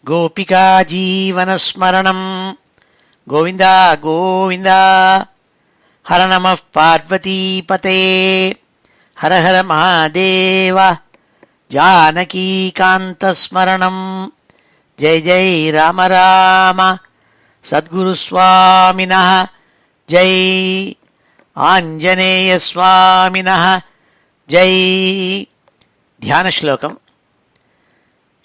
गोपिका जीवनस्मरणं गोविन्द गोविन्द। हर नमः पार्वतीपते हर हर महादेव। जानकीकान्तस्मरणं जय जय राम राम। सद्गुरुस्वामिनः जय, आञ्जनेयस्वामिनः जय। ध्यानश्लोकम्।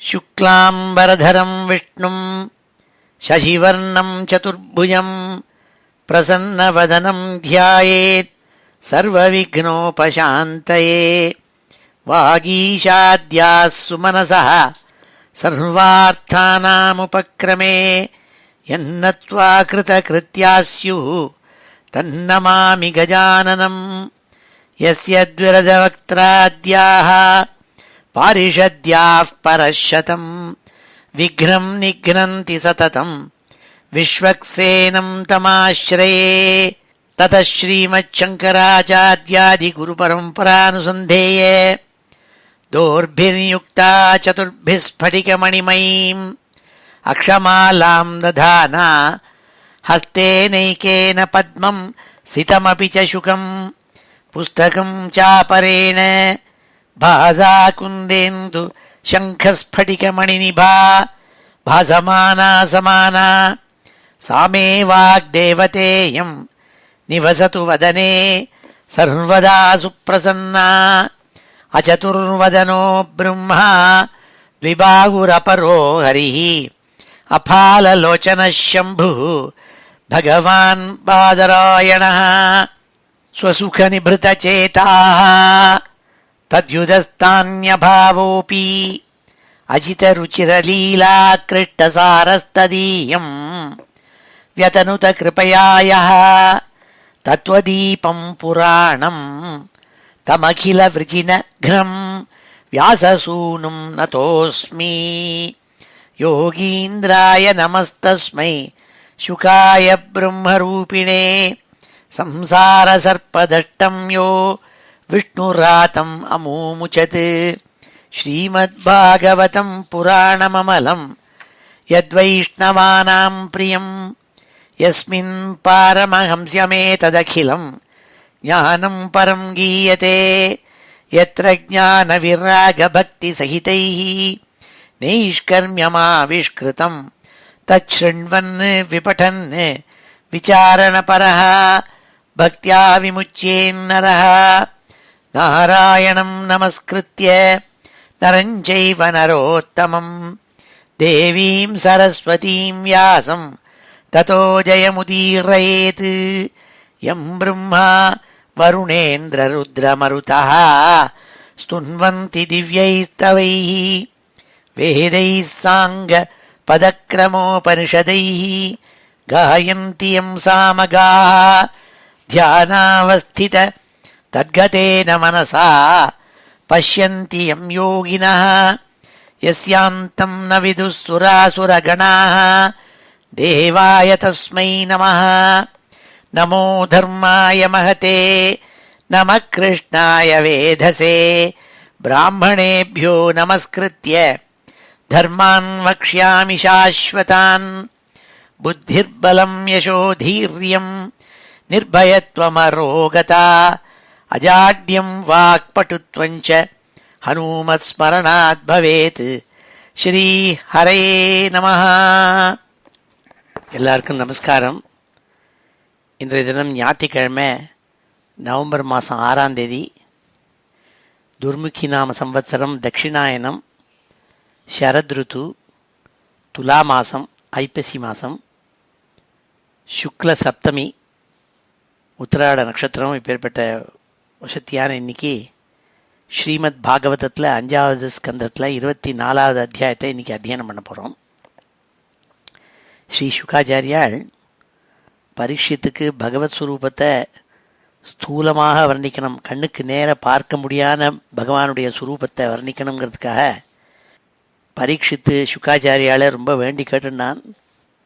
शुक्लाम्बरधरं विष्णुं शशिवर्णं चतुर्भुजं प्रसन्नवदनं ध्यायेत् सर्वविघ्नोपशान्तये। वागीशाद्याः सुमनसः सर्वार्थानामुपक्रमे यन्नत्वा कृतकृत्याः स्युः तन्नमामि गजाननं। यस्य द्विरदवक्त्राद्याः पारिषद्याः परशतं विघ्नं निघ्नन्ति सततं विश्वक्सेनं तमाश्रये। ततः श्रीमच्छङ्कराचार्यादिगुरुपरम्परानुसन्धेये दोर्भिर्युक्ता चतुर्भिः स्फटिकमणिमयीम् अक्षमालां दधाना हस्तेनैकेन पद्मं सितमपि च शुकं पुस्तकं चापरेण भासा कुन्देन्दु शङ्खस्फटिकमणिनिभा भासमाना समाना। सा मे वाग्देवतेयं निवसतु वदने सर्वदा सुप्रसन्ना। अचतुर्वदनो ब्रह्मा द्विबाहुरपरो हरिः अफाललोचनः शम्भुः भगवान् बादरायणः। स्वसुखनिभृतचेताः तद्युदस्तान्यभावोऽपि अजितरुचिरलीलाकृष्टसारस्तदीयं व्यतनुत कृपया यः तत्त्वदीपं पुराणं तमखिलवृजिनघ्नं व्याससूनुं नतोऽस्मि। योगीन्द्राय नमस्तस्मै शुकाय ब्रह्मरूपिणे संसारसर्पदष्टं यो विष्णुरातम् अमूमुचत्। श्रीमद्भागवतं पुराणममलं यद्वैष्णवानां प्रियं यस्मिन् पारमहंस्यमेतदखिलं ज्ञानं परं गीयते। यत्र ज्ञानविरागभक्तिसहितैः नैष्कर्म्यमाविष्कृतं तच्छृण्वन् विपठन् विचारणपरः भक्त्या विमुच्येन्नरः। नारायणं नमस्कृत्य नरं चैव नरोत्तमं देवीं सरस्वतीं व्यासं ततो जयमुदीरयेत्। यं ब्रह्मा वरुणेन्द्ररुद्रमरुतः स्तुन्वन्ति दिव्यैस्तवैः वेदैः साङ्गपदक्रमोपनिषदैः गायन्ति यं सामगाः ध्यानावस्थित तद्गतेन मनसा पश्यन्ति यं योगिनः। यस्यान्तं न विदुः सुरासुरगणाः देवाय तस्मै नमः। नमो धर्माय महते नमः कृष्णाय वेधसे ब्राह्मणेभ्यो नमस्कृत्य धर्मान् वक्ष्यामि शाश्वतान्। बुद्धिर्बलं यशोधीर्यं निर्भयत्वमरोगता अजाड्यं वाक्पटुत्वं च हनुमत्स्मरणात् भवेत्। ஸ்ரீ ஹரே நமஹ. எல்லாருக்கும் நமஸ்காரம். இன்றைய தினம் ஞாயிற்றுக்கிழமை நவம்பர் மாதம் 6ஆம் தேதி துர்முகி நாம சம்வத்சரம் தட்சிணாயனம் சரத்ருத்து துலா மாதம் ஐப்பசி மாதம் சுக்ல சப்தமி உத்திராட நட்சத்திரம். இப்பேற்பட்ட வசத்தியான இன்னைக்கு ஸ்ரீமத் பாகவதத்தில் 5வது ஸ்கந்தத்தில் 24வது அத்தியாயத்தை இன்னைக்கு அத்தியனம் பண்ண போகிறோம். ஸ்ரீ சுகாச்சாரியால் பரீட்சித்துக்கு பகவத் ஸ்வரூபத்தை ஸ்தூலமாக வர்ணிக்கணும், கண்ணுக்கு நேர பார்க்க முடியாத பகவானுடைய ஸ்வரூபத்தை வர்ணிக்கணுங்கிறதுக்காக பரீட்சித்து சுகாச்சாரியால் ரொம்ப வேண்டி கேட்டுனான்.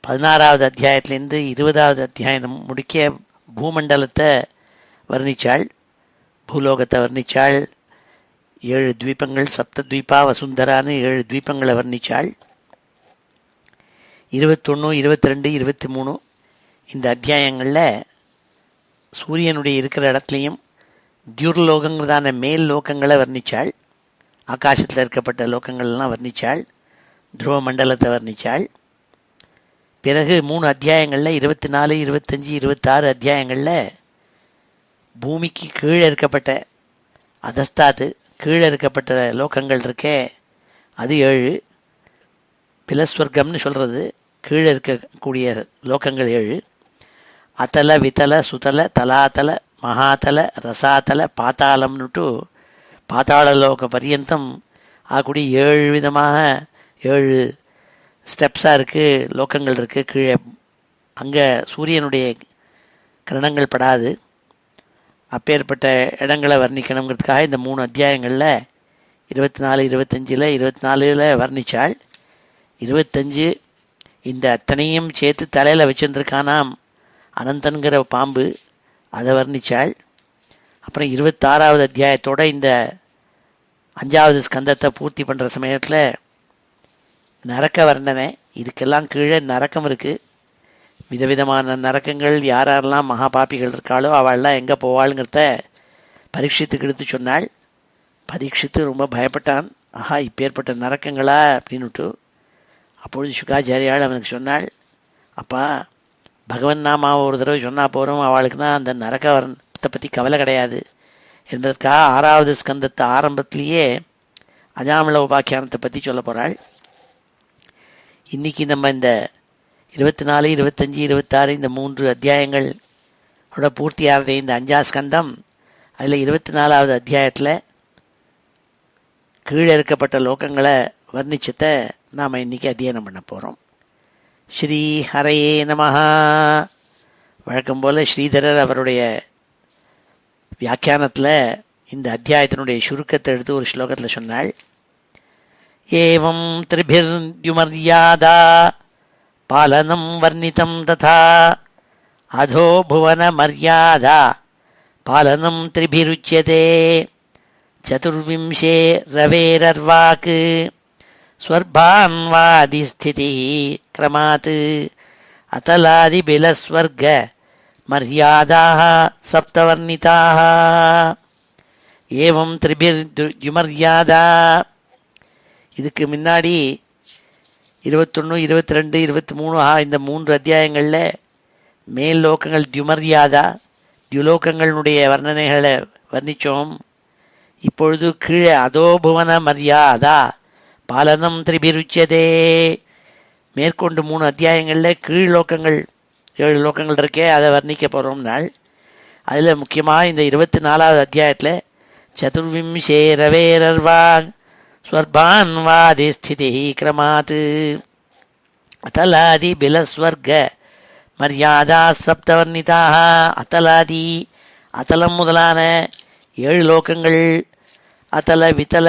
16வது அத்தியாயத்திலேருந்து 20வது அத்தியாயம் முடிக்க பூமண்டலத்தை வர்ணித்தாள், பூலோகத்தை வர்ணித்தாள், 7 த்வீபங்கள் சப்தத்வீபா வசுந்தரான்னு 7 த்வீபங்களை வர்ணித்தாள். 21, 22, 23 இந்த அத்தியாயங்களில் சூரியனுடைய இருக்கிற இடத்துலையும் தியுர்லோகங்கிறதான மேல் லோகங்களை வர்ணித்தாள். ஆகாசத்தில் இருக்கப்பட்ட லோகங்கள்லாம் வர்ணித்தாள். துருவ மண்டலத்தை வர்ணித்தாள். பிறகு 3 அத்தியாயங்களில் 24, 25, 26 அத்தியாயங்களில் பூமிக்கு கீழே இருக்கப்பட்ட அதஸ்தாத்து கீழே இருக்கப்பட்ட லோகங்கள் இருக்கே அது 7. பிலஸ்வர்க்கம்னு சொல்கிறது கீழே இருக்கக்கூடிய லோகங்கள் 7. அத்தல வித்தல சுதல தலாத்தல மகாத்தல ரசாத்தல பாத்தாளம்னுட்டு பாத்தாள லோக பரியந்தம் ஆகக்கூடிய 7 விதமாக 7 ஸ்டெப்ஸாக இருக்குது, லோகங்கள் இருக்குது கீழே. அங்கே சூரியனுடைய கிரணங்கள் படாது. அப்பேற்பட்ட இடங்களை வர்ணிக்கணுங்கிறதுக்காக இந்த 3 அத்தியாயங்களில் 24, 25, 24 வர்ணித்தாள். 25 இந்த அத்தனையும் சேர்த்து தலையில் வச்சுருந்துருக்கானாம் அனந்தன்கிற பாம்பு, அதை வர்ணித்தாள். அப்புறம் 26வது அத்தியாயத்தோட இந்த 5வது ஸ்கந்தத்தை பூர்த்தி பண்ணுற சமயத்தில் நரக்க வர்ணனை. இதுக்கெல்லாம் கீழே நரக்கம் இருக்குது. விதவிதமான நரக்கங்கள். யாரெல்லாம் மகாபாபிகள் இருக்காளோ அவள்லாம் எங்கே போவாளுங்கிறத பரீட்சித்துக்கு எடுத்து சொன்னாள். பரீட்சித்து ரொம்ப பயப்பட்டான். ஆஹா, இப்பேற்பட்ட நரக்கங்களா அப்படின்னுட்டு. அப்பொழுது சுகாச்சாரியால் அவனுக்கு சொன்னாள், அப்பா, பகவன் நாமாவை ஒரு தடவை சொன்னால் போகிறோம், அவளுக்கு தான் அந்த நரக்க வர்ணத்தை பற்றி கவலை கிடையாது என்பதற்காக 6வது ஸ்கந்தத்தை ஆரம்பத்திலேயே அஜாமிள உபாக்கியானத்தை பற்றி சொல்ல போகிறாள். இன்றைக்கி நம்ம இந்த 24, 25, 26 இந்த 3 அத்தியாயங்களோட பூர்த்தியாகிறதே இந்த 5ஆம் ஸ்கந்தம். அதில் 24வது அத்தியாயத்தில் கீழே இருக்கப்பட்ட லோகங்களை வர்ணிச்சத்தை நாம் இன்றைக்கி அத்தியனம் பண்ண போகிறோம். ஸ்ரீ ஹரையே நமஹ. வழக்கம் போல் ஸ்ரீதரர் அவருடைய வியாக்கியானத்தில் இந்த அத்தியாயத்தினுடைய சுருக்கத்தை எடுத்து ஒரு ஸ்லோகத்தில் சொன்னாள். ஏவம் திரிபிர்த்யுமர்யாதா பாலனம் வர்ணிதம் ததா அதோ புவன மர்யாதா பாலனம் திரிபிருச்யதே சதுர்விம்சே ரவேரர்வாக் ஸ்வர்பான்வாதிஸ்திதி கிரமாத் அத்தலாதிபிலஸ்வர்க மர்யாதாக சப்தவர்ணிதாக. ஏவம் திரிபிர்த்யுமர்யாதா. இதுக்கு முன்னாடி 21, 22, 23 இந்த 3 அத்தியாயங்களில் மேல் லோகங்கள் தியுமர்யாதா தியுலோகங்களுடைய வர்ணனைகளை வர்ணித்தோம். இப்பொழுது கீழே அதோபுவன மர்யாதா பாலனம் திரிபிருச்சதே. மேற்கொண்டு 3 அத்தியாயங்களில் கீழ் லோகங்கள் 7 லோகங்கள் இருக்கே அதை வர்ணிக்க போகிறோம் நாள். அதில் முக்கியமாக இந்த 24வது அத்தியாயத்தில் சதுர்விம்சே ரவேரர்வாக் ஸ்வர்பான்வாதி ஸ்திதி கிரமாத் அத்தலாதி பிலஸ்வர்க மர்யாதா சப்தவர்ணிதாக. அத்தலாதி அத்தலம் முதலான 7 லோகங்கள், அத்தல வித்தல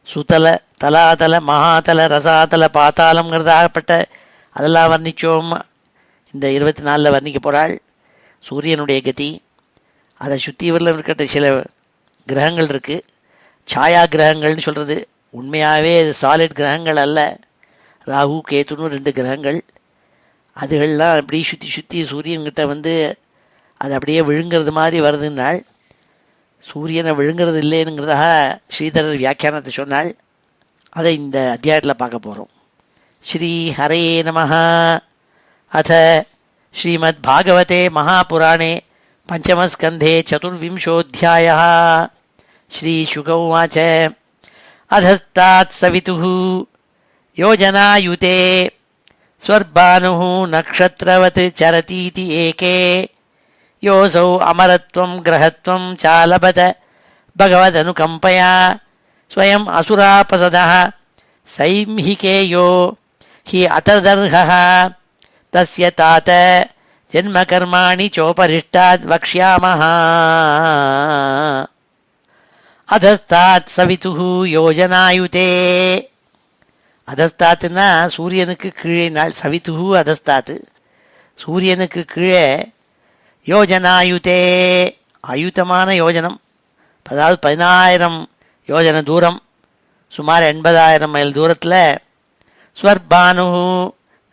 சுதல தலாதல மகாதல ரசாதல பாத்தாளம்ங்கிறதாகப்பட்ட அதெல்லாம் வர்ணித்தோம். இந்த 24 வர்ணிக்க போகிறாள். சூரியனுடைய கதி, அதை சுற்றிவரில் இருக்கிற சில கிரகங்கள் இருக்குது. சாயா கிரகங்கள்னு சொல்கிறது. உண்மையாகவே அது சாலிட் கிரகங்கள் அல்ல. ராகு கேத்துன்னு 2 கிரகங்கள். அதுகள்லாம் அப்படி சுற்றி சுற்றி சூரியன்கிட்ட வந்து அது அப்படியே விழுங்கிறது மாதிரி வருதுன்னாள். சூரியனை விழுங்கிறது இல்லைங்கிறதாக ஸ்ரீதரர் வியாக்கியானத்தை சொன்னாள். அதை இந்த அத்தியாயத்தில் பார்க்க போகிறோம். ஸ்ரீ ஹரையே நமஹ. அத ஸ்ரீமத் பாகவதே மகாபுராணே பஞ்சமஸ்கந்தே சதுர்விம்சோऽध्यायः. ஸ்ரீசுக உவாச்ச அதஸ்தாத் சவிதுः யோஜனாயுதே ஸ்வர்பானுः நக்ஷத்ரவத் சரதீதி ஏகே யோசௌ அமரத்வம் கிரகத்வம் சாலபத பகவதனுகம்பயா ஸ்வயம் அசுராபசதः சைம்ஹிகேயோ ஹி அததர்ஹः தஸ்ய தாத ஜன்மகர்மாணி சோபரிஷ்டாத் வக்ஷ்யாமஹ. அதஸ்தாத் சவிதுஹு யோஜனாயுதே. அதஸ்தாத்துன்னா சூரியனுக்கு கீழே நாள். சவிதுஹு அதஸ்தாத்து சூரியனுக்கு கீழே. யோஜனாயுதே ஆயுத்தமான யோஜனம், அதாவது 10,000 யோஜன தூரம், சுமார் 80,000 மைல் தூரத்தில். ஸ்வர்பானு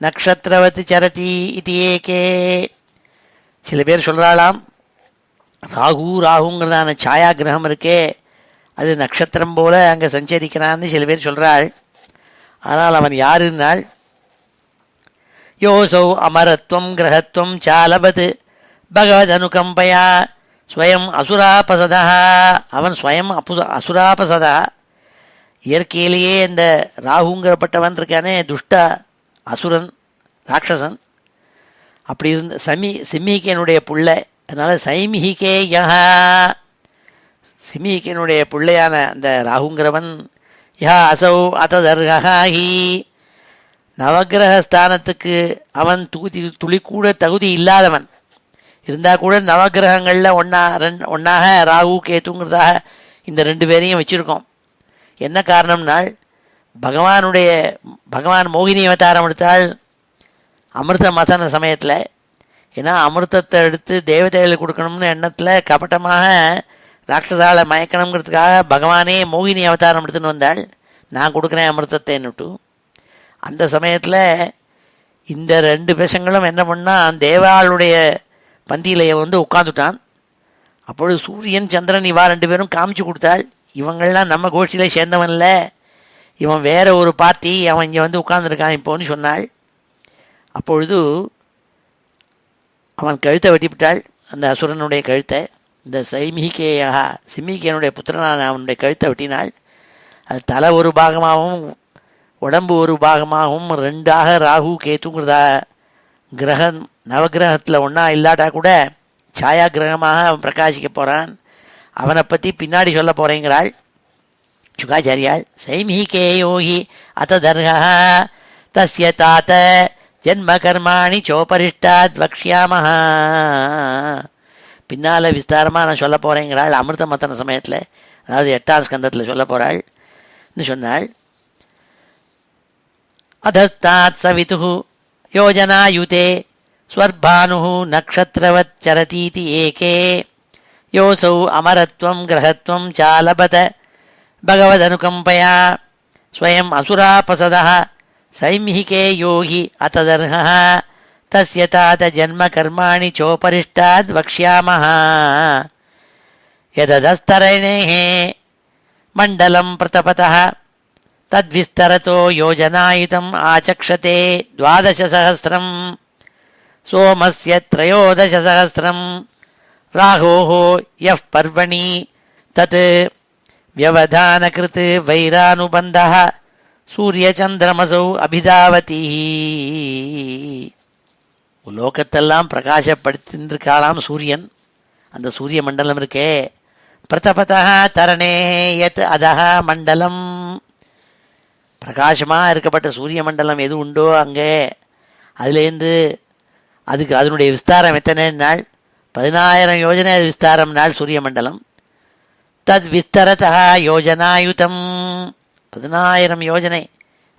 நக்ஷத்திரவத் சரதி இது ஏகே. சில பேர் சொல்கிறாளாம், ராகுங்கிறதான சாயா கிரகம் இருக்கே அது நட்சத்திரம் போல அங்கே சஞ்சரிக்கிறான்னு சில பேர் சொல்கிறாள். ஆனால் அவன் யாருன்னால், யோசௌ அமரத்வம் கிரகத்வம் சாலபத் பகவத் அனுகம்பயா ஸ்வயம் அசுராபசதா. அவன் ஸ்வயம் அசுராபசதா. இயற்கையிலேயே இந்த ராகுங்கிறப்பட்டவன் இருக்கானே துஷ்ட அசுரன், ராட்சசன். அப்படி இருந்த சிம்மிகனுடைய பிள்ளை. அதனால் சைமிகிகேயா, சிம்மிகனுடைய பிள்ளையான அந்த ராகுங்கிறவன் யா அசௌ அததர்ஹி, நவகிரகஸ்தானத்துக்கு அவன் துளிக்கூட தகுதி இல்லாதவன். இருந்தால் கூட நவகிரகங்களில் ஒன்றாக ராகு கேத்துங்கிறதாக இந்த ரெண்டு பேரையும் வச்சுருக்கோம். என்ன காரணம்னால், பகவான் மோகினி அவதாரம் எடுத்தால் அமிர்த மதன சமயத்தில். ஏன்னா அமிர்தத்தை எடுத்து தேவதைகளுக்கு கொடுக்கணும்னு எண்ணத்தில் கபட்டமாக ராட்சசாலை மயக்கணுங்கிறதுக்காக பகவானே மோகினி அவதாரம் எடுத்துன்னு வந்தாள். நான் கொடுக்குறேன் அமிர்தத்தைன்னுட்டு. அந்த சமயத்தில் இந்த ரெண்டு பேசங்களும் என்ன பண்ணால் தேவாளுடைய பந்தியில் உட்காந்துட்டான். அப்பொழுது சூரியன் சந்திரன் இவா ரெண்டு பேரும் காமிச்சு கொடுத்தாள். இவங்கள்லாம் நம்ம கோஷ்டியில் சேர்ந்தவன் இல்லை, இவன் வேற ஒரு பார்ட்டி, அவன் இங்கே உட்காந்துருக்கான் இப்போன்னு சொன்னாள். அப்பொழுது அவன் கழுத்தை வெட்டிவிட்டாள், அந்த அசுரனுடைய கழுத்தை. இந்த சிம்மிகேயனுடைய புத்திரனான அவனுடைய கழுத்தை வெட்டினாள். அது தலை ஒரு பாகமாகவும் உடம்பு ஒரு பாகமாகவும் ரெண்டாக ராகு கேத்துங்கிறதா கிரகம் நவகிரகத்தில் ஒன்றா இல்லாட்டா கூட சாயா கிரகமாக அவன் பிரகாசிக்க போகிறான். அவனை பற்றி பின்னாடி சொல்ல போகிறேங்கிறாள் சுகாச்சாரியாள். சைமிகேயோகி அததர்ஹா தஸ்ய தாத்த ஜென்ம கர்மாணி சோபரிஷ்டாத் வக்ஷ்யாமஹ. பின்னால் விஸ்தாரமாக நான் சொல்ல போகிறேங்கிறாள் அமிர்த மத்தன சமயத்தில், அதாவது 8ஆம் ஸ்கந்தத்தில் சொல்ல போகிறாள்னு சொன்னாள். அதஸ்தாத் சவிதுஹு யோஜனாயுதே ஸ்வர்பானுஹு நக்ஷத்ரவத் சரதீதி ஏகே யோசௌ அமரத்வம் கிரகத்வம் சாலபத பகவதனுகம்பயா ஸ்வயம் அசுராபசதः சைமிகே யோகி அததர்ஹः தஸ்ய தாத ஜன்ம கர்மாணி சோபரிஷ்டாத் வக்ஷ்யாமஹ. யததஸ்தரணேः மண்டலம் பிரதபதः தத்விஸ்தரதோ யோஜனாயுதம் ஆச்சக்ஷதே 12,000 சோமஸ்ய 13,000 ராகோः யः பர்வணி தத் வியவதானகிருத் வைரானுபந்தः சூரியச்சந்திரமசௌ அபிதாவதி. லோகத்தெல்லாம் பிரகாசப்படுத்தின்றிருக்காளாம் சூரியன். அந்த சூரிய மண்டலம் இருக்கே, பிரதபதா தரணே யத் அதஹ மண்டலம், பிரகாசமாக இருக்கப்பட்ட சூரிய மண்டலம் எது உண்டோ அங்கே, அதுலேருந்து அதனுடைய விஸ்தாரம் எத்தனை நாள், 10,000 யோஜனை விஸ்தாரம் நாள் சூரிய மண்டலம். தத் விஸ்தரதா யோஜனாயுதம், 10,000 யோஜனை,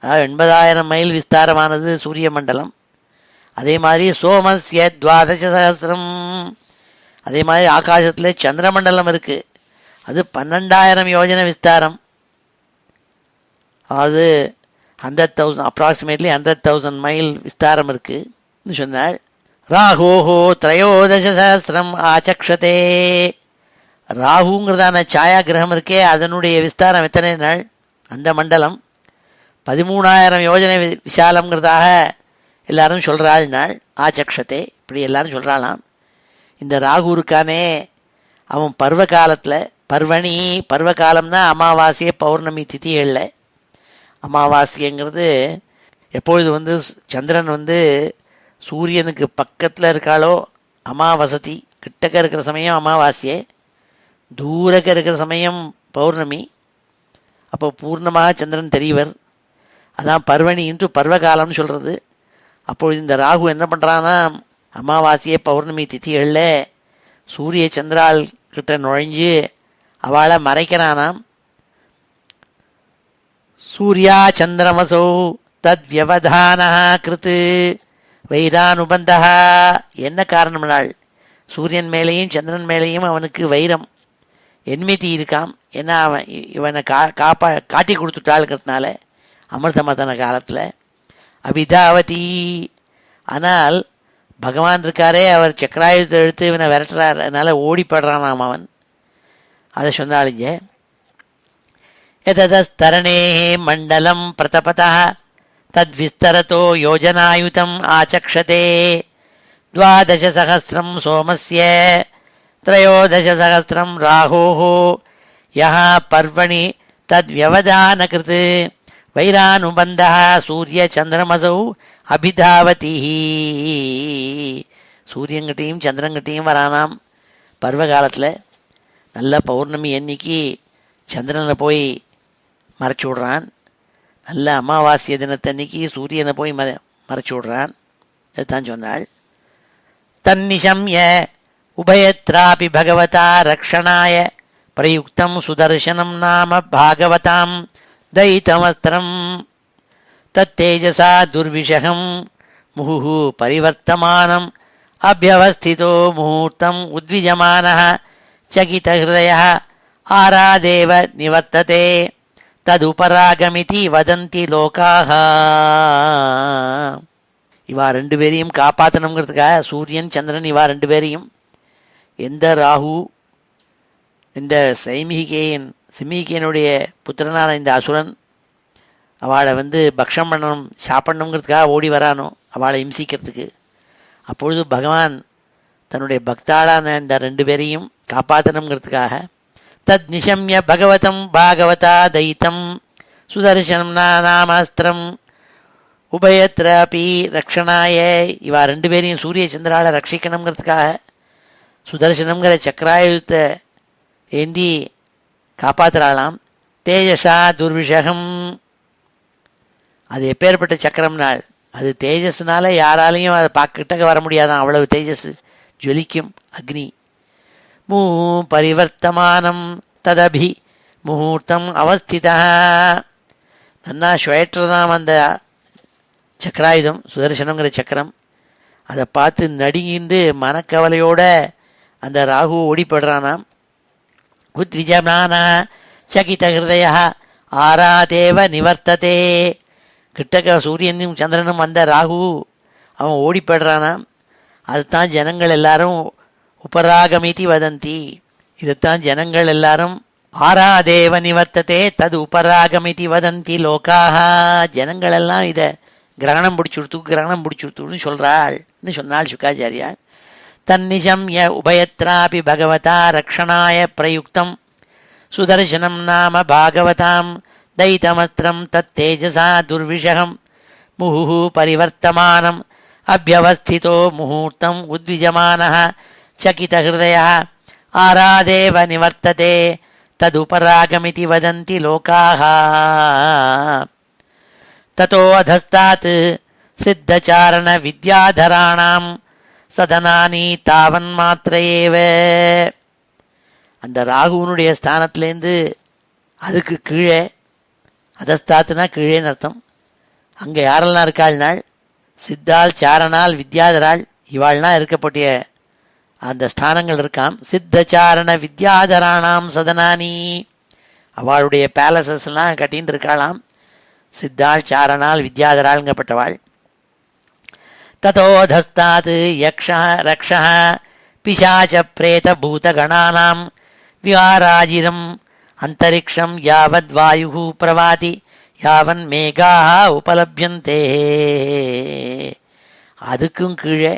அதாவது 80,000 மைல் விஸ்தாரமானது சூரிய மண்டலம். அதே மாதிரி சோமஸ்ய 12,000, அதே மாதிரி ஆகாசத்தில் சந்திரமண்டலம் இருக்குது, அது 12,000 யோஜனை விஸ்தாரம். அது 100,000 அப்ராக்சிமேட்லி 100,000 மைல் விஸ்தாரம் இருக்குன்னு சொன்னாள். ராகோஹோ 13,000 ஆச்சக்ஷதே, ராகுங்கிறதான சாயா கிரகம் இருக்கே அதனுடைய விஸ்தாரம் எத்தனை நாள், அந்த மண்டலம் 13,000 யோஜனை விசாலங்கிறதாக எல்லாரும் சொல்கிறாள் நாள். ஆச்சக்ஷதே இப்படி எல்லாரும் சொல்கிறாளாம். இந்த ராகு இருக்கானே அவன் பருவ காலத்தில், பருவ காலம்னா அமாவாசையை பௌர்ணமி திதிகளில். அமாவாசைங்கிறது எப்பொழுது சந்திரன் சூரியனுக்கு பக்கத்தில் இருக்காளோ அமாவாசதி, கிட்டக்க இருக்கிற சமயம் அமாவாசையே, தூரக்க இருக்கிற சமயம் பௌர்ணமி. அப்போ பூர்ணமாக சந்திரன் தெரியவர், அதான் பர்வணி என்று பருவகாலம்னு சொல்கிறது. அப்பொழுது இந்த ராகு என்ன பண்ணுறான்னா அமாவாசையே பௌர்ணமி திதிகளில் சூரிய சந்திரால் கிட்ட நுழைஞ்சு அவளை மறைக்கிறானாம். சூர்யா சந்திரமசௌ தத் வியவதானா கிருத்து வைரானுபந்தா. என்ன காரணம்னாள், சூரியன் மேலேயும் சந்திரன் மேலேயும் அவனுக்கு வைரம் என்மிதி இருக்காம். ஏன்னா அவன் இவனை காட்டி கொடுத்துட்டாளுங்கிறதுனால அமிர்த மதன காலத்தில். அபிதாவதி. ஆனால் பகவான் இருக்காரே, அவர் சக்கராயுதத்தை எடுத்து இவனை விரட்டுறார், அதனால ஓடிப்படுறானாம் அவன். அதை சொன்னாலிங்க. எததஸ்தரணே மண்டலம் பிரதபதா தத்விஸ்தரதோ யோஜனாயுதம் ஆச்சக்ஷதே 12,000 சோமஸ்ய 13,000 ராகோः யः பர்வணி தத்வியவதானகிருத் வைரானுபந்தः சூரியச்சந்திரமசௌ அபிதாவதி. சூரியன்கிட்டையும் சந்திரன்கிட்டையும் வரானாம் பருவ காலத்தில். நல்ல பௌர்ணமி அன்னைக்கு சந்திரனை போய் மறைச்சி விட்றான். நல்ல அமாவாசிய தினத்தன்னைக்கு சூரியனை போய் மறைச்சி விட்றான். அதுதான் சொன்னாள். தன்னிஷம்ய உபயத்ராபி பகவதா ரக்ஷணாய பிரயுக்தம் சுதர்சனம் நாம பாகவதாம் தைத்தமஸ்திரம் தத்தேஜசா துர்விஷகம் முஹு பரிவர்த்தமானம் அபியவஸ்திதோ முகூர்த்தம் உத்விஜமானः சகிதஹிருதயः ஆராதேவ நிவர்த்ததே ததுபராகமிதி வதந்தி லோகாஹ. இவா ரெண்டு பேரையும் காப்பாற்றணுங்கிறதுக்காக சூரியன் சந்திரன் இவா ரெண்டு பேரையும் எந்த ராகு இந்த சிமிகேனுடைய புத்திரனான இந்த அசுரன் அவளை பக்ஷம் பண்ணணும் சாப்பிடணுங்கிறதுக்காக ஓடி வரானோ அவளை இம்சிக்கிறதுக்கு, அப்பொழுது பகவான் தன்னுடைய பக்தாளான இந்த ரெண்டு பேரையும் காப்பாற்றணுங்கிறதுக்காக தத் நிஷம்ய பகவதம் பாகவதா தைத்தம் சுதர்சனம் நாமாஸ்திரம் உபயத்ராபி ரக்ஷணாய. இவா ரெண்டு பேரையும் சூரிய சந்திரால ரட்சிக்கணுங்கிறதுக்காக சுதர்சனம்ங்கிற சக்கராயுதத்தை ஏந்தி காப்பாற்றுறாளாம். தேஜசா துர்விஷகம், அது எப்பேற்பட்ட சக்கரம்னாள், அது தேஜஸ்னால யாராலையும் அதை கிட்டக்க வர முடியாதான், அவ்வளவு தேஜஸ் ஜொலிக்கும் அக்னி. மூ பரிவர்த்தமானம் ததபி முகூர்த்தம் அவஸ்திதா. நன்னா ஸ்வேற்றதாம் அந்த சக்கராயுதம், சுதர்சனங்கிற சக்கரம். அதை பார்த்து நடுங்கிண்டு மனக்கவலையோட அந்த ராகு ஓடிப்படுறானாம். உத்விஜமான சகித ஹிருதய ஆராதேவ நிவர்த்ததே. கிட்டக்க சூரியனும் சந்திரனும் வந்த ராகு அவன் ஓடிப்படுறானாம். அதுதான் ஜனங்கள் எல்லாரும் உபராகமிதி வதந்தி. இதைத்தான் ஜனங்கள் எல்லாரும் ஆராதேவ நிவர்த்ததே தது உபராகமிதி வதந்தி லோகாக. ஜனங்கள் எல்லாம் இதை கிரகணம் பிடிச்சுடுத்துன்னு சொல்றாள்னு சொன்னாள் சுக்காச்சாரியா. தன்னிஷம்ய உபயத்ராபி பகவதா ரக்ஷணாய பிரயுக்தம் சுதர்சனம் நாம பாகவதாம் தைத்தமஸ்திரம் தத்தேஜசா துர்விஷகம் முஹு பரிவர்த்தமானம் அபியவஸ்திதோ முகூர்த்தம் உத்விஜமானः சகிதஹிருதயः ஆராதேவ நிவர்த்ததே ததுபராகமிதி வதந்தி லோகாः. ததோ அதஸ்தாத் சித்தச்சாரண வித்யாதராணாம் சதனானி தாவன் மாத்திரையேவ. அந்த ராகுவனுடைய ஸ்தானத்திலேருந்து அதுக்கு கீழே, அதஸ்தாத்துனா கீழேன்னு அர்த்தம், அங்கே யாரெல்லாம் இருக்காள்னாள், சித்தாள் சாரணால் வித்யாதராள் இவாள்லாம் இருக்கப்பட்டிய அந்த ஸ்தானங்கள் இருக்காம். சித்தச்சாரண வித்யாதராணாம் சதனானி, அவளுடைய பேலசஸ்லாம் கட்டின்னு இருக்காளாம். சித்தாள் சாரணால் வித்யாதராள்ங்கப்பட்டவாள். ததோதஸ்தாத் யக்ஷா ரக்ஷா பிசாச பிரேத பூதகணானாம் விஹாராஜிரம் அந்தரிக்ஷம் யாவத் வாயு பிரவாதி யாவன் மேகாः உபலப்யந்தே. அதுக்கும் கீழே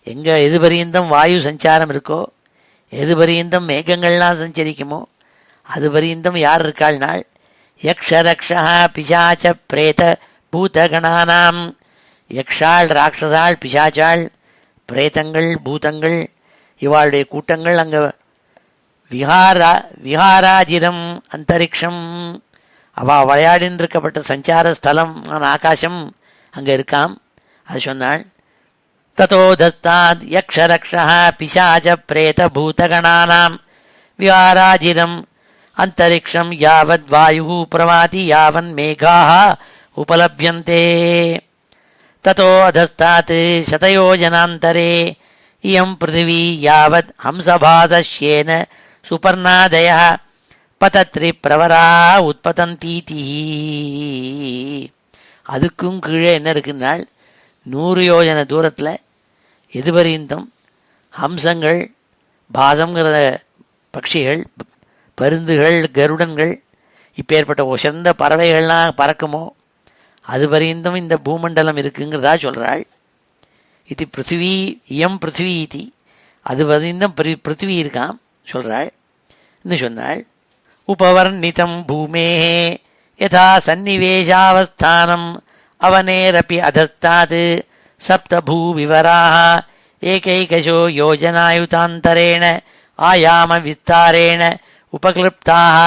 எங்கே எது பரியந்தம் வாயு சஞ்சாரம் இருக்கோ, எது பரியந்தம் மேகங்கள்லாம் சஞ்சரிக்குமோ, அது பரியந்தம் யார் இருக்காள்னாள், யக்ஷரக்ஷா பிசாச்ச பிரேத பூதகணானாம். யக்ஷாள் ராட்சசாள் பிசாச்சாள் பிரேதங்கள் பூதங்கள் இவாளுடைய கூட்டங்கள் அங்கே விஹாராஜிரம் அந்தரிக்ஷம், அவள் விளையாடின்னு இருக்கப்பட்ட சஞ்சார ஸ்தலம் ஆகாசம் அங்கே இருக்காம். அது சொன்னாள். ததோதஸ்தாத் யக்ஷரக்ஷா பிசாச்ச பிரேத பூதகணானாம் விஹாராஜிரம் அந்தரிக்ஷம் யாவத் வாயு பிரவாதி யாவன் மேகாः உபலப்யந்தே. ததோ அதஸ்தாத் சதயோஜனாந்தரே இயம் பிருத்திவி யாவத் ஹம்சபாதஸ்யேன சுபர்ணாதயः பதத்ரி பிரவரா உத்பதந்தீதி. அதுக்கும் கீழே என்ன இருக்குன்னால் 100 யோஜன தூரத்தில் எதுபரியந்தம் ஹம்சங்கள், பாதம்ங்கிற பட்சிகள், பருந்துகள், கருடன்கள், இப்பேற்பட்ட உசர்ந்த பறவைகள்லாம் பறக்குமோ அது பரியந்தம் இந்த பூமண்டலம் இருக்குங்கிறதா சொல்கிறாள். இது பிருத்திவி, இயம் பிருத்திவி இத்தி, அது பரியந்தம் பிருத்திவி இருக்காம் சொல்கிறாள். இன்னும் சொன்னாள், உபவர்ணிதம் பூமே யதா சந்நிவேஷாவஸ்தானம் அவனேரப்பி அதஸ்தாத் சப்தபூ விவராः ஏகைகசோ யோஜனாயுதாந்தரேண ஆயாம விஸ்தாரேண உபக்ளிப்தாः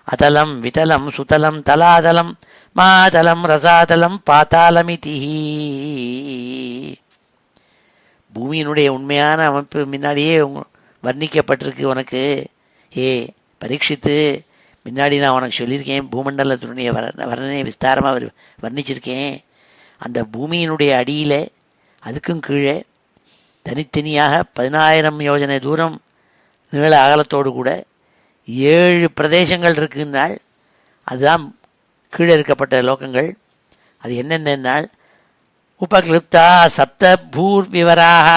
அதலம் விதலம் சுதலம் தலாதலம் மாதலம் ரசாதலம் பாதாளமிதி. பூமியினுடைய உண்மையான அமைப்பு முன்னாடியே வர்ணிக்கப்பட்டிருக்கு உனக்கு. ஏ பரீட்சித்து, முன்னாடி நான் உனக்கு சொல்லியிருக்கேன், பூமண்டலத்தினுடைய வர்ணனை விஸ்தாரமாக வர்ணிச்சிருக்கேன். அந்த பூமியினுடைய அடியில் அதுக்கும் கீழே தனித்தனியாக 10,000 யோஜனை தூரம் நீள அகலத்தோடு கூட 7 பிரதேசங்கள் இருக்குன்னால் அதுதான் கீழே இருக்கப்பட்ட லோகங்கள். அது என்னென்னால் உபக்ளிப்தா சப்த பூர் விவராக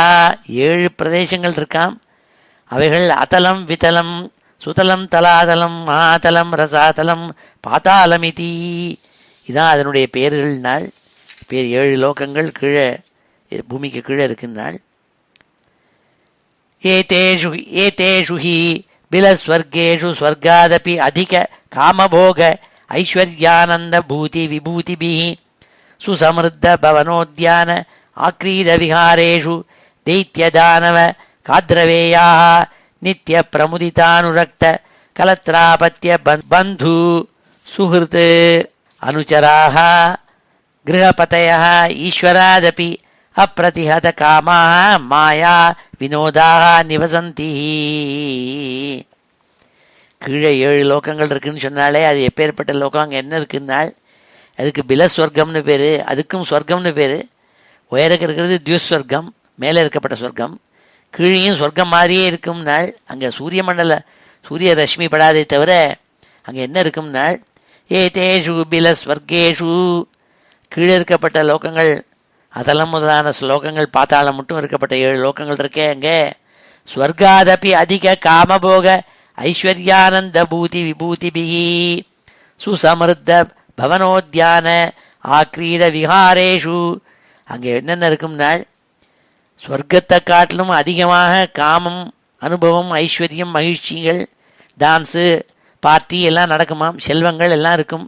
7 பிரதேசங்கள் இருக்காம். அவைகள் அதலம் விதலம் சுதலம் தலாதலம் மாதலம் ரசாதலம் பாதாளமிதி. இதான் அதனுடைய பேர்கள்னால் பேர். 7 லோகங்கள் கீழே பூமிக்கு கீழே இருக்குன்னால் ஏதேஷு ஹி பிலஸ்வர்கேஷு ஸ்வர்காதபி அதிக காமபோக ஐஸ்வர்யானந்த பூதி விபூதிபிஹி சுசமிருத்த பவனோத்யான ஆக்ரீட விஹாரேஷு தைத்யதானவ காத்ரவேயாக நித்ய பிரமுதிதானுரக்த கலத்ராபத்ய பந்து சுஹிருத் அனுச்சராக கிரகபதயः ஈஸ்வராதபி அப்பிரதிஹத காமாக மாயா வினோதாக நிவசந்தி. கீழே 7 லோகங்கள் இருக்குன்னு சொன்னாலே அது எப்பேற்பட்ட லோகம், அங்கே என்ன இருக்குன்னால் அதுக்கு பிலஸ்வர்க்கம்னு பேர், அதுக்கும் ஸ்வர்க்கம்னு பேர். உயரக்கு இருக்கிறது துவஸ்வர்க்கம், மேலே இருக்கப்பட்ட ஸ்வர்க்கம். கீழேயும் சொர்க்கம் மாதிரியே இருக்கும்னால் அங்கே சூரிய ரஷ்மி படாதே தவிர அங்கே என்ன இருக்கும்னால் ஏதேஷு பிலஸ்வர்கேஷு கீழே இருக்கப்பட்ட லோகங்கள், அதெல்லாம் முதலான ஸ்லோகங்கள், பாத்தாளம் மட்டும் இருக்கப்பட்ட 7 லோகங்கள் இருக்கே. அங்கே ஸ்வர்காதபி அதிக காமபோக ஐஸ்வர்யானந்த பூதி விபூதிபிஹி சுசமிருத்த பவனோத்யான ஆக்ரீட விஹாரேஷு அங்கே என்னென்ன இருக்கும்னால் ஸ்வர்க்கத்தை காட்டிலும் அதிகமாக காமம், அனுபவம், ஐஸ்வர்யம், மகிழ்ச்சிகள், டான்ஸு, பார்ட்டி எல்லாம் நடக்குமாம். செல்வங்கள் எல்லாம் இருக்கும்.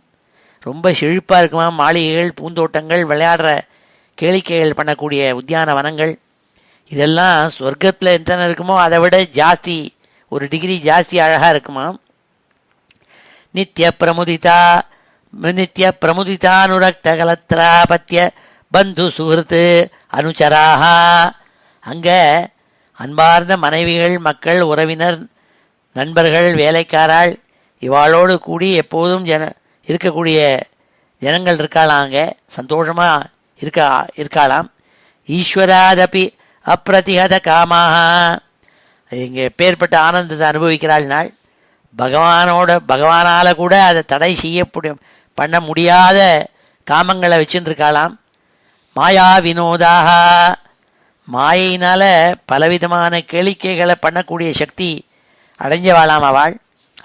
ரொம்ப செழிப்பாக இருக்குமாம். மாளிகைகள், பூந்தோட்டங்கள், விளையாடுற கேளிக்கைகள் பண்ணக்கூடிய உத்தியான வனங்கள், இதெல்லாம் சொர்க்கத்தில் எத்தனை இருக்குமோ அதை விட ஜாஸ்தி, ஒரு டிகிரி ஜாஸ்தி அழகாக இருக்குமாம். நித்திய பிரமுதிதானுரக்த கலத்ராபத்ய பந்து சுகிருத்து அனுச்சராக அங்கே அன்பார்ந்த மனைவிகள், மக்கள், உறவினர், நண்பர்கள், வேலைக்காராள் இவாளோடு கூடி எப்போதும் இருக்கக்கூடிய ஜனங்கள் இருக்காளாம். அங்கே சந்தோஷமாக இருக்காளாம். ஈஸ்வராதபி அப்பிரதிஹத காமாக இங்கே பேர்பட்ட ஆனந்தத்தை அனுபவிக்கிறாள் நாள். பகவானால் கூட அதை தடை பண்ண முடியாத காமங்களை வச்சுருக்காளாம். மாயா வினோதாக மாயினால் பலவிதமான கேளிக்கைகளை பண்ணக்கூடிய சக்தி அடைஞ்சவாளாம்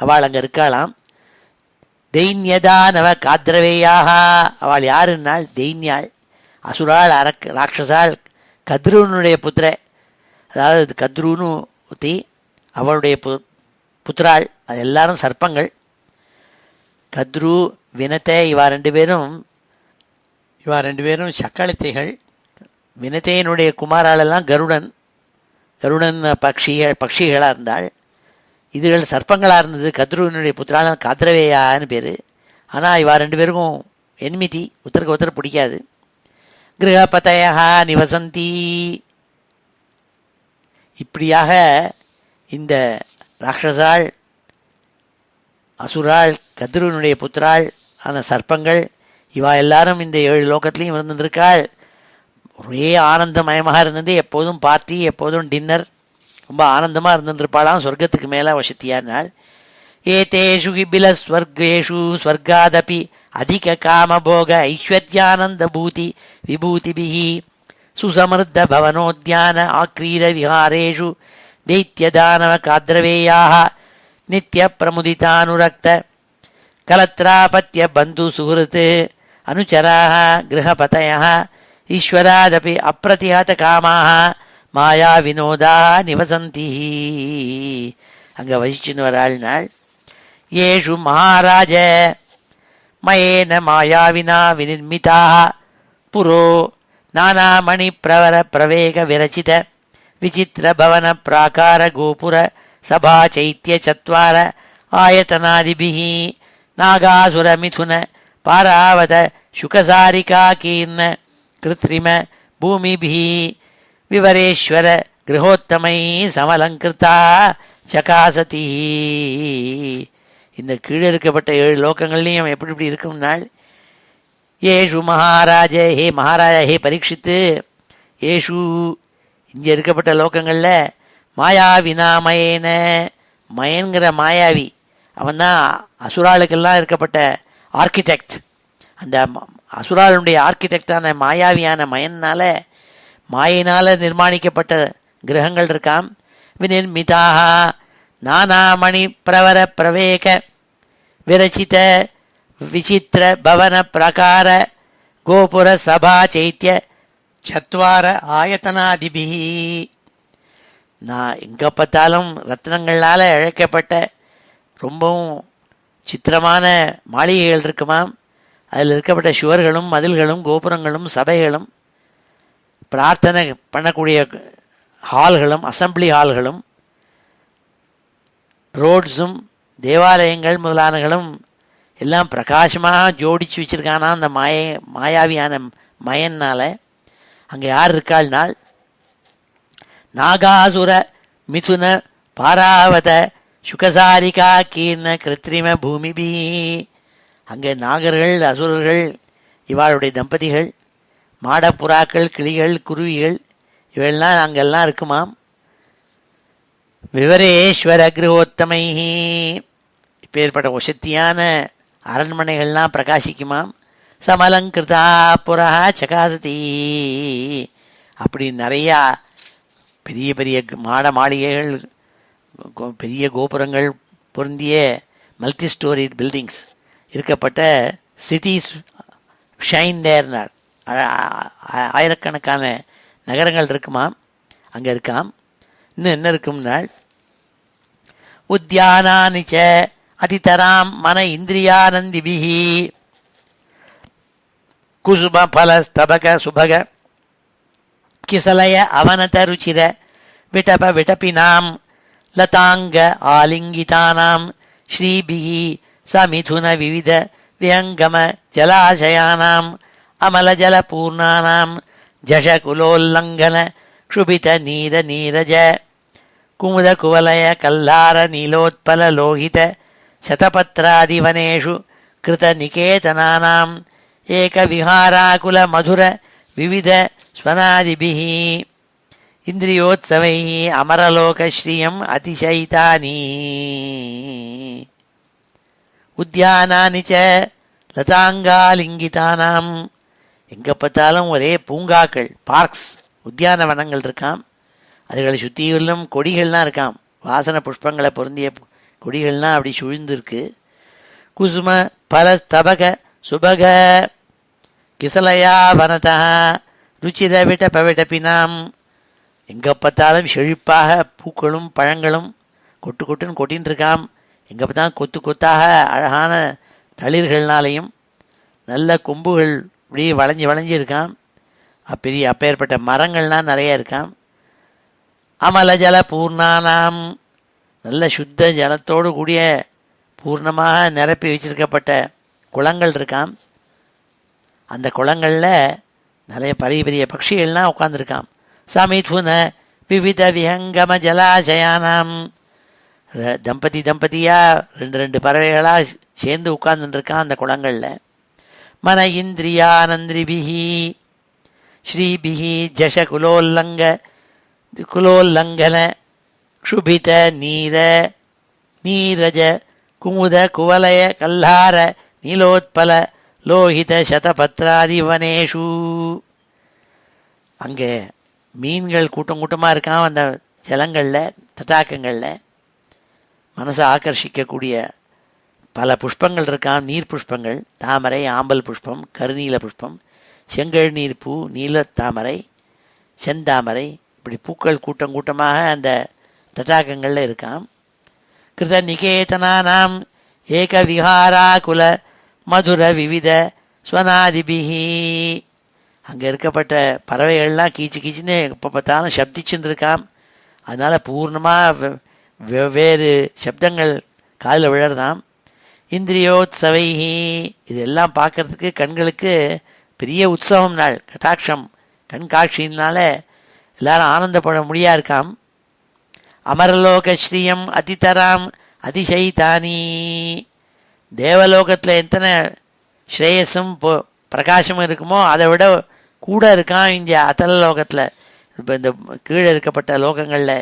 அவள் அங்கே இருக்காளாம். தைன்யதானவ காத்ரவேயாக அவள் யாருன்னால் தைன்யாள், அசுராள், ராட்சசாள், கத்ருனுடைய புத்திர, அதாவது கத்ருன்னு ஊத்தி அவளுடைய புத்திராள். அது எல்லாரும் சர்ப்பங்கள். கத்ரு, வினத்தை இவா ரெண்டு பேரும் சக்களித்தைகள். வினத்தையினுடைய குமாராலெல்லாம் கருடன் பக்ஷிகளாக இருந்தாள். இதுகள் சர்ப்பங்களாக இருந்தது. கத்ருவினுடைய புத்திரால காத்ரவேயான்னு பேர். ஆனால் இவா 2 பேருக்கும் என்மிட்டி, ஒருத்தருக்கு ஒருத்தர் பிடிக்காது. கிரகபதயா நிவசந்தி. இப்படியாக இந்த ராட்சசாள், அசுராள், கத்ருவினுடைய புத்திராள், அந்த சர்ப்பங்கள் இவா எல்லாரும் இந்த 7 லோகத்துலேயும் இருந்திருக்காள். ஒரே ஆனந்தமயமாக இருந்தது. எப்போதும் பார்ட்டி, எப்போதும் டின்னர், ரொம்ப ஆனந்தமாக இருந்துருப்பாளாம். சொர்க்கத்துக்கு மேலே வசத்தியானால் ஏதேஷு பில ஸ்வர்கேஷு ஸ்வர்காதபி அதிக காமபோக ஐஸ்வர்யானந்த பூதி விபூதிபிஹி சுசமர்த்த பவனோத்யான ஆக்ரீட விஹாரேஷு தைத்யதானவ காத்ரவேயாக நித்ய பிரமுதிதானுரக்த கலத்ராபத்ய பந்து சுஹൃத் அனுச்சராக கிரகபதயः ஈஸ்வராதபி அப்பிரதிஹத காமாக மாயா வினோதா நிவசந்தி. அங்கே வசிச்சுன்னு வராள் நாள். ஏஷு மகாராஜ மயேன மாயாவினா விநிர்மிதாக புரோ நானாமணி பிரவர பிரவேக விரச்சித விசித்திர பவன பிராகார கோபுர சபா சைத்திய சத்வார ஆயத்தனாதிபிஹி நாகாசுர மிதுன பாராவத சுகசாரிகா கீர்ண கிருத்ரிம பூமிபிஹி விவரேஸ்வர கிரகோத்தமை சமலங்கிருத்தா சகாசதி. இந்த கீழே இருக்கப்பட்ட 7 லோகங்கள்லையும் எப்படி இப்படி இருக்கும்னால், ஏஷு மகாராஜ, ஹே மகாராஜா, ஹே பரீட்சித்து, ஏஷு இங்கே இருக்கப்பட்ட லோகங்களில் மாயாவினாமயேன, மயன்கிற மாயாவி அவன்தான் அசுராளுக்கெல்லாம் இருக்கப்பட்ட ஆர்கிடெக்ட். அந்த அசுராளுடைய ஆர்கிடெக்டான மாயாவியான மயனால், மாயினால் நிர்மாணிக்கப்பட்ட கிரகங்கள் இருக்காம். விநிர்மிதாக நானாமணி பிரவர பிரவேக விரச்சித விசித்திர பவன பிரகார கோபுர சபா சைத்திய சத்வார ஆயத்தனாதிபிஹி. நான் எங்கே பார்த்தாலும் ரத்னங்களால் இழைக்கப்பட்ட ரொம்பவும் சித்திரமான மாளிகைகள் இருக்குமாம். அதில் இருக்கப்பட்ட சுவர்களும் மதில்களும் கோபுரங்களும் சபைகளும் பிரார்த்தனை பண்ணக்கூடிய ஹால்களும் அசம்பிளி ஹால்களும் ரோட்ஸும் தேவாலயங்கள் முதலானகளும் எல்லாம் பிரகாசமாக ஜோடிச்சு வச்சுருக்கானா அந்த மாயாவியான மயன்னால். அங்கே யார் இருக்காள்னால், நாகாசுர மிதுன பாராவத சுகசாரிகா கீர்ண கிருத்ரிம பூமிபி. அங்கே நாகர்கள், அசுரர்கள், இவாளுடைய தம்பதிகள், மாடப்புறாக்கள், கிளிகள், குருவிகள் இவெல்லாம் அங்கெல்லாம் இருக்குமாம். விவரேஸ்வர கிரகோத்தமை, இப்பேற்பட்ட வசத்தியான அரண்மனைகள்லாம் பிரகாசிக்குமாம். சமலங்கிருதா புரா சகாசதி. அப்படி நிறையா பெரிய பெரிய மாளிகைகள், பெரிய கோபுரங்கள் பொருந்திய மல்டி ஸ்டோரி பில்டிங்ஸ் இருக்கப்பட்ட சிட்டிஸ் ஷைன் தேர்னார். ஆயிரக்கணக்கான நகரங்கள் இருக்குமாம், அங்கே இருக்காம். இன்னும் என்ன இருக்கும்னால், உத்யானானிச்ச அதிதராம் மன இந்திரியானந்திபிஹி குசுப பல ஸ்தபக சுபக கிசலய அவனத ருச்சிர விடப விடபினாம் லதாங்க ஆலிங்கிதானாம் ஸ்ரீபிஹி சமிதுன விவித வியங்கம ஜலாசயானாம் அமலஜல பூர்ணானாம் ஜஷகுலோல்லங்கன க்ஷுபித நீர நீரஜ குமுத குவலய கல்லார நீலோத்பல லோகித சதபத்ராதிவனேஷு கிருத நிகேதனானாம் ஏக விஹாராகுல மதுர விவித ஸ்வனாதிபிஹி இந்திரியோத்சவை அமரலோகஸ்ரீயம் அதிசயிதானி. உத்யானானி ச லதாங்காலிங்கிதானாம், எங்கே பார்த்தாலும் ஒரே பூங்காக்கள், பார்க்ஸ், உத்தியானவனங்கள் இருக்காம். அதுகளை சுற்றியும் கொடிகள்லாம் இருக்காம், வாசன புஷ்பங்களை பொருந்திய கொடிகள்லாம் அப்படி சுழிந்திருக்கு. குசும பல தபக சுபக கிசலையா வனதா ருச்சிர விட பவிடப்பினாம், எங்கே பார்த்தாலும் செழிப்பாக பூக்களும் பழங்களும் கொட்டு கொட்டுன்னு கொட்டின்னு இருக்காம். எங்கே பார்த்தாலும் கொத்து கொத்தாக அழகான தளிர்கள்னாலையும் நல்ல கொம்புகள் இப்படி வளைஞ்சி வளைஞ்சி இருக்காம். பெரிய அப்பேற்பட்ட மரங்கள்லாம் நிறைய இருக்காம். அமலஜல பூர்ணானாம், நல்ல சுத்த ஜலத்தோடு கூடிய பூர்ணமாக நிரப்பி வச்சிருக்கப்பட்ட குளங்கள் இருக்காம். அந்த குளங்களில் நிறைய பெரிய பெரிய பட்சிகள்லாம் உட்காந்துருக்காம். சமிதுன விவித விஹங்கம ஜலாசயானாம், தம்பதியாக ரெண்டு பறவைகளாக சேர்ந்து உட்கார்ந்துருக்கான் அந்த குளங்களில். மன இந்திரியானந்திரிபிஹி ஸ்ரீபிஹி ஜஷ குலோல்லங்கன க்ஷுபித நீர நீரஜ குமுத குவலய கல்லார நீலோத்பல லோஹித சதபத்ராதி வனேஷு. அங்கே மீன்கள் கூட்டம் கூட்டமாக இருக்கான் அந்த ஜலங்களில், தடாக்கங்களில். மனசை ஆக்கர்ஷிக்கக்கூடிய பல புஷ்பங்கள் இருக்கான், நீர் புஷ்பங்கள், தாமரை, ஆம்பல் புஷ்பம், கருநீல புஷ்பம், செங்கழுநீர் பூ, நீல தாமரை, செந்தாமரை, இப்படி பூக்கள் கூட்டம் கூட்டமாக அந்த தடாகங்களில் இருக்கான். கிருத நிகேதனானாம் ஏக விஹாராகுல மதுர விவித ஸ்வனாதிபிஹி. அங்கே இருக்கப்பட்ட பறவைகள்லாம் கீச்சு கீச்சுன்னு எப்போ பார்த்தாலும் சப்திச்சுன்னு இருக்கான். அதனால் பூர்ணமாக வெவ்வேறு சப்தங்கள் காதில் விழறதாம். இந்திரியோத்சவைஹி, இதெல்லாம் பார்க்கறதுக்கு கண்களுக்கு பெரிய உற்சவம் நாள், கட்டாட்சம், கண் காட்சியினால எல்லாரும் ஆனந்தப்பட முடியா இருக்காம். அமரலோக ஸ்ரீயம் அதிதராம் அதிசைதானி. தேவலோகத்தில் எத்தனை ஸ்ரேயஸும் பிரகாசமும் இருக்குமோ அதை விட கூட இருக்கான் இந்த அதல லோகத்தில். இப்போ இந்த கீழே இருக்கப்பட்ட லோகங்களில்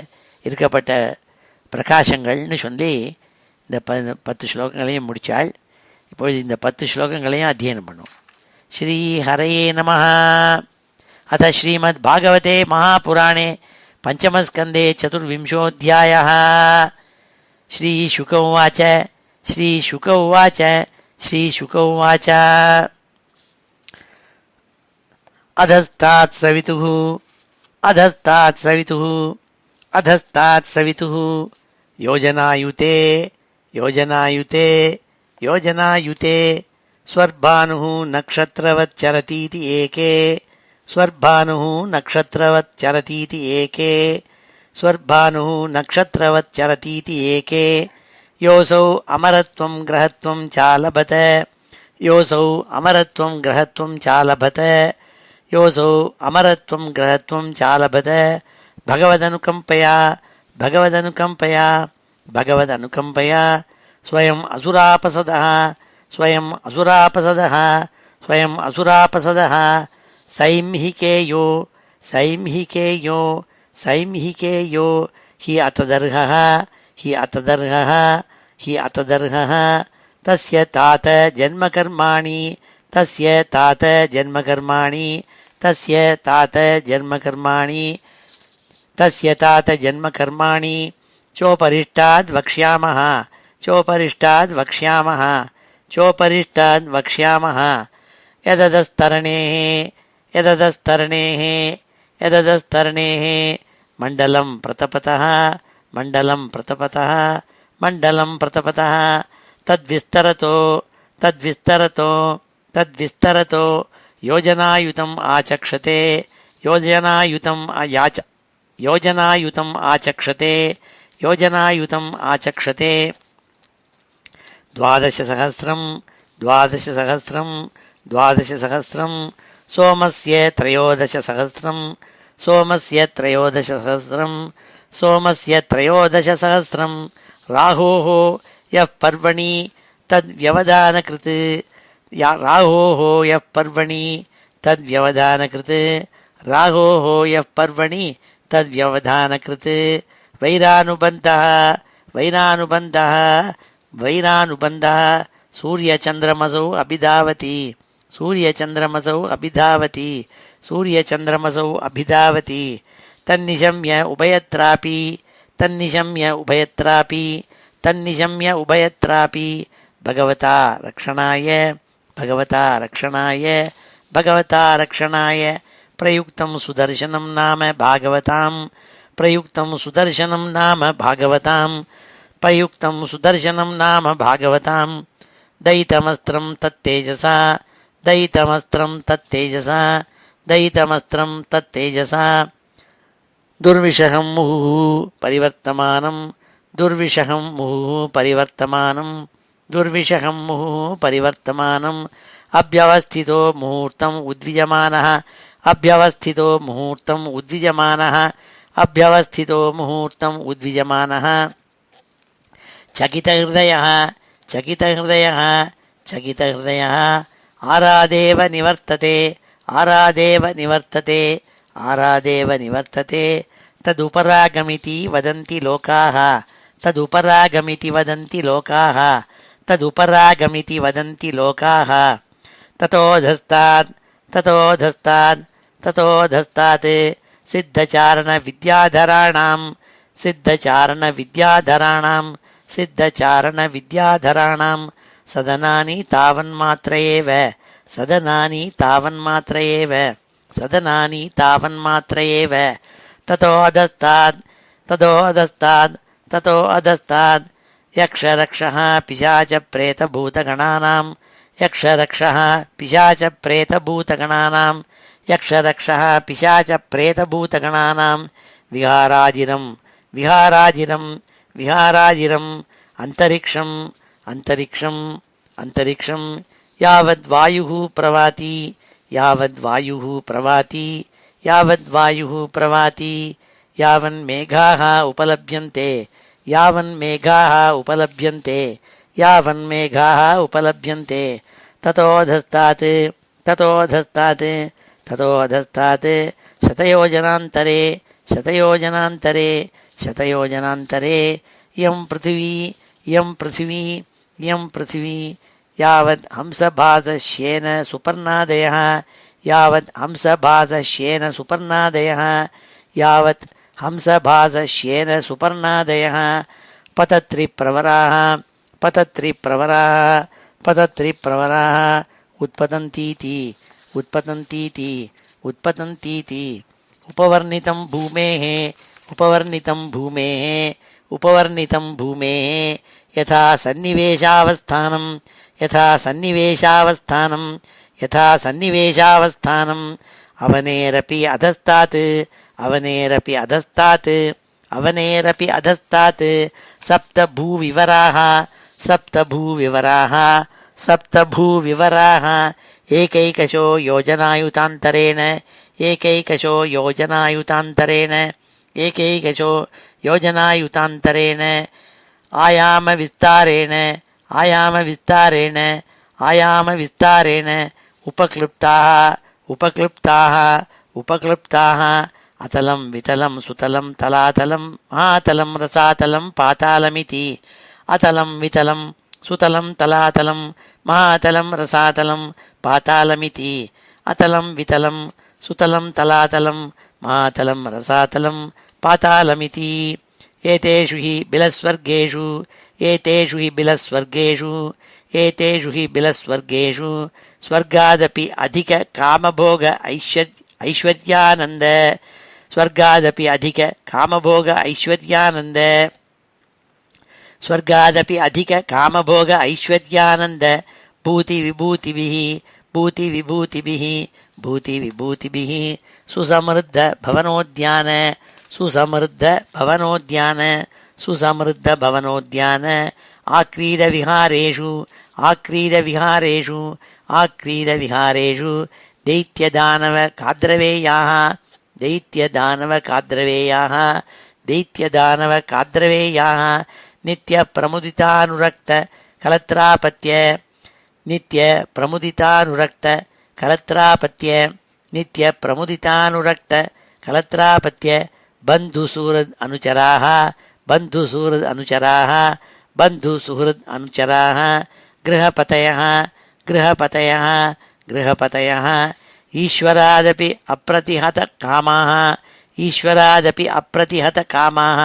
இருக்கப்பட்ட பிரகாசங்கள்னு சொல்லி இந்த 10 ஸ்லோகங்களையும் முடித்தாள். இப்பொழுது இந்த 10 ஸ்லோகங்களையும் அத்தியனம் பண்ணுவோம். ஸ்ரீ ஹரயே நமஹ. அத ஸ்ரீமத் பாகவதே மகாபுராணே பஞ்சமஸ்கந்தே சதுர்விம்சோऽध्यायः. ஸ்ரீசுக உவாச்ச ஸ்ரீசுக உவாச்ச ஸ்ரீசுக உவாச்ச அதஸ்தாத் சவிதுः அதஸ்தாத் சவிதுः அதஸ்தாத் சவிதுः யோஜனாயுதே யோஜனாயுதே யோஜனாயுதே ஸ்வர்பானுः நக்ஷத்ரவச்சரதீதி AK ஸ்வர்பானுः நக்ஷத்ரவச்சரதீதி AK ஸ்வர்பானுः நக்ஷத்ரவச்சரதீதி AK யோசௌ அமரத்வம் கிரஹத்வம் சாலபத யோசௌ அமரத்வம் கிரஹத்வம் சாலபத யோசௌ அமரத்வம் கிரஹத்வம் சாலபத பகவதனுகம்பயா பகவதனுகம்பயா பகவதனுகம்பயா Swayam அசுராபசதः Swayam அசுராபசதः Swayam அசுராபசதः சைம்ஹிகேயோ சைம்ஹிகேயோ சைம்ஹிகேயோ he அத்ததர்ஹः he அத்ததர்ஹः he அத்ததர்ஹः தஸ்ய தாத ஜன்மகர்மாணி தஸ்ய தாத ஜன்மகர்மாணி தஸ்ய தாத ஜன்மகர்மாணி தஸ்ய தாத ஜன்மகர்மாணி சோபரிஷ்டாத் வக்ஷ்யாமः சோபரிஷ்டாத் வக்ஷ்யாமः சோபரிஷ்டாத் வக்ஷ்யாமः யததஸ்தரணேः யததஸ்தரணேः யததஸ்தரணேः மண்டலம் பிரதபதः மண்டலம் பிரதபதः மண்டலம் பிரதபதः தத்விஸ்தரதோ தத்விஸ்தரதோ தத்விஸ்தரதோ யோஜனாயுதம் ஆச்சக்ஷதே யோஜனாயுதம் யோஜனாயுதம் ஆச்சக்ஷதே யோஜனாயுதம் ஆச்சக்ஷதே द्वादशसहस्रं द्वादशसहस्रं द्वादशसहस्रं सोमस्य त्रयोदशसहस्रं सोमस्य त्रयोदशसहस्रं सोमस्य त्रयोदशसहस्रं राहोः यः पर्वणि तद्व्यवधानकृत् राहोः यः पर्वणि तद्व्यवधानकृत् राहोः यः पर्वणि तद्व्यवधानकृत् वैरानुबन्धः वैरानुबन्धः वैरानुबन्धः सूर्यचन्द्रमसौ अभिधावति सूर्यचन्द्रमसौ अभिधावति सूर्यचन्द्रमसौ अभिधावति तन्निशम्य उभयत्रापि तन्निशम्य उभयत्रापि तन्निशम्य उभयत्रापि भगवता रक्षणाय भगवता रक्षणाय भगवता रक्षणाय प्रयुक्तं सुदर्शनं नाम भागवतां प्रयुक्तं सुदर्शनं नाम भागवतां प्रयुक्तं सुदर्शनं नाम भागवतां दयितमस्त्रं तत्तेजसा दयितमस्त्रं तत्तेजसा दयितमस्त्रं तत्तेजसा दुर्विषहं मुहुः परिवर्तमानं दुर्विषहं मुहुः परिवर्तमानं दुर्विषहं मुहुः परिवर्तमानम् अभ्यवस्थितो मुहूर्तम् उद्विजमानः अभ्यवस्थितो मुहूर्तम् उद्विजमानः अभ्यवस्थितो मुहूर्तम् उद्विजमानः चकितहृदयः चकितहृदयः चकितहृदयः आरादेव निवर्तते आरादेव निवर्तते आरादेव निवर्तते तदुपरागमिति वदन्ति लोकाः तदुपरागमिति वदन्ति लोकाः तदुपरागमिति वदन्ति लोकाः ततोऽधस्तात् ततोऽधस्तात् ततोऽधस्तात् सिद्धचारणविद्याधराणां सिद्धचारणविद्याधराणां सिद्धचारणविद्याधराणां सदनानि तावन्मात्र एव सदनानि तावन्मात्र एव सदनानि तावन्मात्र एव ततोऽधस्तात् ततोऽधस्तात् ततोऽधस्तात् यक्षरक्षः पिशाचप्रेतभूतगणानां यक्षरक्षः पिशाचप्रेतभूतगणानां यक्षरक्षः पिशाचप्रेतभूतगणानां विहाराजिरं विहाराजिरं विहाराजिरम् अन्तरिक्षम् अन्तरिक्षम् अन्तरिक्षं यावद्वायुः प्रवाति यावद्वायुः प्रवाति यावद्वायुः प्रवाति यावन्मेघाः उपलभ्यन्ते यावन्मेघाः उपलभ्यन्ते यावन्मेघाः उपलभ्यन्ते ततोऽधस्तात् ततोऽधस्तात् ततोऽधस्तात् शतयोजनान्तरे शतयोजनान्तरे शतयोजनान्तरे इयं पृथिवी इयं पृथिवी इयं पृथिवी यावद् हंसभासश्येन सुपर्णादयः यावद् हंसभासश्येन सुपर्णादयः यावत् हंसभासश्येन सुपर्णादयः पतत्रिप्रवराः पतत्रिप्रवराः पतत्रिप्रवराः उत्पतन्तीति उत्पतन्तीति उत्पतन्तीति उपवर्णितं भूमेः उपवर्णितं भूमेः उपवर्णितं भूमेः यथा सन्निवेशावस्थानं यथा सन्निवेशावस्थानं यथा सन्निवेशावस्थानम् अवनेरपि अधस्तात् अवनेरपि अधस्तात् अवनेरपि अधस्तात् सप्तभूविवराः सप्तभूविवराः सप्तभूविवराः एकैकशो योजनायुतान्तरेण एकैकशो योजनायुतान्तरेण एकैकशो योजनायुतान्तरेण आयामविस्तारेण आयामविस्तारेण आयामविस्तारेण उपक्लृप्ताः उपक्लृप्ताः उपक्लृप्ताः अतलं वितलं सुतलं तलातलं महातलं रसातलं पातालमिति अतलं वितलं सुतलं तलातलं महातलं रसातलं पातालमिति अतलं वितलं सुतलं तलातलं महातलं रसातलं पातालमिति एतेषु हि बिलस्वर्गेषु एतेषु हि बिलस्वर्गेषु एतेषु हि बिलस्वर्गेषु स्वर्गादपि अधिक कामभोग ऐश्वर्यानन्द स्वर्गादपि अधिक कामभोग ऐश्वर्यानन्द स्वर्गादपि अधिक कामभोग ऐश्वर्यानन्द भूतिविभूतिभिः भूतिविभूतिभिः भूतिविभूतिभिः सुसमृद्ध भवनोद्यान सुसमृद्ध भवनोद्यान सुसमृद्ध भवनोद्यान आक्रीडविहारेषु आक्रीडविहारेषु आक्रीडविहारेषु दैत्यदानवकाद्रवेयाः दैत्यदानवकाद्रवेयाः दैत्यदानवकाद्रवेयाः नित्यप्रमुदितानुरक्त कलत्रापत्य नित्यप्रमुदितानुरक्त कलत्रापत्य नित्यप्रमुदितानुरक्त कलत्रापत्य बन्धुसुहृद् अनुचराः बन्धुसुहृद् अनुचराः बन्धुसुहृद् अनुचराः गृहपतयः गृहपतयः गृहपतयः ईश्वरादपि अप्रतिहतकामाः ईश्वरादपि अप्रतिहतकामाः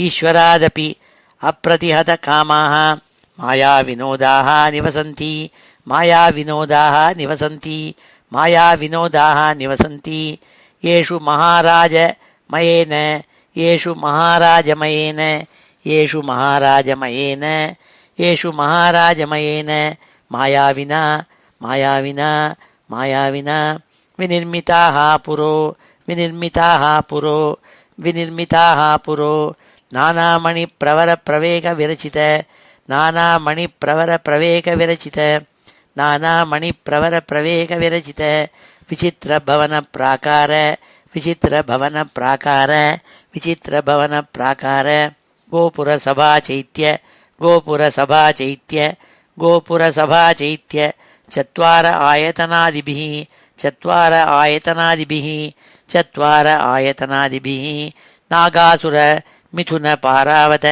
ईश्वरादपि अप्रतिहतकामाः मायाविनोदाः निवसन्ति मायाविनोदाः निवसन्ति मायाविनोदाः निवसन्ति येषु महाराजमयेन येषु महाराजमयेन येषु महाराजमयेन येषु महाराजमयेन मायाविना मायाविना मायाविना विनिर्मिताः पुरो विनिर्मिताः पुरो विनिर्मिताः पुरो नानामणिप्रवरप्रवेगविरचित नानामणिप्रवरप्रवेगविरचित नानामणिप्रवरप्रवेगविरचित विचित्रभवनप्राकार विचित्रभवनप्राकार विचित्रभवनप्राकार गोपुरसभाचैत्य गोपुरसभाचैत्य गोपुरसभाचैत्य चत्वार आयतनादिभिः चत्वार आयतनादिभिः चत्वार आयतनादिभिः नागासुर मिथुन पारावत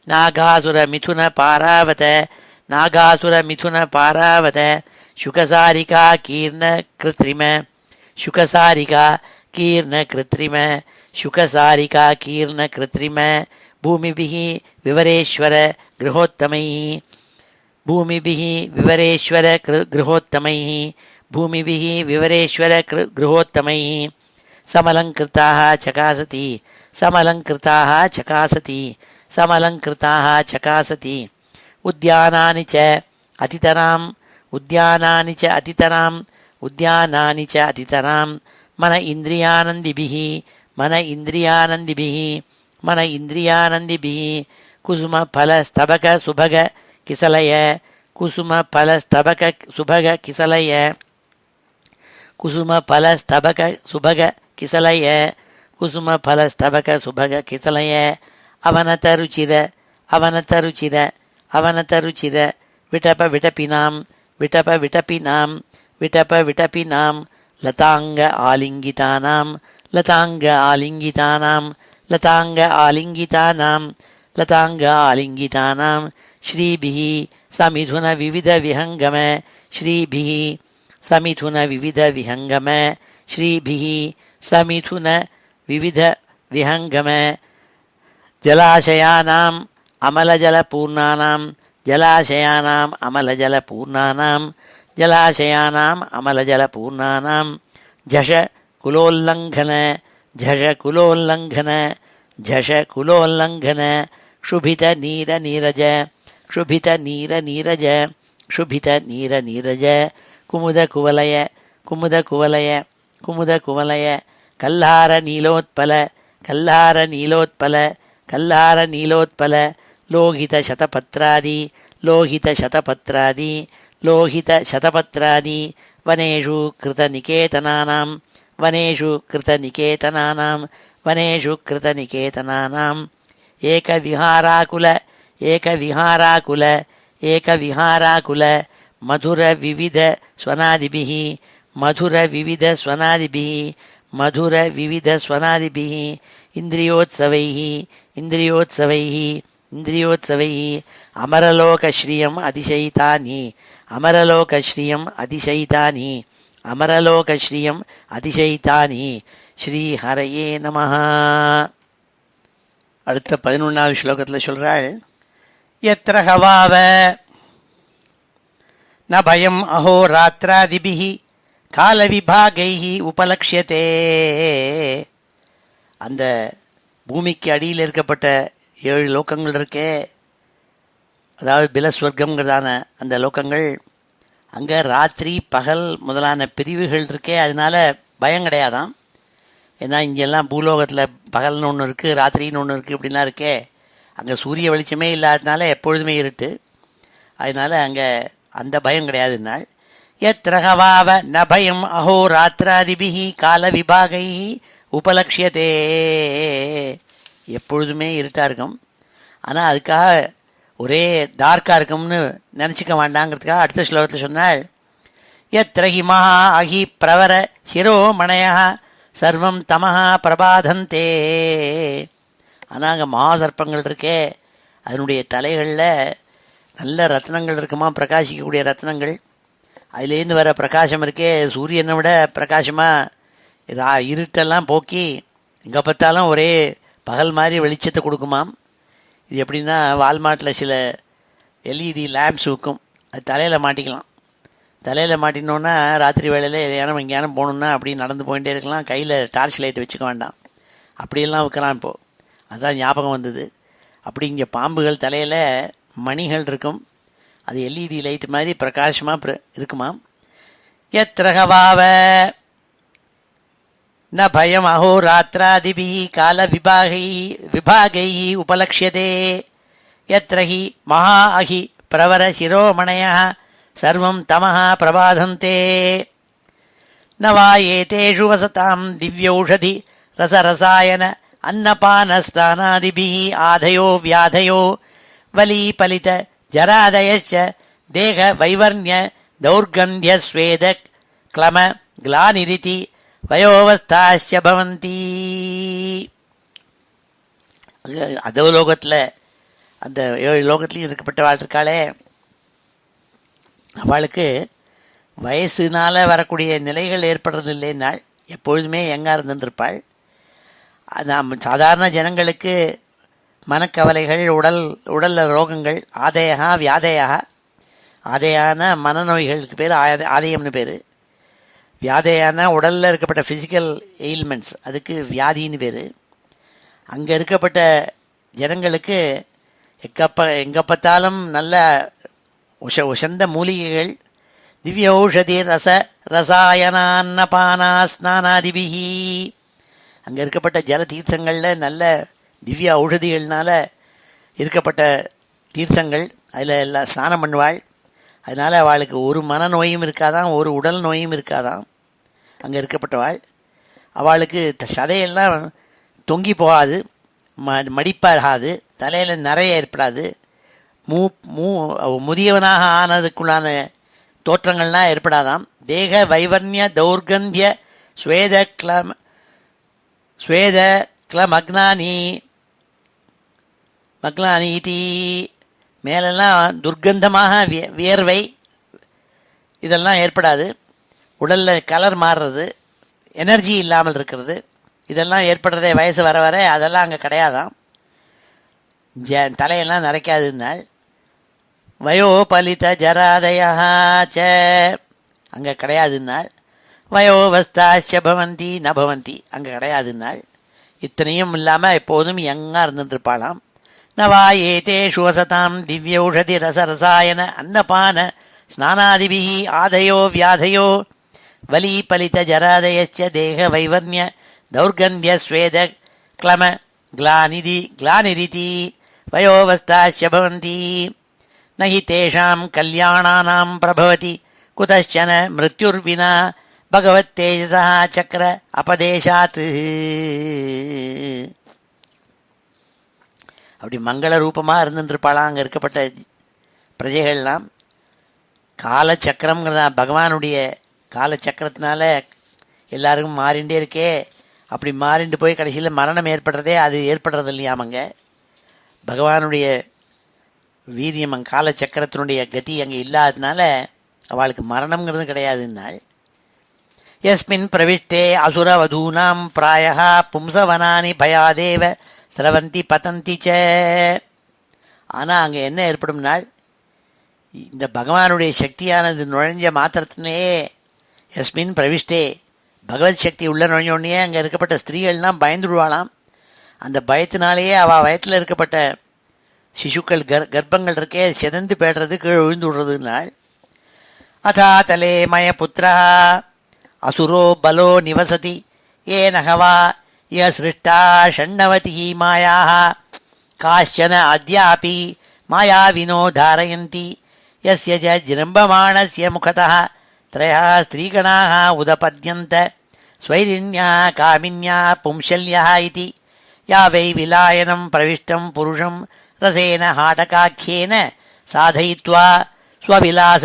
नागासुर मिथुन पारावत नागासुर मिथुन पारावत சுகசாரிகா கீர்ண கிருத்ரிம சுகசாரிகா கீர்ண கிருத்ரிம சுகசாரிகா கீர்ண கிருத்ரிம பூமிபிஹ விவரேஸ்வர கிருஹோத்தமைः பூமிபிஹ விவரேஸ்வர கிருஹோத்தமைः பூமிபிஹ விவரேஸ்வர கிருஹோத்தமைः समलङ्कृताः चकासति समलङ्कृताः चकासति समलङ्कृताः चकासति उद्यानानि च अतितराम् उद्यानानि च अतितराम् उद्यानानि च अतितराम् मन इन्द्रियानन्दिभिः मन इन्द्रियानन्दिभिः मन इन्द्रियानन्दिभिः कुसुमफलस्तबक सुभग किसलय कुसुमफलस्तबक सुभग किसलय कुसुमफलस्तबक सुभग किसलय कुसुमफलस्तबक सुभग किसलय अवनतरुचिर अवनतरुचिर अवनतरुचिर विटप विटपिनां विटप विटपिनां विटप विटपिनां लतांग आलिंगितानां लतांग आलिंगितानां लतांग आलिंगितानां लतांग आलिंगितानां श्रीभिः समिथुन विविध विहंगम श्रीभिः समिथुन विविध विहंगम श्रीभिः समिथुन विविध विहंगम जलाशयानाम् अमलजलपूर्णानां जलाशयानाम् अमलजलपूर्णानां जलाशयानाम् अमलजलपूर्णानां झष कुलोल्लङ्घन झष कुलोल्लङ्घन झष कुलोल्लङ्घन क्षुभित नीर नीरज क्षुभित नीर नीरज क्षुभित नीर नीरज कुमुद कुवलय कुमुद कुवलय कुमुद कुवलय कल्हार नीलोत्पल कल्हार नीलोत्पल कल्हार नीलोत्पल लोहित शतपत्रादि लोहित शतपत्रादि लोहित शतपत्रादि वनेषु कृतनिकेतनानां वनेषु कृतनिकेतनानां वनेषु कृतनिकेतनानां एकविहाराकुल एकविहाराकुल एकविहाराकुल मधुर विविध स्वनादिभिः मधुर विविध स्वनादिभिः मधुर विविध स्वनादिभिः इन्द्रियोत्सवैः इन्द्रियोत्सवैः इन्द्रियोत्सवैः अमरलोकश्रियम् अतिशयितानि अमरलोकश्रियम् अतिशयितानि अमरलोकश्रियम् अतिशयितानि ஸ்ரீஹரயே நமஹ. அடுத்த 11வது ஸ்லோகத்தில் சொல்றாள், யத்ர ஹவாவ ந பயம் அஹோராத்ராதிபிஹி காலவிபாகைஹி உபலக்ஷ்யதே. அந்த பூமிக்கு அடியில் இருக்கப்பட்ட 7 லோகங்கள் இருக்கே, அதாவது பிலஸ்வர்க்கம்ங்கிறதான அந்த லோகங்கள், அங்கே ராத்திரி பகல் முதலான பிரிவுகள் இருக்கே, அதனால பயம் கிடையாதான். ஏன்னா இங்கெல்லாம் பூலோகத்தில் பகல்னு ஒன்று இருக்குது, ராத்திரின்னு ஒன்று இருக்குது, இப்படிலாம் இருக்கே. அங்கே சூரிய வெளிச்சமே இல்லாததுனால எப்பொழுதுமே இருட்டு, அதனால் அங்கே அந்த பயம் கிடையாதுனால். யத்ரஹவாவ ந பயம் அஹோ ராத்திராதிபிஹி கால விபாகை உபலக்ஷ்யதே. எப்பொழுதுமே இருட்டாக இருக்கும், ஆனால் அதுக்காக ஒரே டார்க்காக இருக்கும்னு நினச்சிக்க வேண்டாங்கிறதுக்காக அடுத்த ஸ்லோகத்தில் சொன்னால், யத்ரஹி மகா அஹி பிரவர சிரோமணயா சர்வம் தமஹா பிரபாதந்தே. ஆனால் அங்கே மகாசர்ப்பங்கள் இருக்கே, அதனுடைய தலைகளில் நல்ல ரத்னங்கள் இருக்குமா, பிரகாசிக்கக்கூடிய ரத்னங்கள். அதுலேருந்து வர பிரகாசம் இருக்கே, சூரியனை விட பிரகாசமாக இருட்டெல்லாம் போக்கி எங்கே பார்த்தாலும் ஒரே பகல் மாதிரி வெளிச்சத்தை கொடுக்குமாம். இது எப்படின்னா, வால்மார்ட்டில் சில எல்இடி லேம்ப்ஸ் விற்கும், அது தலையில் மாட்டிக்கலாம். தலையில் மாட்டினோன்னா ராத்திரி வேளையில் எதையானம் எங்கேயானம் போகணுன்னா அப்படி நடந்து போயிட்டே இருக்கலாம், கையில் டார்ச் லைட் வச்சுக்க வேண்டாம். அப்படியெல்லாம் விற்கிறான் இப்போது, அதுதான் ஞாபகம் வந்தது. அப்படி இங்கே பாம்புகள் தலையில் மணிகள் இருக்கும், அது எல்இடி லைட் மாதிரி பிரகாசமாக இருக்குமாம். யத்ரஹவாவ ந பயம் அஹோ ராத்திராதிபிஹி கால விபாகை உபலக்ஷ்யதே. யத்ரஹி மகா அஹி பிரவர சிரோமணயா சர்வம் தமஹா பிரபாதந்தே. ந வா ஏதேஷு வசதாம் திவ்யௌஷதி ரசரசாயன अन्नपानस्नानादिभिः आधयो व्याधयो वलीपलित जरादयश्च देह वैवर्ण्य दौर्गन्ध्य स्वेद क्लम ग्लानिरिति वयोवस्थाश्च भवन्ति. அதோ லோகத்தில் அந்த 7 லோகத்துலையும் இருக்கப்பட்ட வாழ் இருக்காளே, அவளுக்கு வயசுனால் வரக்கூடிய நிலைகள் ஏற்படுறது இல்லைன்னாள், எப்பொழுதுமே யங்காக இருந்துருப்பாள். நாம் சாதாரண ஜனங்களுக்கு மனக்கவலைகள், உடலில் ரோகங்கள், ஆதையா வியாதையா, ஆதையான மனநோய்களுக்கு பேர் ஆதயம்னு பேர், வியாதையான உடலில் இருக்கப்பட்ட ஃபிசிக்கல் எயில்மெண்ட்ஸ் அதுக்கு வியாதின்னு பேர். அங்கே இருக்கப்பட்ட ஜனங்களுக்கு எங்கே பார்த்தாலும் நல்ல உசந்த மூலிகைகள், திவ்ய ஔஷதி ரசாயனான்னபானா ஸ்நானாதிபிகி, அங்கே இருக்கப்பட்ட ஜல தீர்த்தங்களில் நல்ல திவ்ய ஔஷதிகள்னால இருக்கப்பட்ட தீர்த்தங்கள், அதில் எல்லாம் ஸ்நானம் பண்ணுவாள். அதனால் அவளுக்கு ஒரு மனநோயும் இருக்காதான், ஒரு உடல் நோயும் இருக்காதான். அங்கே இருக்கப்பட்டவாள் அவளுக்கு சதையெல்லாம் தொங்கி போகாது, மடிப்பாகாது, தலையில் நிறைய ஏற்படாது, முதியவனாக ஆனதுக்குள்ளான தோற்றங்கள்லாம் ஏற்படாதாம். தேக வைவர்ணிய தௌர்கந்திய ஸ்வேத மக்னானி இதி, மேலெல்லாம் துர்க்கந்தமாக வியர்வை இதெல்லாம் ஏற்படாது. உடலில் கலர் மாறுறது, எனர்ஜி இல்லாமல் இருக்கிறது, இதெல்லாம் ஏற்படுறதே வயசு வர வர அதெல்லாம் அங்கே கிடையாதாம். தலையெல்லாம் நரைக்காதுன்னால். வயோபலித ஜராதயாச்ச, அங்கே கிடையாதுன்னால். வயோவஸ்தாச்ச பவந்தி நபவந்தி, அங்கே கிடையாதுன்னால். இத்தனையும் இல்லாமல் எப்போதும் யங்காக இருந்துருப்பாளாம். நவா ஏதேஷு வசதாம் திவ்யௌஷதி ரசரசாயன அன்னபான ஸ்நானாதிபிஹி ஆதயோ வியாதயோ வலீபலித ஜராதயச்ச தேக வைவர்ணிய தௌர்கந்திய ஸ்வேத க்ளம கிளானிரிதி வயோவஸ்தாச்ச பவந்தி நஹி தேஷாம் கல்யாணானாம் பிரபவதி குதச்சன மிருத்யுர்வினா பகவத் தேஜசா சக்கர அபதேசாத். அப்படி மங்கள ரூபமாக இருந்துருப்பாளாம் அங்கே இருக்கப்பட்ட பிரஜைகள்லாம். காலச்சக்கரம்ங்கிறதா பகவானுடைய காலச்சக்கரத்தினால எல்லாருக்கும் மாறிண்டே இருக்கே, அப்படி மாறிண்டு போய் கடைசியில் மரணம் ஏற்படுறதே அது ஏற்படுறது இல்லையாமங்க. பகவானுடைய வீரியம் காலச்சக்கரத்தினுடைய கதி அங்கே இல்லாததுனால அவளுக்கு மரணம்ங்கிறது கிடையாதுன்னாள். யஸ்மின் பிரவிஷ்டே அசுரவதூனாம் பிராயா பும்சவனானி பயாதேவ சிரவந்தி பதந்தி ச. ஆனால் அங்கே என்ன ஏற்படும்னால், இந்த பகவானுடைய சக்தியானது நுழைஞ்ச மாத்திரத்திலேயே யஸ்மின் பிரவிஷ்டே பகவத் சக்தி உள்ள நுழைஞ்சோடனே அங்கே இருக்கப்பட்ட ஸ்திரீகள்லாம் பயந்துடுவாளாம். அந்த பயத்தினாலேயே அவள் வயத்தில் இருக்கப்பட்ட சிசுக்கள் கர்ப்பங்கள் இருக்கே செதந்து பேடுறது, கீழே விழுந்து விடுறதுனால். அதா தலே மய புத்திரா அசுரோ பலோ நிவசதி ஏ நகவா ய சிருஷ்டா ஷண்ணவதி மாயா காஷ்சன அத்யாபி மாயாவினோ தாரயந்தி யஸ்ய ச ஜிரம்பமாணஸ்ய முகதः த்ரயः ஸ்திரீகணாः உதபத்யந்த ஸ்வைரிண்யா காமின்யா பும்சல்யः இதி யா வை விலாயனம் பிரவிஷ்டம் புருஷம் ரசேன ஹாடகாख्येन சாதயித்வா ஸ்வவிலாச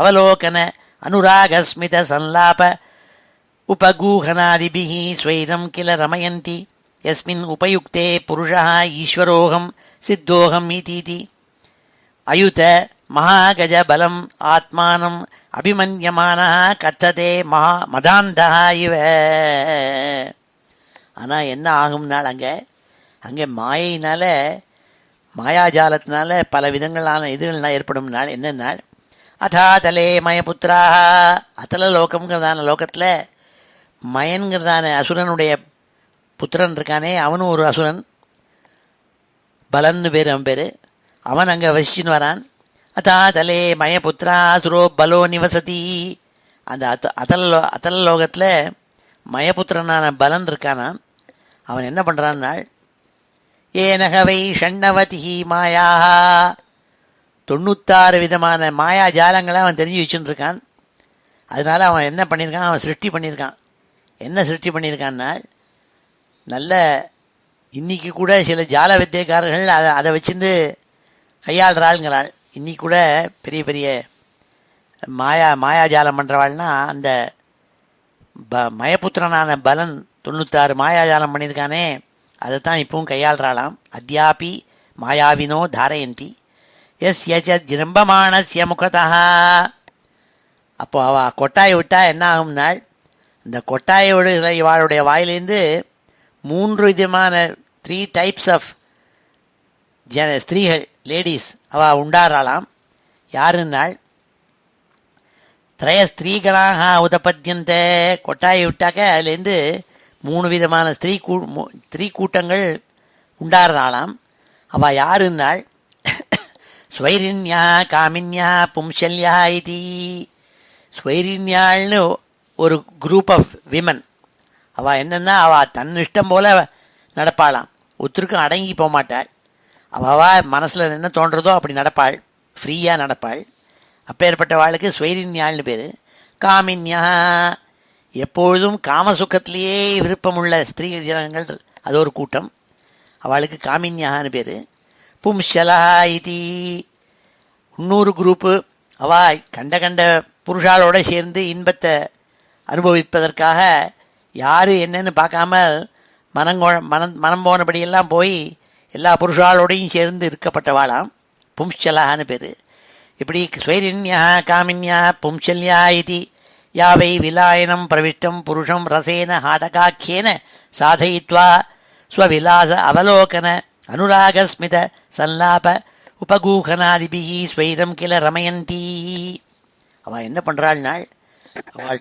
அவலோகன அனுராகஸ்மித சல்லாப உபகூஹனாதிபிः ஸ்வைரம் கில ரமயந்தி யஸ்மின் உபயுக்தே புருஷः ஈஸ்வரோகம் சித்தோகம் இதி அயுத மகாகஜ பலம் ஆத்மானம் அபிமன்யமானः கத்ததே மதாந்தः இவ. ஆனால் என்ன ஆகும்னால் அங்கே மாயினால மாயாஜாலத்தினால பல விதங்களான இதுகள்லாம் ஏற்படும்னால் என்னன்னால், அதாதலே மயபுத்திராக அத்தல லோகம்ங்கிறதான லோகத்தில் மயன்கிறதான அசுரனுடைய புத்திரன் இருக்கானே, அவனும் ஒரு அசுரன், பலன்னு பேர் அவன் பேர். அவன் அங்கே வசிச்சுன்னு வரான். அதாதலே மயபுத்திரா அசுரோ பலோ நிவசதி. அந்த அத்தல லோகத்தில் மயபுத்திரனான பலன் இருக்கானா. அவன் என்ன பண்ணுறான்னால், ஏனகவை ஷண்ணவதி மாயா 96 விதமான மாயா ஜாலங்களை அவன் தெரிஞ்சு வச்சுருக்கான். அதனால் அவன் என்ன பண்ணியிருக்கான், அவன் சிருஷ்டி பண்ணியிருக்கான். என்ன சிருஷ்டி பண்ணியிருக்கான்னா, நல்ல இன்றைக்கி கூட சில ஜால வித்தியக்காரர்கள் அதை வச்சுட்டு கையாளுறாளுங்கிறாள். இன்றைக்கி கூட பெரிய பெரிய மாயாஜாலம் பண்ணுறவாள்னா அந்த மயபுத்திரனான பலன் 96 மாயாஜாலம் பண்ணியிருக்கானே, அதைத்தான் இப்பவும் கையாளுறாளாம். அத்யாபி மாயாவினோ தாரயந்தி யஸ்ய ச ஜிரம்பமாணஸ்ய முகதः. அப்போ அவள் கொட்டாயை விட்டால் என்ன ஆகும்னால், இந்த கொட்டாயோடு இவாளுடைய வாயிலேருந்து 3 விதமான 3 டைப்ஸ் ஆஃப் ஸ்திரீகள், லேடிஸ் அவள் உண்டாராளாம். யாருன்னால், திரய ஸ்திரீகளாக உதப்பத்தியந்த, கொட்டாயை விட்டாக்க அதுலேருந்து 3 விதமான ஸ்திரீ கூட்டங்கள் உண்டாராளாம். அவள் யாருன்னால், ஸ்வைரின்யா காமின்யா பும்சல்யா இது. ஸ்வைரின்யாள்னு ஒரு குரூப் ஆஃப் விமன். அவள் என்னென்னா, அவள் தன் இஷ்டம் போல் நடப்பாளாம், ஒருத்தருக்கும் அடங்கி போக மாட்டாள். அவள் மனசில் என்ன தோன்றதோ அப்படி நடப்பாள், ஃப்ரீயாக நடப்பாள். அப்பேற்பட்டவாளுக்கு ஸ்வைரின்யாள்னு பேர். காமின்யா, எப்பொழுதும் காமசுக்கத்திலேயே விருப்பமுள்ள ஸ்திரீ ஜனங்கள், அது ஒரு கூட்டம், அவளுக்கு காமின்யான்னு பேர். பும்சலா இது இன்னொரு குரூப்பு. அவள் கண்ட புருஷாலோடு சேர்ந்து இன்பத்தை அனுபவிப்பதற்காக யார் என்னன்னு பார்க்காமல் மனம் போனபடியெல்லாம் போய் எல்லா புருஷாலோடையும் சேர்ந்து இருக்கப்பட்டவாளாம், பும்சலான்னு பேர். இப்படி ஸ்வைரின்யா காமின்யா பும்சல்யா இது யாவை விலாயனம் பிரவிஷ்டம் புருஷம் ரசேன ஹாடகாக்கியேன சாதயித்வா ஸ்வவிலாச அவலோகன அனுராகஸ்மித சல்லாப உபகூகனாதிபிகி ஸ்வைரம் கில ரமயந்தி. அவள் என்ன பண்ணுறாள்னால், அவள்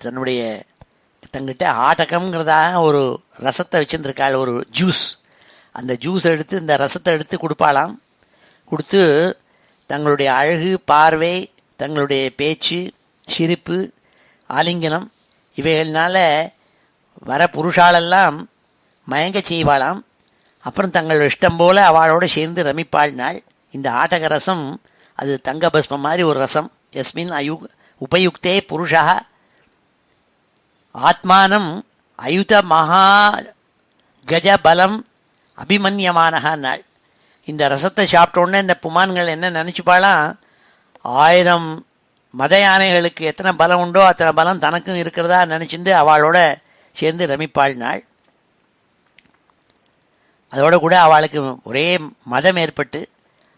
தங்கிட்ட ஆட்டகம்ங்கிறதாக ஒரு ரசத்தை வச்சுருக்காள், ஒரு ஜூஸ். அந்த ஜூஸ் எடுத்து, இந்த ரசத்தை எடுத்து கொடுப்பாளாம். கொடுத்து தங்களுடைய அழகு, பார்வை, தங்களுடைய பேச்சு, சிரிப்பு, ஆலிங்கனம் இவைகள்னால வர புருஷாலெல்லாம் மயங்க செய்வாளாம். அப்புறம் தங்கள் இஷ்டம் போல் அவளோடு சேர்ந்து ரமிப்பாள்னாள். இந்த ஆட்டக ரசம் அது தங்க பஸ்மம் மாதிரி ஒரு ரசம். எஸ்மின் உபயுக்தே புருஷா ஆத்மானம் அயுத மகா கஜபலம் அபிமன்யமானஹான்னாள். இந்த ரசத்தை சாப்பிட்டோன்னே இந்த புமான்கள் என்ன நினச்சிப்பாளாம், 1000 மத யானைகளுக்கு எத்தனை பலம் உண்டோ அத்தனை பலம் தனக்கும் இருக்கிறதா நினச்சிட்டு அவளோட சேர்ந்து ரமிப்பாள்னாள். அதோடு கூட அவளுக்கு ஒரே மதம் ஏற்பட்டு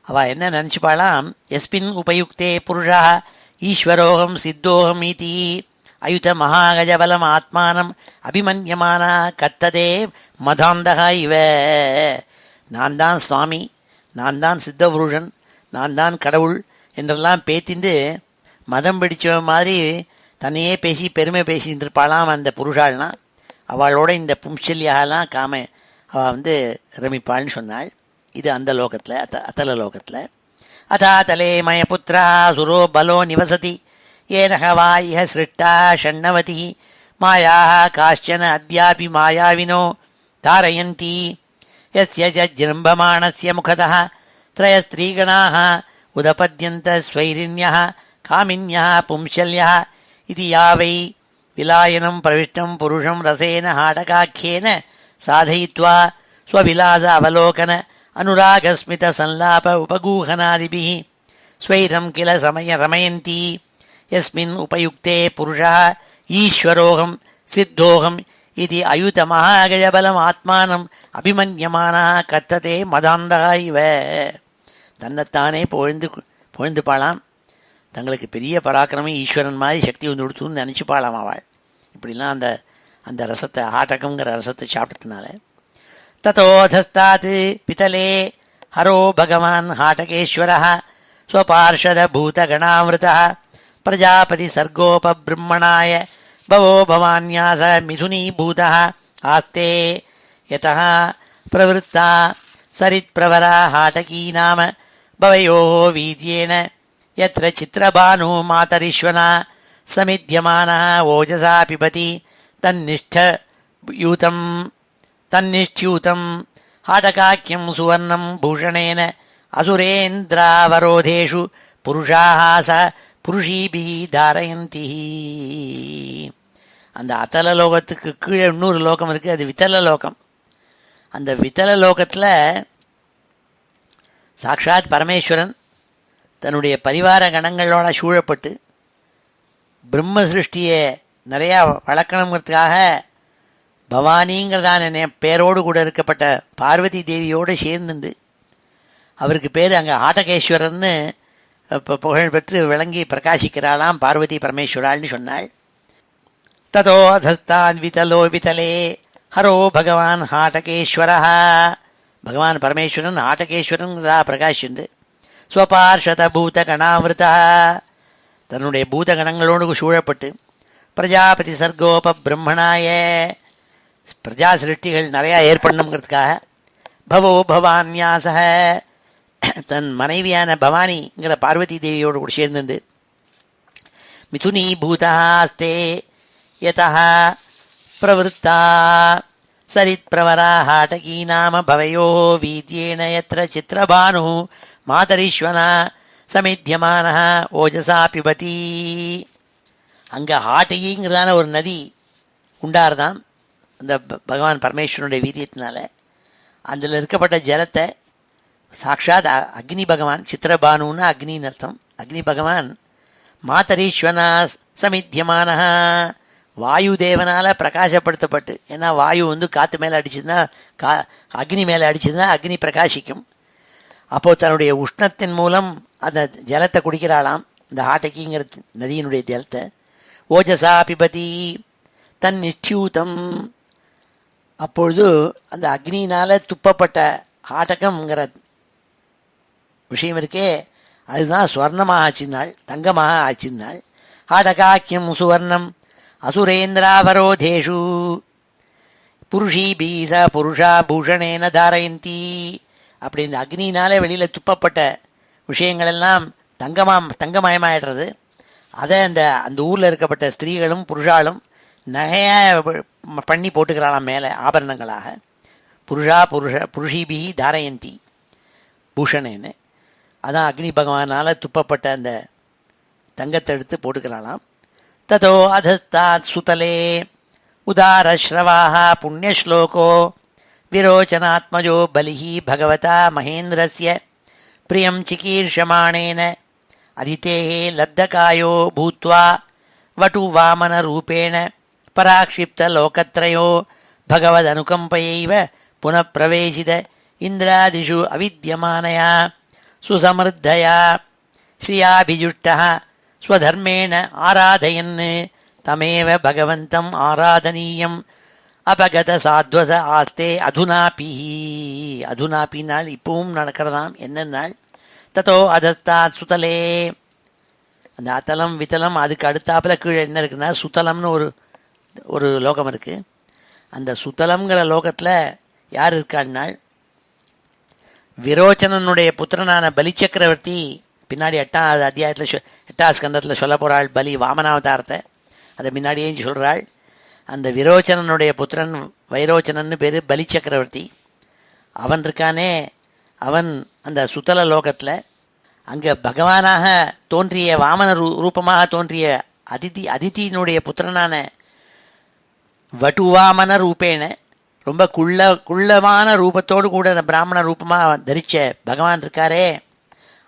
அவள் என்ன நினச்சிப்பாளாம், எஸ்மின் உபயுக்தே புருஷா ஈஸ்வரோகம் சித்தோகம் இதி அயுத மகாகஜபலம் ஆத்மானம் அபிமன்யமானா கத்ததே மதாந்தகா இவ. நான் தான் சுவாமி, நான் தான் சித்த புருஷன், நான் தான் கடவுள் என்றெல்லாம் பேத்திண்டு மதம் பிடிச்ச மாதிரி தன்னையே பேசி பெருமை பேசிகிட்டு இருப்பாளாம் அந்த புருஷாள்லாம். அவளோட இந்த பும்சல்யாலாம் அவள் ரமிப்பாள்னு சொன்னாள். இது அந்த லோகத்தில், அத்தல லோகத்தில். அதாத்தலே மயபுத்திரா சுரோ பலோ நிவசதி ஏனகவா இஹ சிருஷ்டா ஷண்ணவதி மாயா காஷ்சன அத்யாபி மாயாவினோ தாரயந்தி யஸ்ய ஜிரம்பமாணஸ்ய முகதः த்ரயஸ்திரீகணாः உதபத்யந்த ஸ்வைரிண்யः காமின்யः பும்சல்யः இது யாவை விலாயனம் பிரவிஷ்டம் புருஷம் ரசேன ஹாடகாக்கியேன சாதயித்வா ஸ்வவிலாச அவலோகன அனுராகஸ்மித சல்லாப உபகூகனாதிபிஹி ஸ்வைரம் கில ரமயந்தி யஸ்மின் உபயுக்தே புருஷா ஈஸ்வரோகம் சித்தோகம் இது அயுத மகாகஜபலம் ஆத்மானம் அபிமன்யமானா கத்ததே மதாந்தகா இவ. தன்னைத்தானே பொழுந்துப்பாளாம், தங்களுக்கு பெரிய பராக்கிரமி ஈஸ்வரன் மாதிரி சக்தி கொடுத்துன்னு நினச்சிப்பாளாம் அவள். இப்படிலாம் அந்த ரசத்தை, ஆட்டகம்ங்கிற ரசத்தை சாப்பிட்டதுனால. ததோதஸ்தாத் பிதலே ஹரோ பகவான் ஹாட்டகேஸ்வரः ஸ்வபார்ஷத பூதகணாவிருதः பிரஜாபதி சர்கோபபிரம்மணாய பவோ பவான்யாச மிதுனீபூதः ஆஸ்தே யதः பிரவருத்தா சரித்பிரவரா ஹாட்டகீ நாம பவயோः வீத்யேன யத்ர சித்ரபானு மாதரிஷ்வனா சமித்யமானः ஓஜசா பிபதி தன்னிஷ்ட்யூதம் ஹாடகாக்கியம் சுவர்ணம் பூஷணேன அசுரேந்திராவரோதேஷு புருஷாः ச புருஷீபிஹி தாரயந்தி. அந்த அத்தல லோகத்துக்கு கீழே இன்னொரு லோகம் இருக்குது, அது வித்தல லோகம். அந்த வித்தல லோகத்தில் சாக்ஷாத் பரமேஸ்வரன் தன்னுடைய பரிவார கணங்களோட சூழப்பட்டு பிரம்ம சிருஷ்டியை நிறையா வளர்க்கணுங்கிறதுக்காக பவானிங்கிறதான பேரோடு கூட இருக்கப்பட்ட பார்வதி தேவியோடு சேர்ந்துண்டு, அவருக்கு பேர் அங்கே ஆட்டகேஸ்வரன்னு புகழ் பெற்று விளங்கி பிரகாசிக்கிறாளாம் பார்வதி பரமேஸ்வராள்னு சொன்னாள். ததோ அதஸ்தான் விதலோ விதலே ஹரோ பகவான் ஹாட்டகேஸ்வரா. பகவான் பரமேஸ்வரன் ஆட்டகேஸ்வரன் பிரகாஷிந்து ஸ்வபார்ஷத பூத கணாவிருதா தன்னுடைய பூதகணங்களோடு சூழப்பட்டு பிரஜாபதி சர்கோப பிரம்மணாய பிரஜா சிருஷ்டிகள் நிறையா ஏற்படணுங்கிறதுக்காக பவோ பவான்யாசக தன் மனைவியான பவானிங்கிற பார்வதி தேவியோடு கூட சேர்ந்துண்டு மிதுனி பூதாஸ்தே யதா பிரவருத்தா சரித் பிரவரா ஹாட்டகீ நாம பவயோ வீத்யேன யத்ர சித்திரபானு மாதரீஸ்வனா சமித்தியமான ஓஜசா பிபதி. அங்கே ஹாட்டகிங்கிறதான ஒரு நதி உண்டாருதான் அந்த பகவான் பரமேஸ்வரனுடைய வீரியத்தினால. அதில் இருக்கப்பட்ட ஜலத்தை சாட்சாத் அக்னி பகவான், சித்திரபானுன்னு அக்னின்னு அர்த்தம், அக்னி பகவான் மாதரீஸ்வனா சமித்தியமான வாயு தேவனால் பிரகாசப்படுத்தப்பட்டு, ஏன்னா வாயு காற்று மேலே அடிச்சதுன்னா அக்னி மேலே அடிச்சதுன்னா அக்னி பிரகாசிக்கும். அப்போது தன்னுடைய உஷ்ணத்தின் மூலம் அந்த ஜலத்தை குடிக்கிறாளாம், இந்த ஹாட்டகிங்கிற நதியினுடைய ஜலத்தை. ஓஜசா பிபதி தன் நிஷ்டியூதம். அப்பொழுது அந்த அக்னியினால் துப்பப்பட்ட ஹாட்டகம்ங்கிற விஷயம் இருக்கே, அதுதான் ஸ்வர்ணமாக ஆச்சிருந்தாள், தங்கமாக ஆச்சிருந்தாள். ஹாடகாக்கியம் சுவர்ணம் அசுரேந்திராவரோதேஷு புருஷீபீச புருஷா பூஷணேன தாரயந்தி. அப்படி இந்த அக்னியினாலே வெளியில் துப்பப்பட்ட விஷயங்கள் எல்லாம் தங்கமயமாயிடுறது. அதை அந்த ஊரில் இருக்கப்பட்ட ஸ்திரீகளும் புருஷாலும் நகையாக பண்ணி போட்டுக்கிறாளாம் மேலே ஆபரணங்களாக. புருஷீபிகி தாரயந்தி பூஷணேன்னு. அதான் அக்னி பகவானால் துப்பப்பட்ட அந்த தங்கத்தை எடுத்து போட்டுக்கிறாளாம். ததோ அதஸ்தாத் சுதலே உதாரஸ்ரவாஹ புண்ணியஸ்லோகோ விரோச்சனாத்மஜோ பலிஹி பகவதா மகேந்திரஸ்ய பிரியம் சிகீர்ஷமாணேன அதிதேஹே லப்தகாயோ பூத்வா வட்டு வாமன ரூபேண பராக்ஷிப்த லோகத்ரயோ பகவதனுகம்பயைவ புனப்பிரவேசித இந்திராதிஷு அவித்யமானயா சுசமர்த்தயா ஸ்ரீயாபிஜுஷ்டः ஸ்வதர்மேண ஆராதயன் தமேவ பகவந்தம் ஆராதனீயம் அபகத சாத்வச ஆஸ்தே அதுனாபிஹி. அதுனாப்பினால் இப்பவும் நடக்கிறதாம். என்னன்னாள் ததோ அதஸ்தாத் சுதலே. அந்த அத்தலம் வித்தலம் அதுக்கு அடுத்தாப்பில் கீழே என்ன இருக்குன்னா சுத்தலம்னு ஒரு லோகம் இருக்குது. அந்த சுத்தலம்ங்கிற லோகத்தில் யார் இருக்காள்னால் விரோச்சனனுடைய புத்திரனான பலி சக்கரவர்த்தி. பின்னாடி 8ஆவது அத்தியாயத்தில் 8ஆவது ஸ்கந்தத்தில் சொல்ல போகிறாள் பலி வாமனாவதாரத்தை. அதை முன்னாடியே சொல்கிறாள். அந்த விரோச்சனனுடைய புத்திரன் வைரோச்சனன்னு பேர் பலி சக்கரவர்த்தி. அவன் இருக்கானே, அவன் அந்த சுத்தல லோகத்தில் அங்கே பகவானாக தோன்றிய வாமன ரூபமாக தோன்றிய அதிதியினுடைய புத்திரனான வட்டுவாமன ரூபேன ரொம்ப குள்ளமான ரூபத்தோடு கூட பிராமண ரூபமாக தரித்த பகவான் இருக்காரே,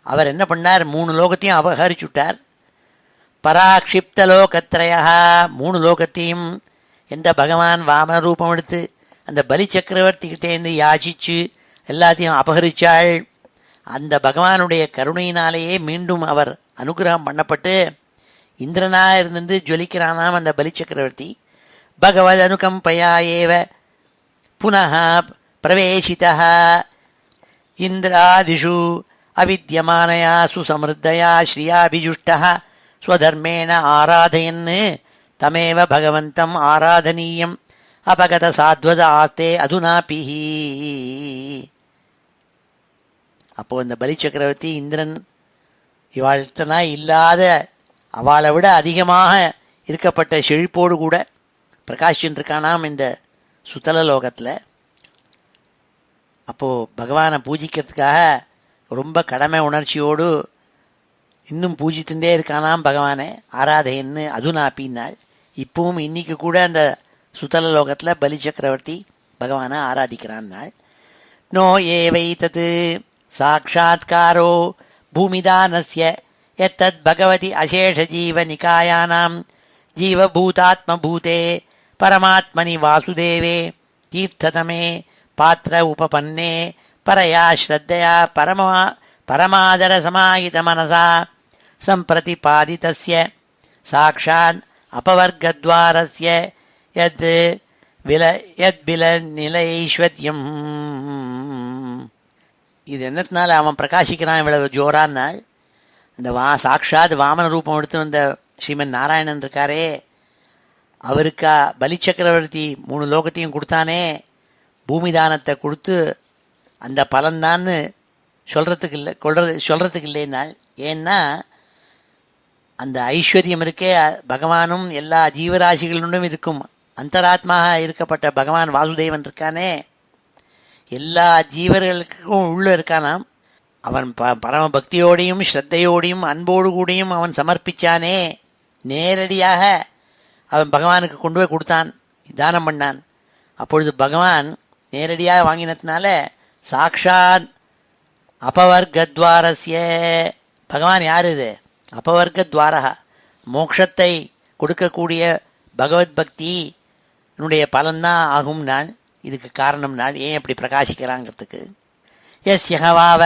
அவர் என்ன பண்ணார், 3 லோகத்தையும் அபகரிச்சுட்டார். பராக்ஷிப்த லோகத்ரயா 3 லோகத்தையும் எந்த பகவான் வாமன ரூபம் எடுத்து அந்த பலி சக்கரவர்த்திகிட்டேருந்து யாசிச்சு எல்லாத்தையும் அபகரிச்சாள். அந்த பகவானுடைய கருணையினாலேயே மீண்டும் அவர் அனுகிரகம் பண்ணப்பட்டு இந்திரனாக இருந்து ஜொலிக்கிறானாம் அந்த பலி சக்கரவர்த்தி. பகவத் அனுகம்பயா ஏவ புனः பிரவேசிதः இந்திராதிஷு அவித்யமானயா சுசமர்த்தயா ஸ்ரீயாபிஜுஷ்டः ஸ்வதர்மேண ஆராதயன் தமேவ பகவந்தம் ஆராதனீயம் அபகத சாத்வத ஆஸ்தே அதுனாபிஹி. அப்போது இந்த பலி சக்கரவர்த்தி இந்திரன் இவாழ்த்தனா இல்லாத அவளை விட அதிகமாக இருக்கப்பட்ட செழிப்போடு கூட பிரகாஷின்றிருக்கானாம் இந்த சுத்தல லோகத்தில். அப்போது பகவானை பூஜிக்கிறதுக்காக ரொம்ப கடமை உணர்ச்சியோடு இன்னும் பூஜித்துட்டே இருக்கானாம் பகவானை. ஆராதைன்னு அதுனாப்பின்னாள். இப்பவும் இன்னைக்கு கூட அந்த சுத்தல லோகத்தில் பலி சக்கரவர்த்தி பகவானை ஆராதிக்கிறான்னாள். நோ ஏவை தத் சாட்சாத்காரோ பூமிதானஸ்ய எத்தத் பகவதி அசேஷஜீவ நிகாயானாம் ஜீவபூதாத்மபூதே பரமாத்மனி வாசுதேவே தீர்த்ததமே பாத்திர உபபன்னே பரயா ஸ்ரத்தையா பரமாதர சமாஹித மனசா சம்பிரதிபாதிதஸ்ய சாக்ஷாத் அபவர்க்கத்வாரஸ்ய யத் வில நிலைஸ்வர்யம். இது என்னத்தினால அவன் பிரகாசிக்கிறான் இவ்வளவு ஜோரான்னா, இந்த சாக்ஷாத் வாமன ரூபம் எடுத்து வந்த ஸ்ரீமன் நாராயணன் இருக்காரே, அவருக்கா பலி சக்கரவர்த்தி 3 லோகத்தையும் கொடுத்தானே, பூமி தானத்தை கொடுத்து அந்த பலன்தான்னு சொல்றதுக்கு இல்லைனால். ஏன்னா அந்த ஐஸ்வர்யம் இருக்கே, பகவானும் எல்லா ஜீவராசிகளுடன் இருக்கும் அந்தராத்மாக இருக்கப்பட்ட பகவான் வாசுதேவன் இருக்கானே, எல்லா ஜீவர்களுக்கும் உள்ள இருக்கானாம். அவன் பரம பக்தியோடையும் ஸ்ரத்தையோடையும் அன்போடு கூடியும் அவன் சமர்ப்பிச்சானே, நேரடியாக அவன் பகவானுக்கு கொண்டு போய் கொடுத்தான், தானம் பண்ணான். அப்பொழுது பகவான் நேரடியாக வாங்கினதுனால சாக்ஷாத் அபவர்க்கத்வாரஸ்ய, பகவான் யார் இது? அபவர்க்கத்வாரா, மோட்சத்தை கொடுக்கக்கூடிய பகவத் பக்தி என்னுடைய பலன்தான் ஆகும் நாள். இதுக்கு காரணம் நாள் ஏன் எப்படி பிரகாசிக்கிறாங்கிறதுக்கு. யஸ்யஹவாவ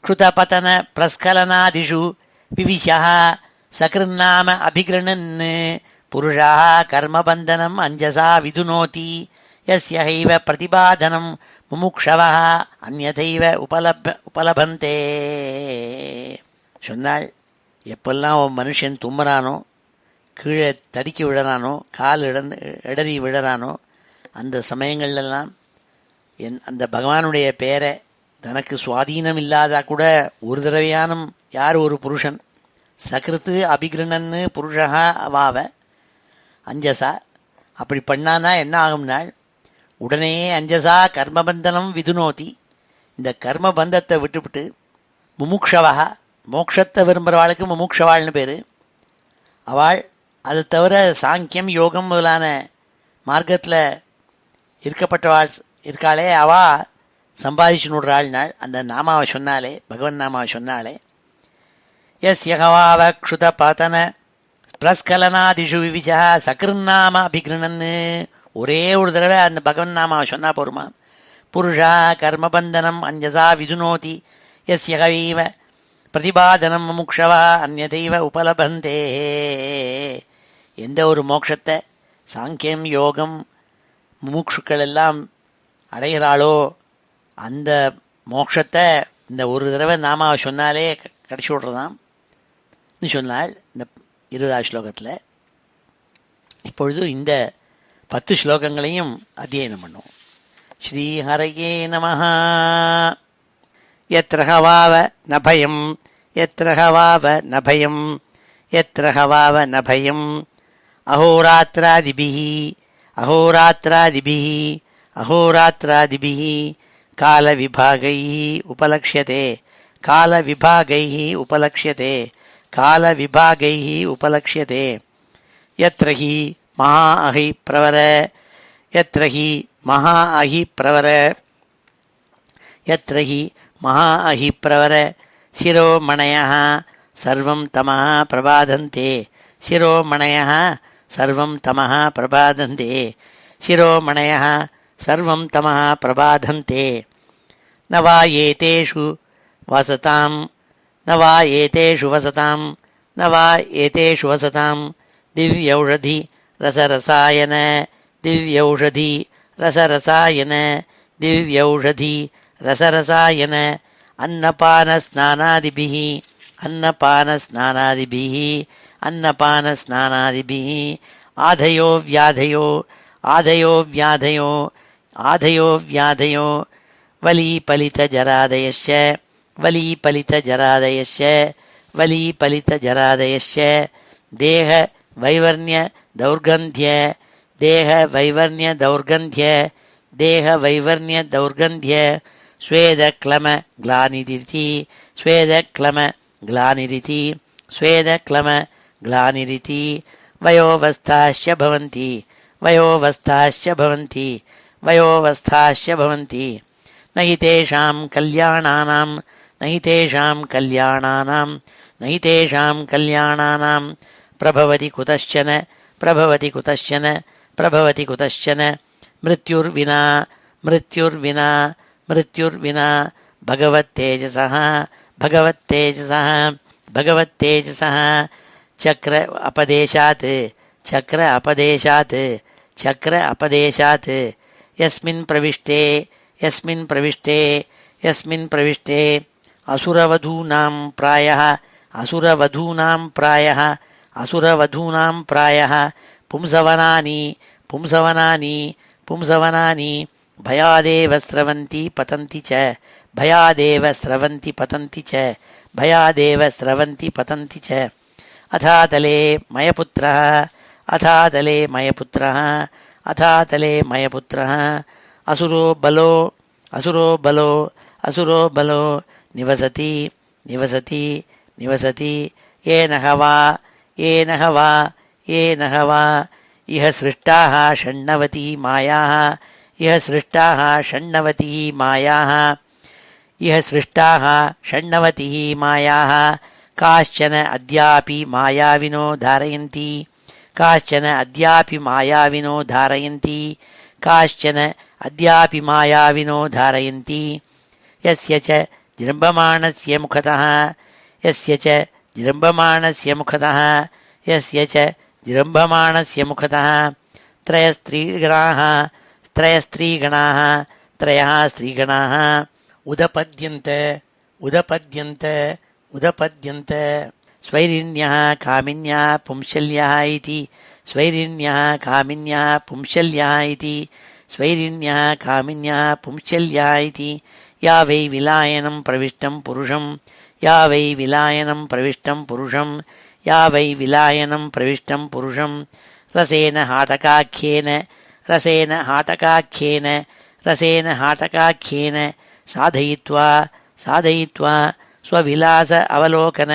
க்ருதபதன பிரஸ்கலனாதிஷு விவிஷா சகிருநாம அபிகிருணன் புருஷா கர்மபந்தனம் அஞ்சசா விதுனோதி யஸ்யஹைவ பிரதிபாதனம் முமுக்ஷவः அந்யதைவ உபலபந்தே. சொன்னால், எப்பெல்லாம் ஒரு மனுஷன் தும்புறானோ, கீழே தடுக்கி விழறானோ, கால் இடறி விழறானோ, அந்த சமயங்கள்லாம் அந்த பகவானுடைய பேரை தனக்கு சுவாதீனம் இல்லாதா கூட ஒரு தடவையானும் யார் ஒரு புருஷன் சகிருத்து அபிகிருணன்னு புருஷா அவாவ அஞ்சசா அப்படி பண்ணானா என்ன ஆகும்னால், உடனே அஞ்சசா கர்மபந்தனம் விதுனோதி, இந்த கர்மபந்தத்தை விட்டுவிட்டு முமுக்ஷவா, மோட்சத்தை விரும்புகிறவாளுக்கு முமுக்ஷவாள்னு பேர். அவள் அதை தவிர சாங்கியம் யோகம் முதலான மார்க்கத்தில் இருக்கப்பட்டவாள் இருக்காளே, அவா சம்பாதிச்சு நுடுறாள் நாள். அந்த நாமாவை சொன்னாலே, பகவன் நாமாவை சொன்னாலே, எஸ் யகவாவ க்ஷுத பதன பிரஸ்கலனாதிஷு விவிச்சா சகிருநாம அபிகிருணன்னு, ஒரே ஒரு தடவை அந்த பகவன் நாமாவை சொன்னால் போருமா. புருஷா கர்மபந்தனம் அஞ்சசா விதுனோதி எஸ் யகவீவ பிரதிபாதனம் முமுக்ஷவா அந்யதைவ உபலபந்தே. எந்த ஒரு மோட்சத்தை சாங்கியம் யோகம் முமுக்ஷுக்கள் எல்லாம் அடைகிறாளோ, அந்த மோட்சத்தை இந்த ஒரு தடவை நாமாவை சொன்னாலே கடைசி விட்றதாம் சொன்னால் இந்த 20வது ஸ்லோகத்தில். இப்பொழுது இந்த 10 ஸ்லோகங்களையும் அத்தியனம் பண்ணுவோம். ஸ்ரீஹரயே நமஹ. யத்ர ஹவாவ நபயம் யத்ர ஹவாவ நபயம் யத்ர ஹவாவ நபயம் அஹோராத்ராதிபிஹி அஹோராத்ராதிபிஹி அஹோராத்ராதிபிஹி காலவிபாகைஹி உபலக்ஷ்யதே காலவிபாகைஹி உபலக்ஷ்யதே காலவிபாகைஹி உபலக்ஷ்யதே. யத்ர ஹி மஹா அஹி பிரவர யத்ர ஹி மஹா அஹி பிரவர யத்ர ஹி மஹா அஹி பிரவர சிரோமணயः சர்வம் தமः பிரபாதந்தே சிரோமணயः சர்வம் தமः பிரபாதந்தே சிரோமணயः சர்வம் தமः பிரபாதந்தே. ந வா ஏதேஷு வசதாம் ந வா ஏதேஷு வசதாம் ந வா ஏதேஷு வசதாம் திவ்யௌஷதி ரசரசாயன திவ்யௌஷதி ரசரசாயன திவ்யௌஷதி ரசரசாயன அன்னபானஸ்நானாதிபிஹி அன்னபானஸ்நானாதிபிஹி அன்னபானஸ்நானாதிபிஹி ஆதயோ வியாதயோ ஆதயோ வியாதயோ ஆதயோ வியாதயோ வலீபலிதஜராதயஸ்ச வலீபலிதஜராதயஸ்ச வலீபலிதஜராதயஸ்ச தேக வைவர்ணிய தௌர்கந்திய தேக வைவர்ணிய தௌர்கந்திய தேக வைவர்ணிய தௌர்கந்திய ஸ்வேதக்லம கிளானிரிதி ஸ்வேதக்லம கிளானிரிதி ஸ்வேதக்லம கிளானிரிதி வயோவஸ்தாஸ்ய பவந்தி வயோவஸ்தாஸ்ய பவந்தி வயோவஸ்தாஸ்ய பவந்தி. நஹி தேஷாம் கல்யாணானாம் நஹி தேஷாம் கல்யாணானாம் நஹி தேஷாம் கல்யாணானாம் பிரபவதி குதश्चन பிரபவதி குதश्चन பிரபவதி குதश्चन மிருத்யுர்வினா மிருத்யுர்வினா மிருத்யுர்வினா பகவத் தேஜசः भगवत्तेजसः भगवत्तेजसः चक्र अपदेशात् चक्र अपदेशात् चक्र अपदेशात् यस्मिन् प्रविष्टे यस्मिन् प्रविष्टे यस्मिन् प्रविष्टे असुरवधूनां प्रायः असुरवधूनां प्रायः असुरवधूनां प्रायः पुंसवनानि पुंसवनानि पुंसवनानि भयादेव स्रवन्ति पतन्ति च भयादेव स्रवन्ति पतन्ति च भयादेव स्रवन्ति पतन्ति च अथातले मयपुत्रः अथातले मयपुत्रः अथातले मयपुत्रः असुरो बलो असुरो बलो असुरो बलो निवसति निवसति निवसति येन हवा येन हवा येन हवा इह सृष्टाः षण्णवती मायाः इह सृष्टाः षण्णवतिः मायाः इह सृष्टाः षण्णवतिः मायाः काश्चन अद्यापि मायाविनो धारयन्ति काश्चन अद्यापि मायाविनो धारयन्ति काश्चन अद्यापि मायाविनो धारयन्ति यस्य च जृम्भमाणस्य मुखतः यस्य च जृम्भमाणस्य मुखतः यस्य च जृम्भमाणस्य मुखतः त्रयस्त्रीगणाः त्रयस्त्रीगणाः त्रयः स्त्रीगणाः उदपद्यन्त उदपद्यन्त उदपद्यन्त स्वैरिण्यः कामिन्यः पुंशल्यः इति स्वैरिण्यः कामिन्यः पुंशल्यः इति स्वैरिण्यः कामिन्यः पुंशल्यः इति या वै विलायनं प्रविष्टं पुरुषं या वै विलायनं प्रविष्टं पुरुषं या वै विलायनं प्रविष्टं पुरुषं रसेन हाटकाख्येन रसेन हाटकाख्येन रसेन हाटकाख्येन साधयित्वा साधयित्वा स्वविलास अवलोकन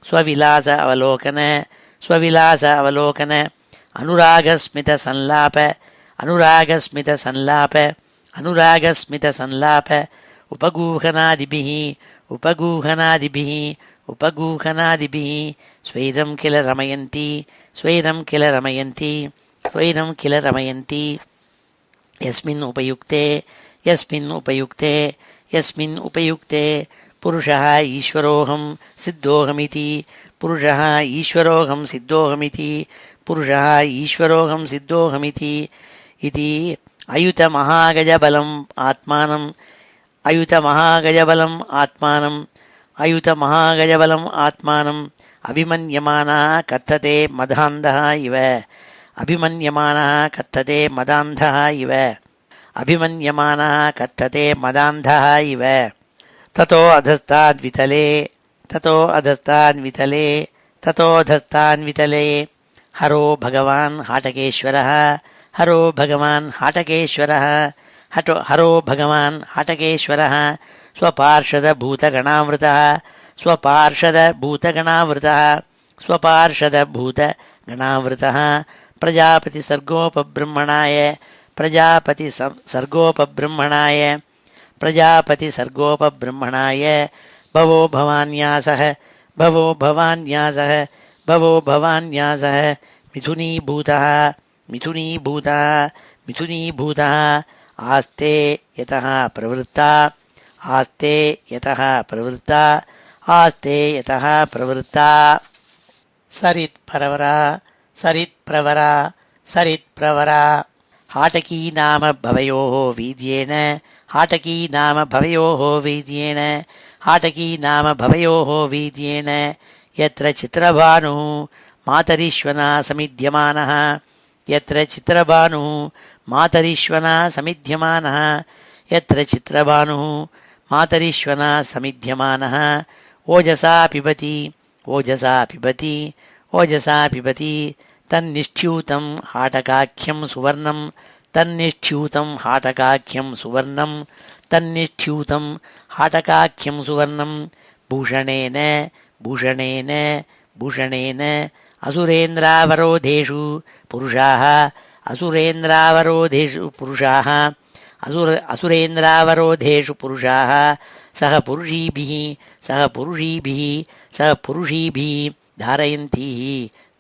स्वविलास अवलोकन स्वविलास अवलोकन अनुरागस्मित संलाप अनुरागस्मित संलाप अनुरागस्मित संलाप उपगूहनादिभिः उपगूहनादिभिः उपगूहनादिभिः स्वैरं किल रमयन्ति स्वैरं किल रमयन्ति स्वैरं किल रमयन्ति यस्मिन् उपयुक्ते यस्मिन् उपयुक्ते यस्मिन् उपयुक्ते पुरुषः ईश्वरोऽहं सिद्धोऽहमिति पुरुषः ईश्वरोऽहं सिद्धोऽहमिति पुरुषः ईश्वरोऽहं सिद्धोऽहमिति इति अयुतमहागजबलम् आत्मानम् अयुतमहागजबलम् आत्मानम् अयुतमहागजबलम् आत्मानम् अभिमन्यमानः कथते मदान्धः इव अभिमन्यमानः कथते मदान्धः इव अभिमन्यमानः कथते मदान्धः इव ततो अधस्ताद्वितले ततो अधस्ताद्वितले ततो अधस्ताद्वितले हरो भगवान् हाटकेश्वरः हरो भगवान् हाटकेश्वरः हरो भगवान् हाटकेश्वरः स्वपार्षदभूतगणावृतः स्वपार्षदभूतगणावृतः स्वपार्षदभूतगणावृतः प्रजापतिसर्गोपब्रह्मणाय प्रजापतिसर्गोपब्रह्मणाय प्रजापतिसर्गोपब्रह्मणाय भवो भवान्यासः भवो भवान्यासः भवो भवान्यासः मिथुनीभूतः मिथुनीभूतः मिथुनीभूतः आस्ते यतः प्रवृत्ता आस्ते यतः प्रवृत्ता आस्ते यतः प्रवृत्ता सरित्प्रवरा सरित्प्रवरा सरित्प्रवरा हाटकी नाम भवयोः वीर्येण हाटकी नाम भवयोः वीर्येण हाटकी नाम भवयोः वीर्येण यत्र चित्रभानुः मातरीश्वना समिध्यमानः यत्र चित्रभानुः मातरीश्वना समिध्यमानः यत्र चित्रभानुः मातरीश्वना समिध्यमानः ओजसा पिबति ओजसा पिबति ओजसा पिबति तन्निष्ठ्यूतं हाटकाख्यं सुवर्णं तन्निष्ठ्यूतं हाटकाख्यं सुवर्णं तन्निष्ठ्यूतं हाटकाख्यं सुवर्णं भूषणेन भूषणेन भूषणेन असुरेन्द्रावरोधेषु पुरुषाः असुरेन्द्रावरोधेषु पुरुषाः असुरेन्द्रावरोधेषु पुरुषाः सह पुरुषीभिः सह पुरुषीभिः सह पुरुषीभिः धारयन्तीः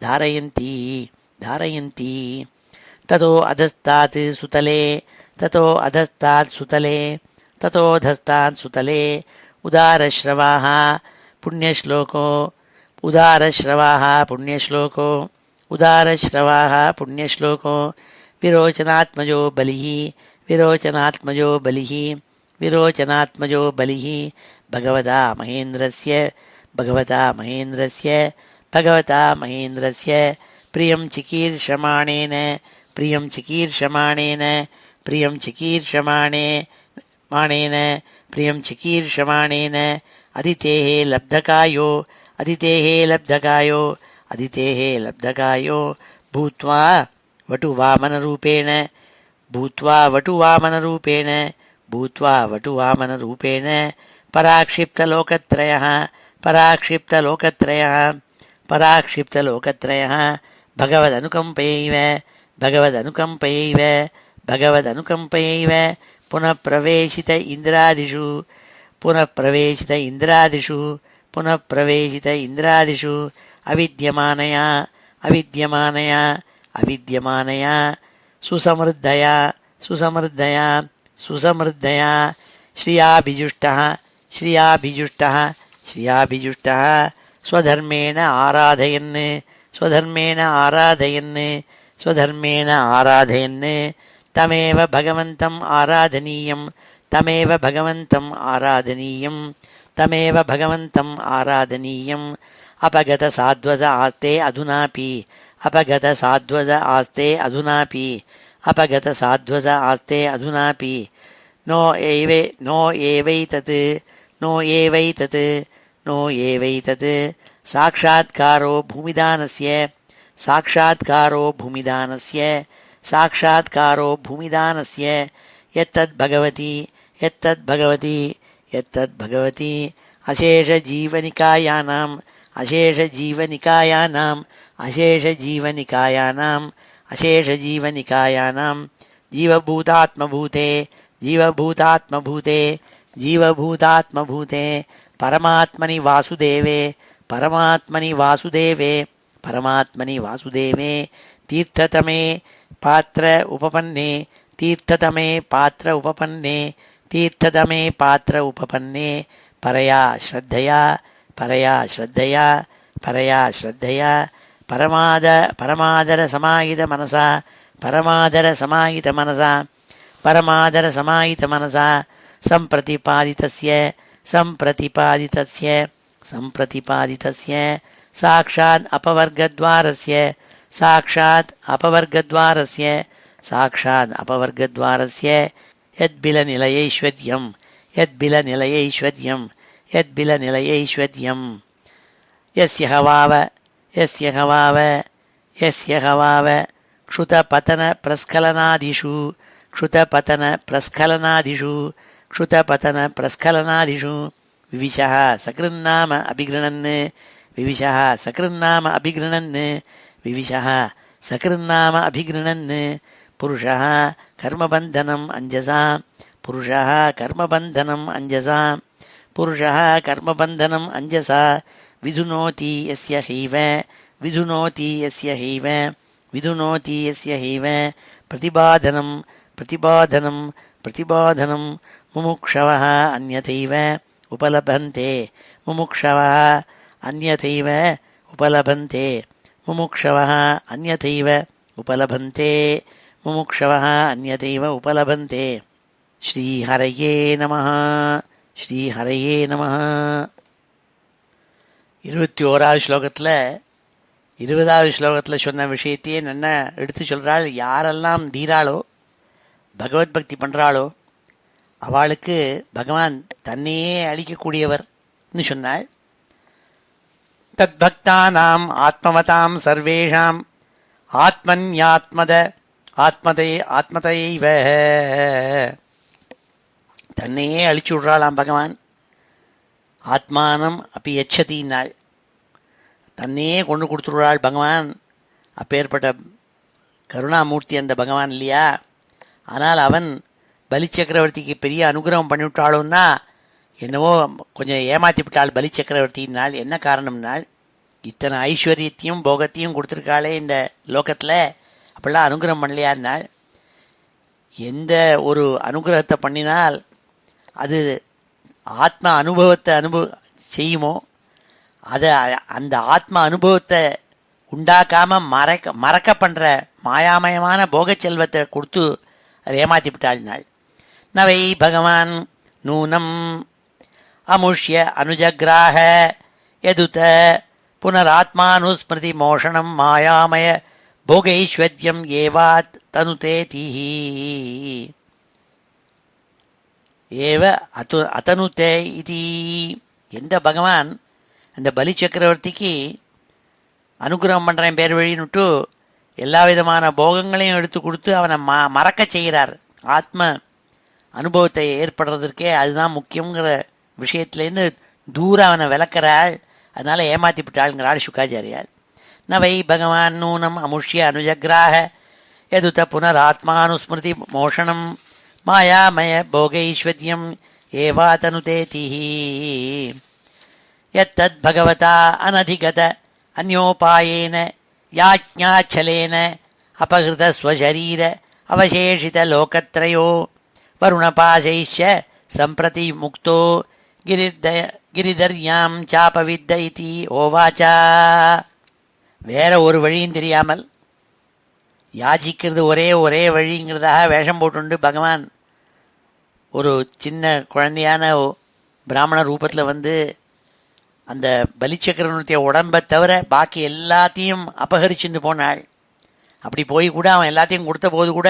धारयन्तीः धारयन्तीः ततो अधस्तात् सुतले ततो अधस्तात् सुतले ततोऽधस्तात् सुतले उदारश्रवाः पुण्यश्लोको उदारश्रवाः पुण्यश्लोको उदारश्रवाः पुण्यश्लोको विरोचनात्मजो बलिः विरोचनात्मजो बलिः विरोचनात्मजो बलिः भगवता महेन्द्रस्य प्रियं चिकीर्षमाणेन अदितेः लब्धकायो भूत्वा वटुवामनरूपेण पराक्षिप्तलोकत्रयः भगवदनुकम्पयैव पुनः प्रवेशित इन्द्रादिषु अविद्यमानया सुसमृद्धया श्रियाभिजुष्टः स्वधर्मेण आराधयन् तमेव भगवन्तम् आराधनीयम् अपगतसाध्वज आस्ते अधुनापि नो एवैतत् साक्षात्कारो भूमिदानस्य यत्तद्भगवति अशेषजीवनिकायानां जीवभूतात्मभूते परमात्मनि वासुदेवे तीर्थतमे पात्र उपपन्ने परया श्रद्धया परमादर समाहित मनसा संप्रतिपादितस्य साक्षात् अपवर्गद्वारस्य यद्बिलनिलयैश्वर्यम् यस्य हवाव क्षुतपतनप्रस्खलनादिषु विविशः सकृन्नाम अभिगृणन् पुरुषः कर्मबन्धनम् अञ्जसा विधुनोति यस्य हैव प्रतिबाधनं मुमुक्षवः अन्यथैव उपलभन्ते श्रीहरये नमः 21வது ஸ்லோகத்தில் சொன்ன விஷயத்தையே என்ன எடுத்து சொல்றாள். யாரெல்லாம் தீராளோ பகவத் பக்தி பண்றாளோ அவளுக்கு பகவான் தன்னையே அளிக்கக்கூடியவர்னு சொன்னாள். தத் பக்தானாம் ஆத்மவதாம் சர்வேஷாம் ஆத்மதைவ தன்னையே அழிச்சு விடுறாளாம் பகவான். ஆத்மானம் அப்படி யச்சதினாள், தன்னையே கொண்டு கொடுத்துடுறாள் பகவான். அப்பேற்பட்ட கருணாமூர்த்தி அந்த பகவான் இல்லையா. ஆனால் அவன் பலி சக்கரவர்த்திக்கு பெரிய அனுகிரகம் பண்ணிவிட்டாளோன்னா என்னவோ கொஞ்சம் ஏமாற்றி விட்டாள் பலி சக்கரவர்த்தினால். என்ன காரணம்னால், இத்தனை ஐஸ்வர்யத்தையும் போகத்தையும் கொடுத்துருக்காளே இந்த லோகத்தில், அப்படிலாம் அனுகிரகம் பண்ணலையானால். எந்த ஒரு அனுகிரகத்தை பண்ணினால் அது ஆத்ம அனுபவத்தை செய்யுமோ அதை அந்த ஆத்ம அனுபவத்தை உண்டாக்காமல் மறக்க பண்ணுற மாயாமயமான போக செல்வத்தை கொடுத்து அதை ஏமாற்றி விட்டாள்னாள். நவை பகவான் நூனம் அமுஷ்ய அனுஜக்ராக யதுத புனராத்மானுஸ்மிருதி மோஷனம் மாயாமய போகைஸ்வர்யம் ஏவாத் தனுதே தீஹி ஏவ அதனுதே இது. எந்த பகவான் அந்த பலி சக்கரவர்த்திக்கு அனுகிரகம் பண்ணுறேன் பேர் வழின்னுட்டு எல்லா விதமான போகங்களையும் எடுத்து கொடுத்து அவனை மறக்க செய்கிறார். ஆத்ம அனுபவத்தை ஏற்படுறதற்கே அதுதான் முக்கியங்கிற விஷயத்துலேருந்து தூரம் அவனை விளக்கிறாள். அதனால் ஏமாற்றி விட்டாளுங்கிறாள் சுக்காச்சாரியால். நவை பகவான் நூனம் அமுஷ்ய அனுஜக்ராக யதுத புனராத்மானுஸ்மிருதி மோஷனம் மாயாமய போகைஸ்வர்யம் ஏவாதனுதே தீஹி யத்தத் பகவதா அனதிகத அந்யோபாயேன யாஜ்ஞாச்சலேன அபகிருத ஸ்வசரீர அவசேஷித லோகத்ரயோ வருணபாசைஷ்ச சம்பிரதி முக்தோ கிரிதர்யாம் சாபவித்த இதி ஓவாச்சா. வேற ஒரு வழியும் தெரியாமல் யாச்சிக்கிறது ஒரே வழிங்கிறதாக வேஷம் போட்டுண்டு பகவான் ஒரு சின்ன குழந்தையான பிராமண ரூபத்தில் வந்து அந்த பலிச்சக்கரனுடைய உடம்பை தவிர பாக்கி எல்லாத்தையும் அபகரிச்சுட்டு போனாள். அப்படி போய் கூட அவன் எல்லாத்தையும் கொடுத்த போது கூட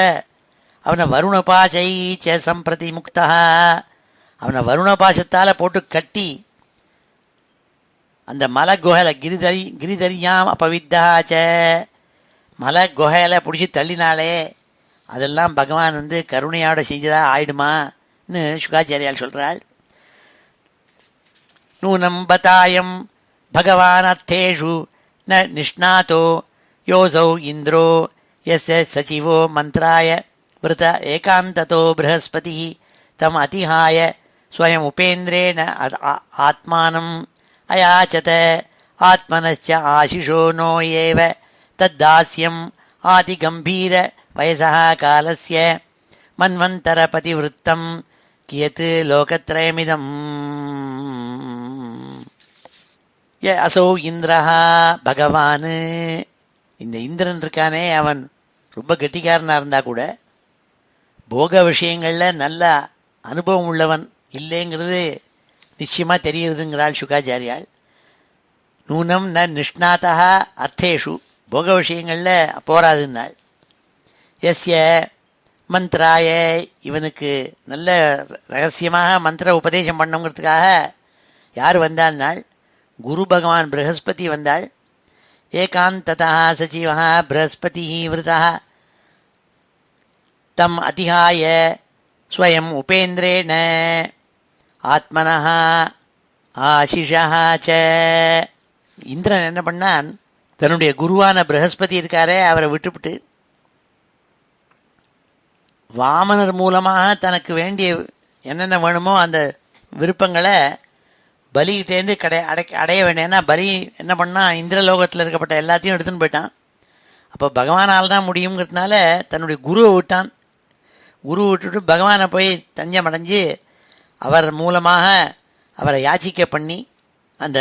அவனை வருணபாசை ச சம்பிரதி முக்தா, அவனை வருணபாசத்தால் போட்டு கட்டி அந்த மலை குகையில கிரிதரியாம் அபவித்தாச்ச, மலை குகையில பிடிச்சி தள்ளினாலே அதெல்லாம் பகவான் வந்து கருணையோட செஞ்சதா ஆயிடுமான்னு சுகாச்சாரியால் சொல்கிறாள். நூனம் பதாயம் பகவான் அர்த்தேஷு ந நிஷ்ணாதோ யோசௌ இந்திரோ யஸ்ய சச்சிவோ மந்த்ராய விருத ஏகாந்ததோ ப்ரஹஸ்பதி தம் அதிஹாய ஸ்வயம் உபேந்திரேண ஆத்மானம் அயாச்சத ஆத்மனச்ச ஆசிஷோ நோ ஏவ தத்தாஸ்யம் ஆதிகம்பீர வயசः காலஸ்ய மன்வந்தர பதிவிருத்தம் கியத் லோகத்ரயமிதம் ய அசௌ இந்திரஹா பகவான். இந்த இந்திரன் இருக்கானே அவன் ரொம்ப கெட்டிக்காரனாக இருந்தால் கூட போக விஷயங்களில் நல்ல அனுபவம் உள்ளவன் இல்லைங்கிறது நிச்சயமாக தெரிகிறதுங்கிறாள் சுகாச்சாரியால். நூனம் ந நிஷ்ணாதா அர்த்தேஷு, போக விஷயங்களில் போராதுன்னாள். எஸ்ய மந்த்ராய, இவனுக்கு நல்ல ரகசியமாக மந்திர உபதேசம் பண்ணுங்கிறதுக்காக யார் வந்தாள்னாள்? குரு பகவான் ப்ரஹஸ்பதி வந்தாள். ஏகாந்ததா சச்சிவா ப்ரஹஸ்பதி விருதா தம் அதிகாய ஸ்வயம் உபேந்திரேண ஆத்மனஹ ஆசிஷா ச. இந்திரன் என்ன பண்ணான், தன்னுடைய குருவான ப்ரஹஸ்பதி இருக்காரே அவரை விட்டுவிட்டு வாமனர் மூலமாக தனக்கு வேண்டிய என்னென்ன வேணுமோ அந்த விருப்பங்களை பலிகிட்டேருந்து அடைய வேண்டிய. ஏன்னா பலி என்ன பண்ணால் இந்திரலோகத்தில் இருக்கப்பட்ட எல்லாத்தையும் எடுத்துன்னு போயிட்டான். அப்போ பகவானால் தான் முடியுங்கிறதுனால தன்னுடைய குருவை விட்டான். குரு விட்டுட்டு பகவானை போய் தஞ்சம் அடைஞ்சு அவர் மூலமாக அவரை யாச்சிக்க பண்ணி அந்த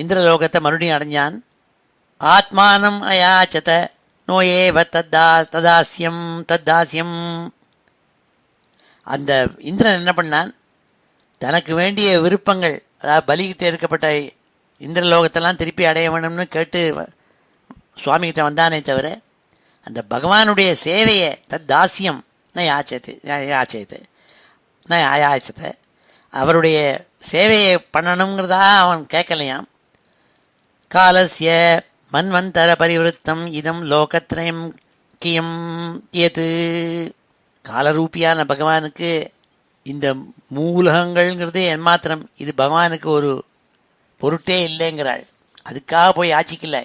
இந்திரலோகத்தை மறுபடியும் அடைஞ்சான். ஆத்மானம் அயாச்சத நோயேவ தத்தாசியம். அந்த இந்திரன் என்ன பண்ணான், தனக்கு வேண்டிய விருப்பங்கள், அதாவது பலிகிட்ட இருக்கப்பட்ட இந்திரலோகத்தெல்லாம் திருப்பி அடைய வேணும்னு கேட்டு சுவாமிகிட்ட வந்தானே தவிர அந்த பகவானுடைய சேவையை தத்தாசியம் யாச்சது அவருடைய சேவையை பண்ணணுங்கிறதா அவன் கேட்கலையாம். காலஸ்ய மன்வந்தர பரிவிருத்தம் இதம் லோகத்ரயம் கியம் கியது. காலரூபியான பகவானுக்கு இந்த மூலகங்கள்ங்கிறது என்மாத்திரம், இது பகவானுக்கு ஒரு பொருட்டே இல்லைங்கிறாள். அதுக்காக போய் ஆச்சிக்கல,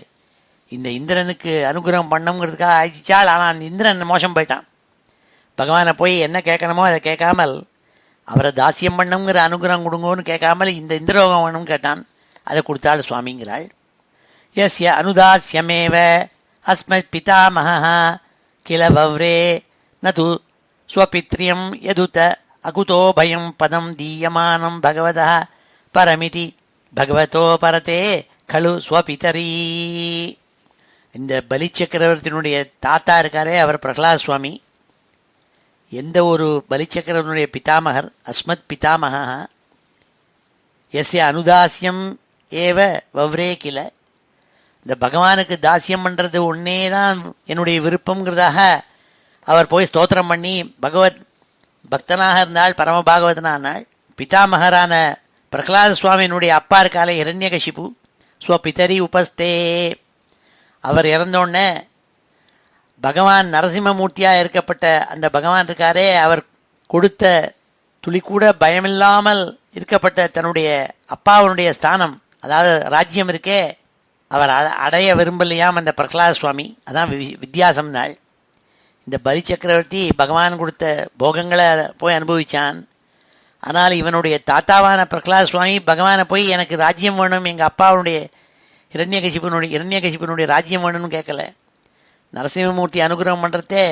இந்த இந்திரனுக்கு அனுகிரகம் பண்ணணுங்கிறதுக்காக ஆச்சிச்சாள். ஆனால் அந்த இந்திரன் மோசம் போயிட்டான். பகவானை போய் என்ன கேட்கணுமோ அதை கேட்காமல், அவரை தாசியம் பண்ணணுங்கிற அனுகிரகம் கொடுங்கன்னு கேட்காமல் இந்த இந்திரலோகம் வேணும்னு கேட்டான். அதை கொடுத்தாள் சுவாமிங்கிறாள். யஸ்ய அனுதாஸ்யமேவ அஸ்மத் பிதாமஹ கில வவ்ரே நது ஸ்வபித்ரியம் யதுத அகுதோ பயம் பதம் தீயமானம் பகவதா பரமிதி பகவதோ பரதே கலு ஸ்வபிதரீ. இந்த பலி சக்கரவர்த்தியினுடைய தாத்தா இருக்காரே அவர் பிரகலாத் சுவாமி. எந்த ஒரு பலிச்சக்கரவனுடைய பிதாமகர் அஸ்மத் பிதாமக எஸ்ய அனுதாசியம் ஏவ வவ்ரே கில, இந்த பகவானுக்கு தாசியம் பண்ணுறது ஒன்னே தான் என்னுடைய விருப்பங்கிறதாக அவர் போய் ஸ்தோத்திரம் பண்ணி பகவத் பக்தனாக இருந்தால், பரம பாகவதனானாள். பிதாமகரான பிரகலாத சுவாமியினுடைய அப்பா இருக்காலே ஹிரண்யகசிபு ஸ்வபிதரி உபஸ்தே, அவர் இறந்தோடனே பகவான் நரசிம்மமூர்த்தியாக இருக்கப்பட்ட அந்த பகவான் இருக்காரே அவர் கொடுத்த துளி கூட பயமில்லாமல் இருக்கப்பட்ட தன்னுடைய அப்பாவனுடைய ஸ்தானம், அதாவது ராஜ்யம் இருக்கே, அவர் அடைய விரும்பலையாம் அந்த பிரகலாத சுவாமி. அதான் வித்தியாசம் நாள். இந்த பலி சக்கரவர்த்தி பகவான் கொடுத்த போகங்களை போய் அனுபவித்தான். ஆனால் இவனுடைய தாத்தாவான பிரகலாத சுவாமி பகவானை போய் எனக்கு ராஜ்யம் வேணும், எங்கள் அப்பாவுடைய இரண்யகசிபனுடைய ராஜ்யம் வேணும்னு கேட்கல. நரசிம்மமூர்த்தி அனுகிரகம் பண்ணுறதே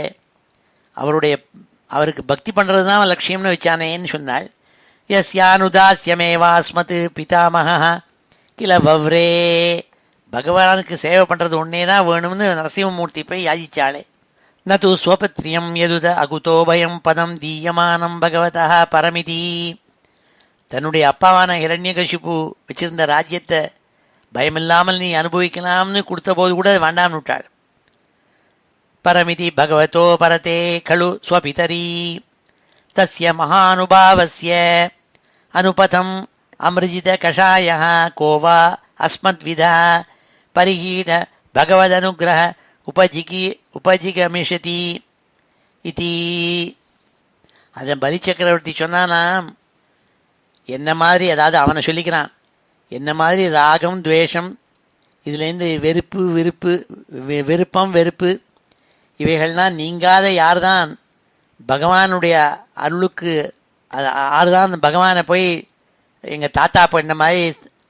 அவருக்கு பக்தி பண்ணுறது தான் லட்சியம்னு வச்சானேன்னு சொன்னாள். யஸ்யானுதாஸ்யமேவாஸ்மத் பிதாமகா கில வவ்ரே, பகவானுக்கு சேவை பண்ணுறது ஒன்றே தான் வேணும்னு நரசிம்மமூர்த்தி போய் யாசிச்சாளே. நது ஸ்வபத்ரியம் யதுத அகுதோபயம் பதம் தீயமானம் பகவதா பரமிதி, தன்னுடைய அப்பாவான ஹிரண்யகசிபு வச்சிருந்த ராஜ்யத்தை பயமில்லாமல் நீ அனுபவிக்கலாம்னு கொடுத்த போது கூட வேண்டாம்னு விட்டாள். பரமிதி பகவதோ பரதே கலு ஸ்வபிதரீ தஸ்ய மகானுபாவஸ்ய அனுபதம் அமிர்ஜித கஷாயः கோவா அஸ்மத்விதா பரிஹீட பகவதனுகிரஹ உபஜிகமிஷதி இதி. அதன் பலி சக்கரவர்த்தி சொன்னானாம், என்ன மாதிரி, அதாவது அவனை சொல்லிக்கிறான், என்ன மாதிரி ராகம் துவேஷம் இதுலேருந்து விருப்பம் வெறுப்பு இவைகள்லாம் நீங்காத யார்தான் பகவானுடைய அருளுக்கு யார்தான் பகவானை போய் எங்கள் தாத்தா பண்ண மாதிரி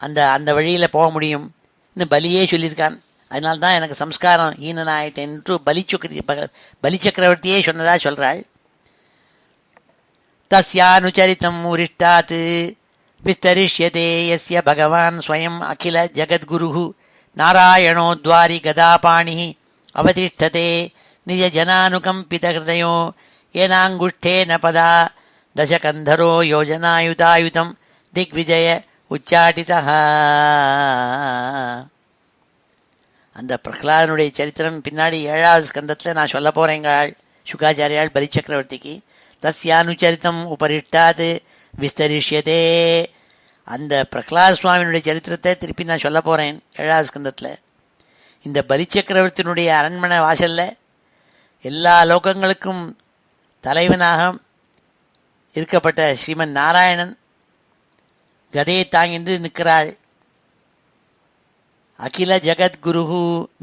அந்த வழியில் போக முடியும் இன்னும் பலியே சொல்லியிருக்கான். அதனால தான் எனக்கு சம்ஸ்காரம் ஈனனாயிட்டேன்ட்டு பலி சக்கரவர்த்தியே சொன்னதா சொல்கிறாள். தஸ்யானுச்சரித்தம் உரிஷ்டாத் விஸ்தரிஷ்யதே யஸ்ய பகவான் ஸ்வயம் அகில ஜகத்குரு நாராயணோ துவாரி கதாபாணி அவதிஷ்டதே நிஜ ஜனானுகம்பித ஹிருதயோ ஏனாங்குஷ்டேன பதா தசகந்தரோ யோஜனாயுதாயுதம் திக்விஜய உச்சாட்டிதா. அந்த பிரகலாதனுடைய சரித்திரம் பின்னாடி 7வது ஸ்கந்தத்தில் நான் சொல்ல போகிறேங்காள் சுகாச்சாரியாள் பலி சக்கரவர்த்திக்கு. தஸ்யானுச்சரித்தம் உபரிஷ்டாது விஸ்தரிஷ்யதே, அந்த பிரகலாத சுவாமியினுடைய சரித்திரத்தை திருப்பி நான் சொல்ல போகிறேன் 7வது ஸ்கந்தத்தில். இந்த பலி சக்கரவர்த்தியினுடைய அரண்மனை வாசலில் எல்லா லோகங்களுக்கும் தலைவனாக இருக்கப்பட்ட ஸ்ரீமன் நாராயணன் கதையை தாங்கின்று நிற்கிறாள். அகில ஜகத்குரு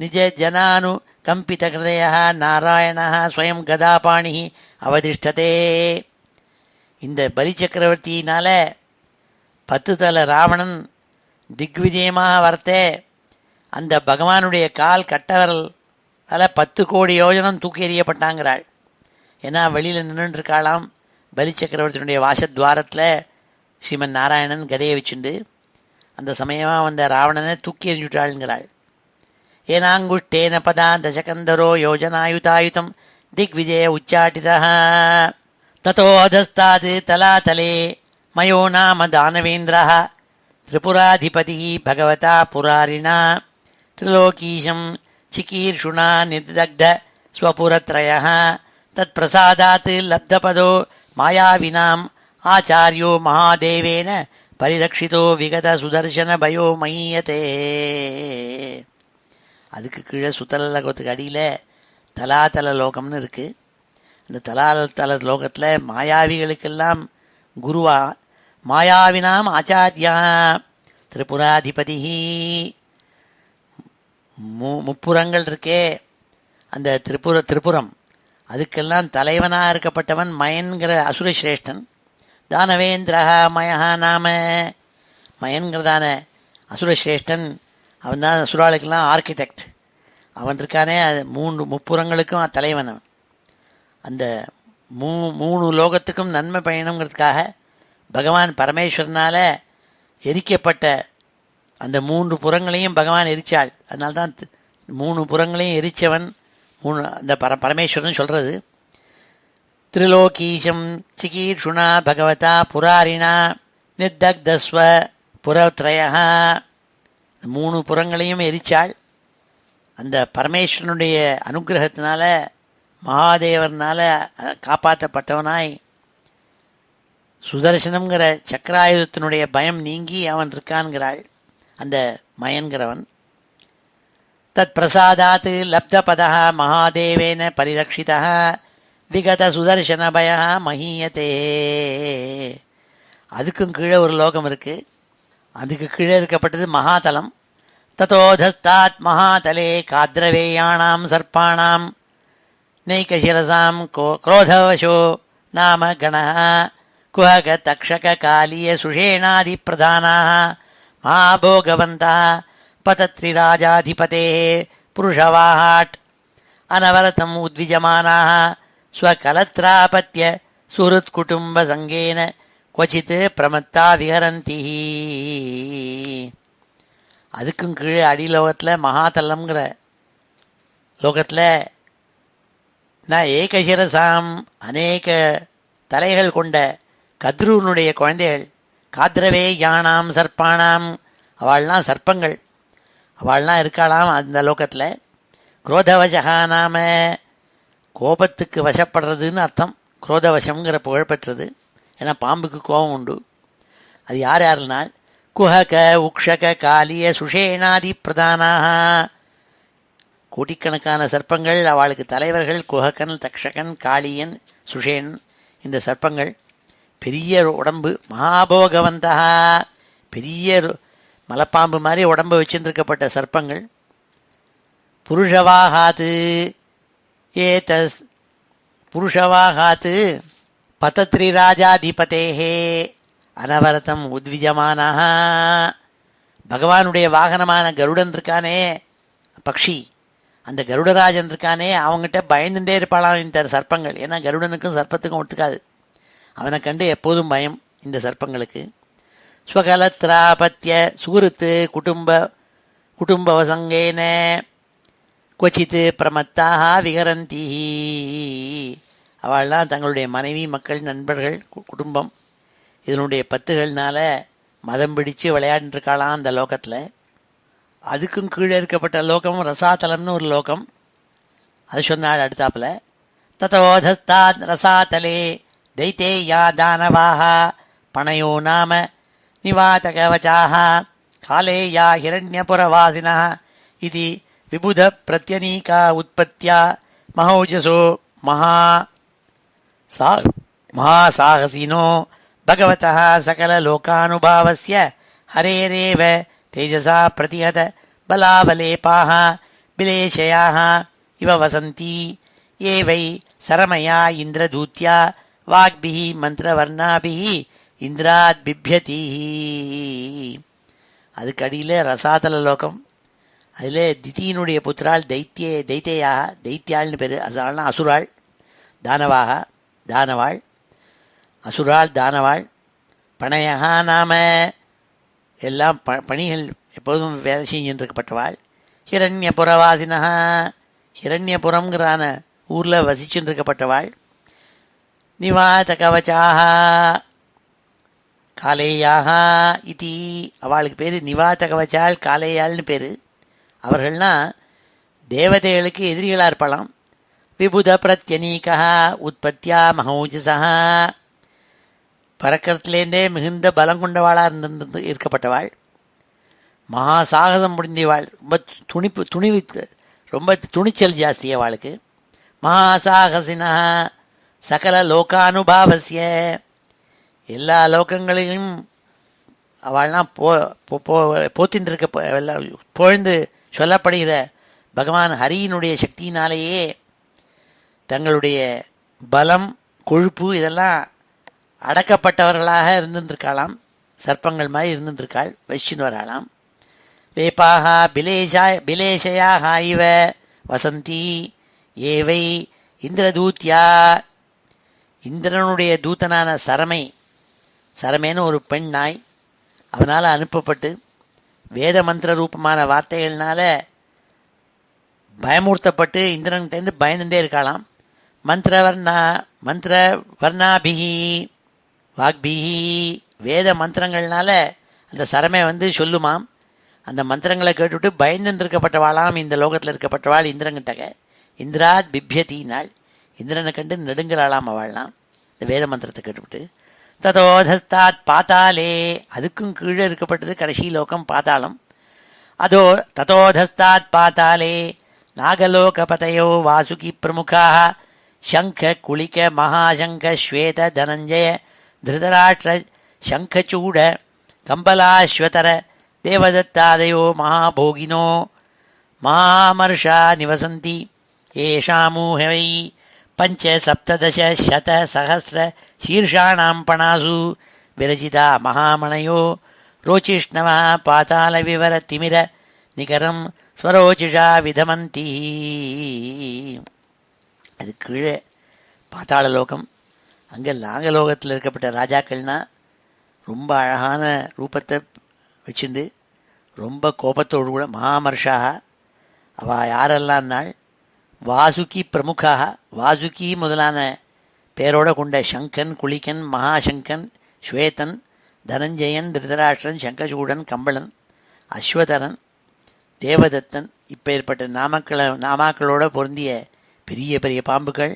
நிஜ ஜனானு கம்பித ஹிருதய நாராயண ஸ்வயம் கதாபாணி அவதிஷ்டதே. இந்த பலி சக்கரவர்த்தியினால 10 தலை ராவணன் திக்விஜயமாக வரத்தே அந்த பகவானுடைய கால் கட்டவரல் அதில் 10 கோடி யோஜனம் தூக்கி எறியப்பட்டாங்கிறாள். ஏன்னா வெளியில் நின்றுருக்காளாம் பலி சக்கரவர்த்தியினுடைய வாசத்வாரத்தில் ஸ்ரீமன் நாராயணன் கதையை வச்சுண்டு அந்த சமயமாக வந்த ராவணனை தூக்கி எறிஞ்சுட்டாளுங்கிறாள். ஏனாங்குஷ்டேன பதா தசகந்தரோ யோஜனாயுதாயுதம் திக்விஜய உச்சாட்டிதா ததோ அதஸ்தாத் தலாதலே மயோ நாம தானவேந்திரः திரிபுராதிபதி பகவதா புராரிணா திரிலோகீஷம் சிகீர்ஷுணா நிர்தக்த ஸ்வபுரத்ரயः தத் பிரசாதாத் லப்தபதோ மாயாவினாம் ஆச்சாரியோ மகாதேவேன பரிரக்ஷிதோ விகத சுதர்சன பயோ மயீயதே. அதுக்கு கீழே சுத்தல லோகத்துக்கு அடியில் தலாதல லோகம்னு இருக்குது. அந்த தலாதல லோகத்தில் மாயாவிகளுக்கெல்லாம் குருவா மாயாவினாம் ஆச்சாரியா திரிபுராதிபதி, முப்புறங்கள் இருக்கே அந்த திரிபுரம் அதுக்கெல்லாம் தலைவனாக இருக்கப்பட்டவன் மயன்கிற அசுரஸ்ரேஷ்டன். தானவேந்திரா மயா நாம, மயன்கிறதான அசுரஸ்ரேஷ்டன் அவன் தான் அசுராளுக்கெல்லாம் ஆர்கிடெக்ட். அவன் இருக்கானே 3 முப்புறங்களுக்கும் தலைவன். அந்த மூணு லோகத்துக்கும் நன்மை பயணங்கிறதுக்காக பகவான் பரமேஸ்வரனால் எரிக்கப்பட்ட அந்த 3 புறங்களையும் பகவான் எரிச்சாள். அதனால்தான் 3 புறங்களையும் எரித்தவன் அந்த பரமேஸ்வரன் சொல்கிறது. திரிலோகீஷம் சிகீர்ஷுணா பகவதா புராரிணா நிர்தக்தஸ்வ புறத்ரயா. 3 புறங்களையும் எரிச்சாள். அந்த பரமேஸ்வரனுடைய அனுகிரகத்தினால மகாதேவர்னால் காப்பாற்றப்பட்டவனாய் சுதர்சனம்ங்கிற சக்கராயுதத்தினுடைய பயம் நீங்கி அவன் இருக்கான்கிறாள் அந்த மயன்கிறவன். தத் பிரசாதாத் லப்தபதா மகாதேவேன பரிரக்ஷிதா விகத சுதர்சன பய மஹீயத்தே. அதுக்கும் கீழே ஒரு லோகம் இருக்குது. அதுக்கு கீழே இருக்கப்பட்டது மகாதலம். ததோதஸ்தாத் மகாதலே காத்ரவேயாணாம் சர்ப்பாணாம் நைகசிரசாம் குரோதவசோ நாம கணः குஹக தக்ஷக காலிய சுஷேணாதி பிரதானாः மகாபோகவந்தः பதத்ரிராஜாதிபதேः புருஷவாஹாட் அனவரதம் உத்விஜமானாः ஸ்வகலத்ராபத்ய சுஹృத்குடும்ப சங்கேன क्वचित् பிரமத்தா விஹரந்தி. அதுக்கும் கீழே அடிலோகத்தில் மகாதலம்ங்கிற லோகத்தில் நான் ஏகசிரசாம் அநேக தலைகள் கொண்ட கத்ருவனுடைய குழந்தைகள் காத்ரவே யானாம் சர்ப்பானாம் அவள்லாம் சர்ப்பங்கள் அவள்லாம் இருக்காளாம் அந்த லோகத்தில். குரோதவசகா நாம கோபத்துக்கு வசப்படுறதுன்னு அர்த்தம். குரோதவசம்ங்கிற புகழ்பெற்றது. ஏன்னா பாம்புக்கு கோபம் உண்டு. அது யார் யாருனால் குஹக உக்ஷக காலிய சுஷேணாதி பிரதானாக கோட்டிக்கணக்கான சர்ப்பங்கள் அவளுக்கு தலைவர்கள். குஹகன் தக்ஷகன் காளியன் சுஷேன் இந்த சர்ப்பங்கள். பெரிய உடம்பு மகாபோகவந்தா பெரிய மலைப்பாம்பு மாதிரி உடம்பு வச்சுருக்கப்பட்ட சர்ப்பங்கள். புருஷவாகாத்து புருஷவாகாத்து பதத்ரிராஜாதிபதேஹே அனவரதம் உத்விஜமானாக. பகவானுடைய வாகனமான கருடன் இருக்கானே பக்ஷி, அந்த கருடராஜன் இருக்கானே அவங்ககிட்ட பயந்துட்டே இருப்பாளாம் இந்த சர்ப்பங்கள். ஏன்னா கருடனுக்கும் சர்ப்பத்துக்கும் ஒத்துக்காது. அவனை கண்டு எப்போதும் பயம் இந்த சர்ப்பங்களுக்கு. ஸ்வகலத்ராபத்ய சுகுருத்து குடும்பவசங்கேன கொச்சித்து பிரமத்தாக விகரந்தி. அவள்லாம் தங்களுடைய மனைவி மக்கள் நண்பர்கள் குடும்பம் இதனுடைய பத்துகள்னால மதம் பிடிச்சு விளையாண்டுருக்காளாம் அந்த லோகத்தில். அதுக்கும் கீழே இருக்கப்பட்ட லோகம் ரசாதலம்னு ஒரு லோகம். அது சொன்னாள் அடுத்தாப்புல. ததோதஸ்தாத் ரசாதலே தைத்தேயா தானவாக பணயோ நாம நிவாதகவச்சாக காலேயா ஹிரண்யபுரவாசினः இது விபுத பிரத்யனீகா உற்பத்தியா மகௌஜசோ மகாசாகசினோ பகவதः சகலலோகானுபாவஸ்ய ஹரேரேவ தேஜசா பிரதிஹத பலாவலேபாः பிலேஷயாः இவ வசந்தி ஏ வை சரமயா இந்திரதூத்யா வாக்பிः மந்திரவர்ணாபிः இந்திராத் பிப்யதி. அதுக்கு அடியில் ரசாதல லோகம். அதில் திதியினுடைய புத்திரால் தைத்தேயாக தைத்தியாள்னு பேர். அதனால்னா அசுராள் தானவாள் அசுராள் தானவாள். பணையகா நாம எல்லாம் பணிகள் எப்போதும் வேலை செஞ்சுருக்கப்பட்டவாள். ஹிரண்யபுரவாசினா ஹிரண்யபுரம்ங்கிறான ஊரில் வசிச்சுருக்கப்பட்டவாள். நிவாத கவச்சாக காலேயாக இதி அவளுக்கு பேர் நிவாத கவச்சாள் காலேயாள்னு பேர். அவர்கள்லாம் தேவதைகளுக்கு எதிரிகளாக இருப்பாளாம். விபுத பிரத்யனீகா உற்பத்தியா மகௌஜசா பறக்கிறதுலேருந்தே மிகுந்த பலம் கொண்டவாளாக இருக்கப்பட்டவாள். மகா சாகசம் முடிந்தவாள். ரொம்ப துணிச்சல் ஜாஸ்தி அவளுக்கு. மகாசாகசினா சகல லோகானுபாவசிய எல்லா லோகங்களையும் அவள்லாம் போத்தின்றிருக்க புகழ்ந்து சொல்லப்படுகிற பகவான் ஹரியினுடைய சக்தியினாலேயே தங்களுடைய பலம் கொழுப்பு இதெல்லாம் அடக்கப்பட்டவர்களாக இருந்துருக்காளாம். சர்ப்பங்கள் மாதிரி இருந்துருக்காள், வச்சின்னு வராளாம். வேப்பாக பிலேஷயாக இவ வசந்தி ஏவை இந்திரதூத்யா இந்திரனுடைய தூதனான சரமேன்னு ஒரு பெண் நாய் அவனால் அனுப்பப்பட்டு வேத மந்திர ரூபமான வார்த்தைகள்னால பயமூர்த்தப்பட்டு இந்திரன்கிட்டேருந்து பயந்துட்டே இருக்காளாம். மந்திர வர்ணாபிகி வாக்பிகி, வேத மந்திரங்கள்னால அந்த சரமே சொல்லுமாம். அந்த மந்திரங்களை கேட்டுவிட்டு பயந்துருக்கப்பட்டவாளாம் இந்த லோகத்தில் இருக்கப்பட்டவாள் இந்திரன்கிட்டக. இந்திராத் பிப்யத்தினாள், இந்திரனை கண்டு நெடுங்களாளாம் அவள்லாம் இந்த வேத மந்திரத்தை கேட்டுவிட்டு. ததோதஸ்தாத் பாத்தாலே, அதுக்கும் கீழே இருக்கப்பட்டது கடைசி லோகம் பாத்தாளம். ததோதஸ்தாத் பாத்தாலே நாகலோகபதயோ வாசுகி பிரமுகாः சங்க குளிக மகாசங்க ஸ்வேத தனஞ்சய திருதராஷ்டிர சங்கச்சூட கம்பலாஸ்வதர தேவதத்தாதயோ மகாபோகினோ மகாமர்ஷா நிவசந்தி ஏஷாமூஹவை பஞ்ச சப்ததச சத சஹஸ்ர சீர்ஷாணாம் பணாசு விரச்சிதா மகாமணயோ ரோச்சிஷ்ணவா பாதாள விவர திமிர நிகரம் ஸ்வரோச்சிஷா விதமந்தி. அது கீழே பாதாள லோகம். அங்கே நாகலோகத்தில் இருக்கப்பட்ட ராஜாக்கள்னா ரொம்ப அழகான ரூபத்தை வச்சுண்டு ரொம்ப கோபத்தோடு கூட மகாமர்ஷாக அவள் யாரெல்லாம்னாள் வாசுகி பிரமுகாக, வாசுகி முதலான பேரோட கொண்ட சங்கன், குளிகன், மகாசங்கன், ஸ்வேதன், தனஞ்சயன், திருதராஷ்டிரன், சங்கசூடன், கம்பளன், அஸ்வதரன், தேவதத்தன், இப்போ ஏற்பட்ட நாமாக்களோட பொருந்திய பெரிய பெரிய பாம்புகள்.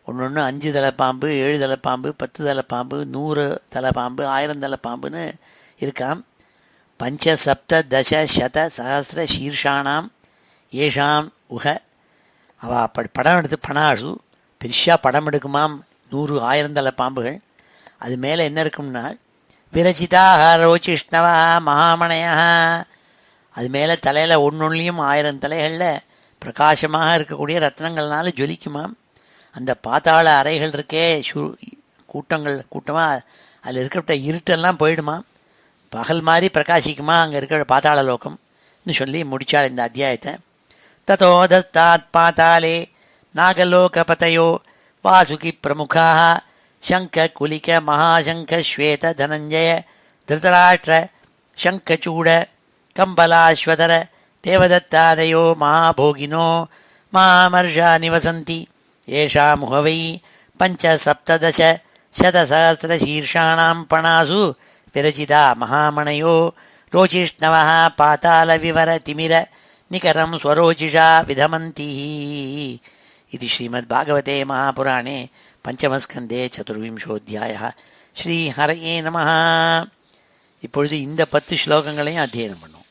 ஒன்று 5 தலைப்பாம்பு, 7 தலைப்பாம்பு, 10 தலைப்பாம்பு, 100 தலைப்பாம்பு, 1000 தலைப்பாம்புன்னு இருக்காம். பஞ்ச சப்த தச சத சஹஸ்ர சீர்ஷானாம் ஏஷாம் உக. அவள் அப்படி படம் எடுத்து பணாசு பெருசாக படம் எடுக்குமாம் 100 1000 தலைப்பாம்புகள். அது மேலே என்ன இருக்கும்னா விரச்சிதாக ரோச்சிஷ்ணவா மகாமணையா. அது மேலே தலையில் ஒன்னொன்னையும் 1000 தலைகளில் பிரகாசமாக இருக்கக்கூடிய ரத்னங்கள்னால ஜொலிக்குமாம். அந்த பாத்தாள அறைகள் இருக்கே கூட்டமாக அதில் இருக்கிற இருட்டெல்லாம் போயிடுமா, பகல் மாதிரி பிரகாசிக்குமா அங்கே இருக்கிற பாத்தாள லோகம்னு சொல்லி முடித்தாள் இந்த அத்தியாயத்தை. ததோதஸ்தாத் பாத்தாலே நாகலோகபதயோ வாசுகி பிரமுகாः சங்க குலிக மகாசங்க ஸ்வேத தனஞ்சய திருதராஷ்டிர சங்கச்சூட கம்பலாஸ்வதர தேவதத்தாதயோ மகாபோகினோ மகாமர்ஷா நிவசந்தி ஏஷா முகவை பஞ்ச சப்ததச சதசஹஸ்ர சீர்ஷாணாம் பணாசு விரச்சிதா மகாமணயோ ரோச்சிஷ்ணவः பாதாள விவர திமிர நிகரம் ஸ்வரோச்சிஷா விதமந்தி. இது ஸ்ரீமத்பாகவதே மகாபுராணே பஞ்சமஸ்கந்தே சதுர்விம்சோத்தியாயः. ஸ்ரீஹரயே நமः. இப்பொழுது இந்த 10 ஸ்லோகங்களையும் அத்தியனம் பண்ணும்.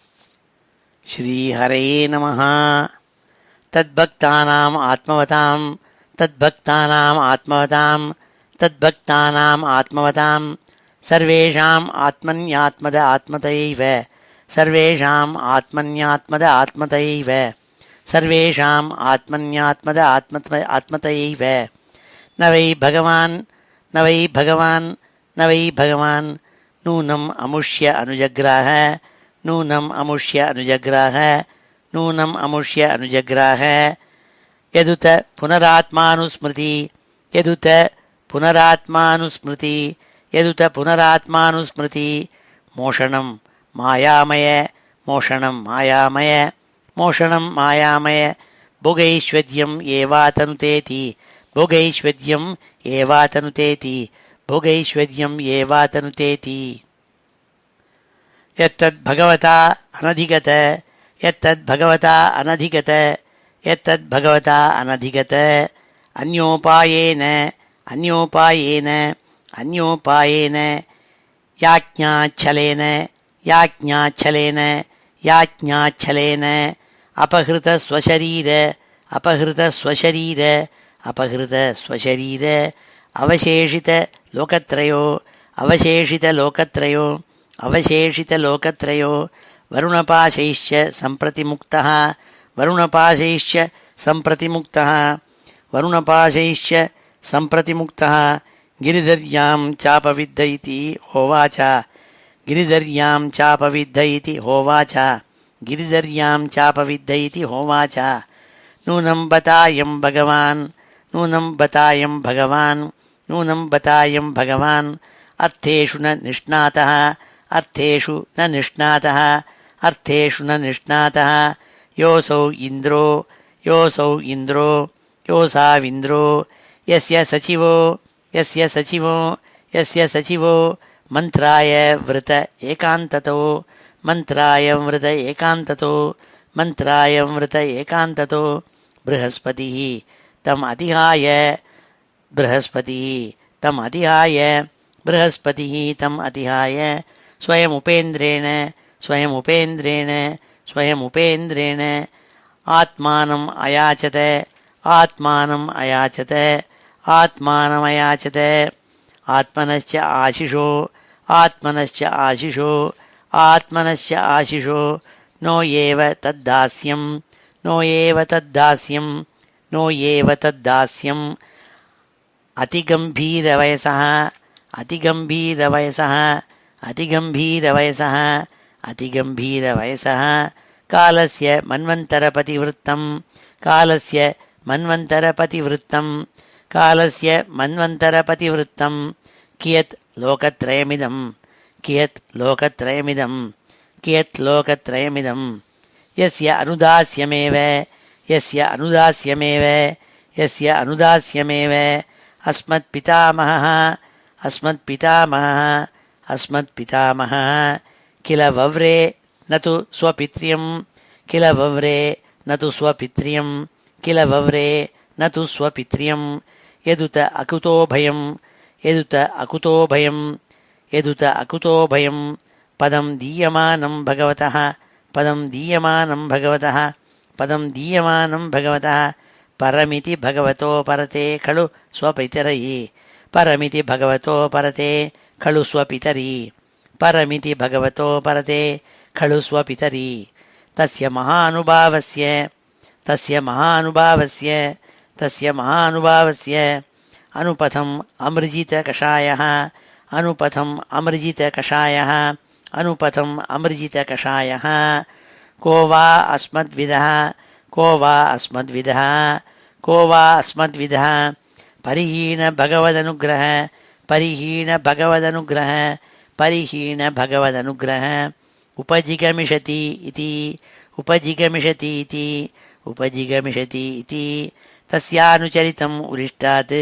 ஸ்ரீஹரயே நமः. தத்பக்தானாம் ஆத்மவதாம் தத்பக்தானாம் ஆத்மவதாம் தத்பக்தானாம் ஆத்மவதாம் சர்வேஷாம் ஆத்மன்யாத்மத ஆத்மதைவ சர்வேஷாம் ஆத்மன்யாத்மத ஆத்மதைவ சர்வேஷாம் ஆத்மன்யாத்மத ஆத்மதைவ. ந வை பகவான் ந வை பகவான் ந வை பகவான் நூனம் அமுஷ்ய அனுஜக்ராஹ நூனம் அமுஷ்ய அனுஜக்ராஹ நூனம் அமுஷ்ய அனுஜக்ராஹ. யதுத புனராத்மானுஸ்மிருதி யதுத புனராத்மானுஸ்மிருதி யதுத புனராத்மானுஸ்மிருதி. மோஷணம் மாயாமய மோஷணம் மாயாமய மோஷணம் மாயாமய. போகைஸ்வத்யம் ஏவாதனுதேதி போகைஸ்வத்யம் ஏவாதனுதேதி போகைஸ்வத்யம் ஏவாதனுதேதி. யத்தத் பகவதா அனதிகத யத்தத் பகவதா அனதிகத யத்தத் பகவதா அனதிகத. அந்யோபாயேன அந்யோபாயேன அந்யோபாயேன யாஜ்ஞாச்சலேன யாஜ்ஞாச்சலேன யாஜ்ஞாச்சலேன. அபஹிருத ஸ்வசரீர அபஹிருத ஸ்வசரீர அபஹிருத ஸ்வசரீர. அவசேஷித லோகத்ரயோ அவசேஷித லோகத்ரயோ அவசேஷித லோகத்ரயோ. வருணபாசைश्च सम्प्रतिमुक्तः வருணபாசைश्च सम्प्रतिमुक्तः வருணபாசைश्च सम्प्रतिमुक्तः. गिरिधर्यां चापविद्ध इति होवाच गिरिधर्यां चापविद्ध इति होवाच गिरिधर्यां चापविद्ध इति होवाच. नूनं बतायं भगवान् नूनं बतायं भगवान् नूनं बतायं भगवान् अर्थेषु न निष्णातः अर्थेषु न निष्णातः अर्थेषु न निष्णातः योऽसौ इन्द्रो योऽसाविन्द्रो यस्य सचिवो मन्त्राय वृत एकान्ततो बृहस्पतिः तम् अतिहाय स्वयमुपेन्द्रेण आत्मानम् अयाचत आत्मनश्च आशिषो नो एव तद्दास्यम् अतिगम्भीरवयसः कालस्य मन्वन्तरपतिवृत्तं कियत् लोकत्रयमिदं यस्य अनुदास्यमेव अस्मत्पितामहः किल वव्रे न तु स्वपित्र्यं यदुत अकुतोभयं पदं दीयमानं भगवतः परमिति भगवतो परते खलु स्वपितरी तस्य महानुभावस्य अनुपथम् अमृजितकषायः को वा अस्मद्विदः परिहीन भगवदनुग्रह उपजिगमिषति इति तस्यानुचरितम् उरिष्टात्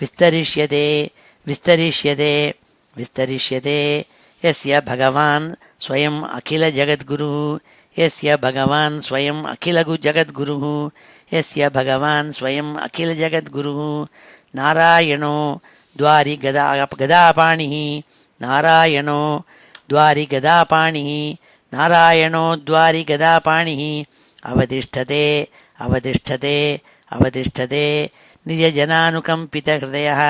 विस्तरिष्यते यस्य भगवान् स्वयम् अखिलजगद्गुरुः नारायणो द्वारिगदापाणिः अवतिष्ठते निजजनानुकम्पितहृदयः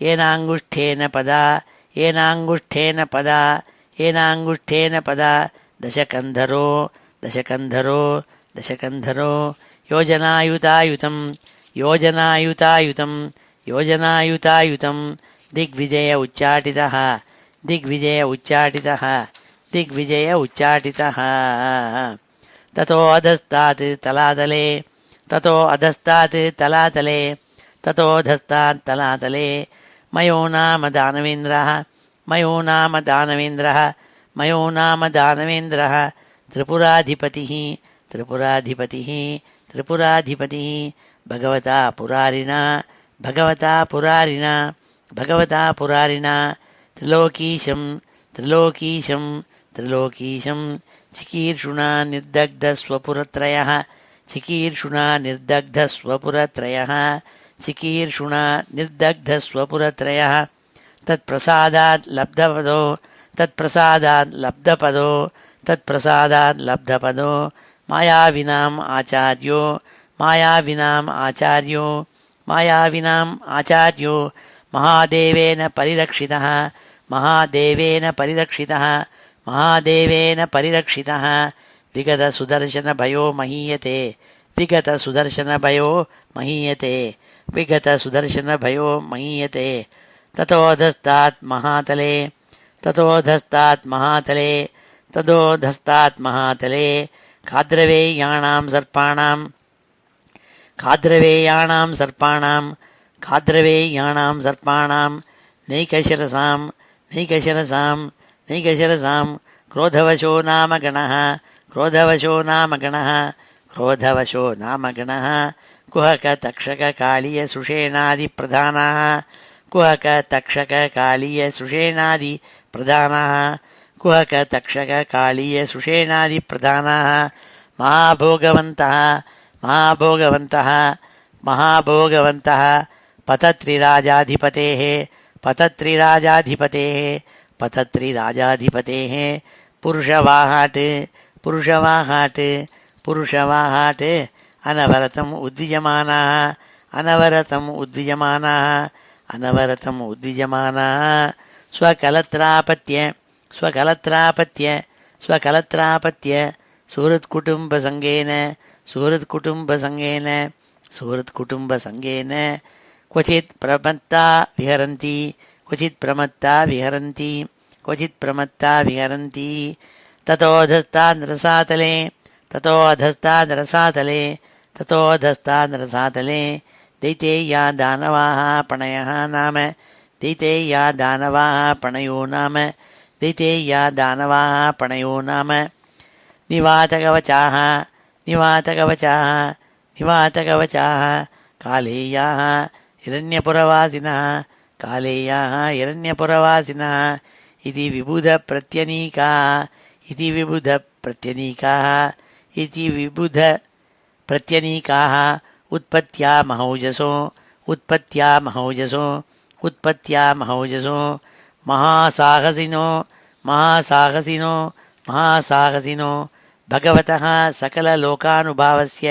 येनाङ्गुष्ठेन पदा दशकन्धरो योजनायुतायुतं दिग्विजय उच्चाटितः ततो अधस्तात् तलातले मयो नाम दानवेन्द्रः त्रिपुराधिपतिः भगवता पुरारिणा त्रिलोकीशं चिकीर्षुणा निर्दग्धस्वपुरत्रयः तत्प्रसादात् लब्धपदो मायाविनाम् आचार्यो महादेवेन परिरक्षितः विगतसुदर्शनभयो महीयते ततोऽधस्तात् ததோதஸ்தாத் மகாதலே ததோதஸ்தாத் மகாதலே காத்ரவேயாணாம் சர்ப்பாணாம் காத்ரவேயாணாம் சர்ப்பாணாம் காத்ரவேயாணாம் சர்ப்பாணாம் நைகசரசாம் நைகசரசாம் நைகசரசாம் क्रोधवशो नाम गणः क्रोधवशो नाम गणः क्रोधवशो नाम गणः कुहक तक्षक कालीय सुषेणादि प्रधानाः कुहक तक्षक कालीय सुषेणादि प्रधानाः कुहक तक्षक कालीय सुषेणादि प्रधानाः महाभोगवन्तः महाभोगवन्तः महाभोगवन्तः पतत्रिराजाधिपतेः पतत्रिराजाधिपतेः पतत्रिराजाधिपतेः पुरुषवाहाट् पुरुषवाहाट् पुरुषवाहाट् अनवरतम् उद्विजमानाः अनवरतम् उद्विजमानाः अनवरतम् उद्विजमानाः स्वकलत्रापत्य स्वकलत्रापत्य स्वकलत्रापत्य सुहृत्कुटुम्बसङ्गेन सुहृत्कुटुम्बसङ्गेन सुहृत्कुटुम्बसङ्गेन क्वचित् प्रमत्ता विहरन्ति क्वचित् प्रमत्ता विहरन्ति क्वचित् प्रमत्ता विहरन्ति ततोऽधस्ताद्रसातले ततोऽधस्ताद्रसातले ततोऽधस्ताद्रसातले दैतेय्या दानवाः पणयः नाम दैतेय्या दानवाः पणयो नाम दैतेय्या दानवाः पणयो नाम निवातकवचाः निवातकवचाः निवातकवचाः कालेयाः हिरण्यपुरवासिनः कालेयाः हिरण्यपुरवासिनः इति विबुधप्रत्यनीकाः इति विबुधप्रत्यनीकाः इति विबुधप्रत्यनीकाः उत्पत्त्या महौजसो उत्पत्त्या महौजसो उत्पत्त्या महौजसो महासाहसिनो महासाहसिनो महासाहसिनो भगवतः सकललोकानुभावस्य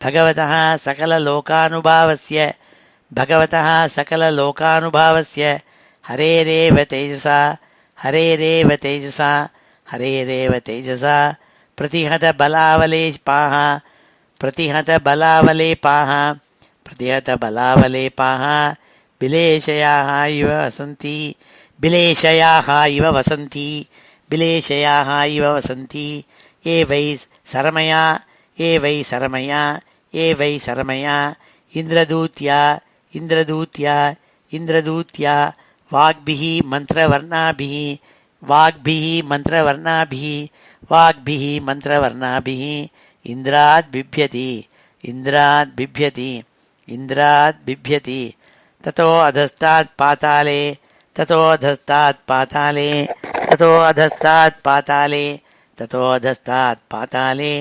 भगवतः सकललोकानुभावस्य भगवतः सकललोकानुभावस्य हरेरेव तेजसा हरेरेव तेजसा हरेरेव तेजसा प्रतिहतबलावलेपाः प्रतिहतबलावलेपाः प्रतिहतबलावलेपाः बिलेशयाः इव वसन्ति बिलेशयाः इव वसन्ति बिलेशयाः इव वसन्ति ये वै सरमया ये वै सरमया ये वै सरमया इन्द्रदूत्या इन्द्रदूत्या इन्द्रदूत्या वाग्भिः मन्त्रवर्णाभिः वाग्भिः मन्त्रवर्णाभिः वाग्भिः मन्त्रवर्णाभिः इन्द्राद् बिभ्यति इन्द्राद् बिभ्यति इन्द्राद् बिभ्यति ततो अधस्तात् पाताले ततो अधस्तात् पाताले ततो अधस्तात् पाताले ततो अधस्तात् पाताले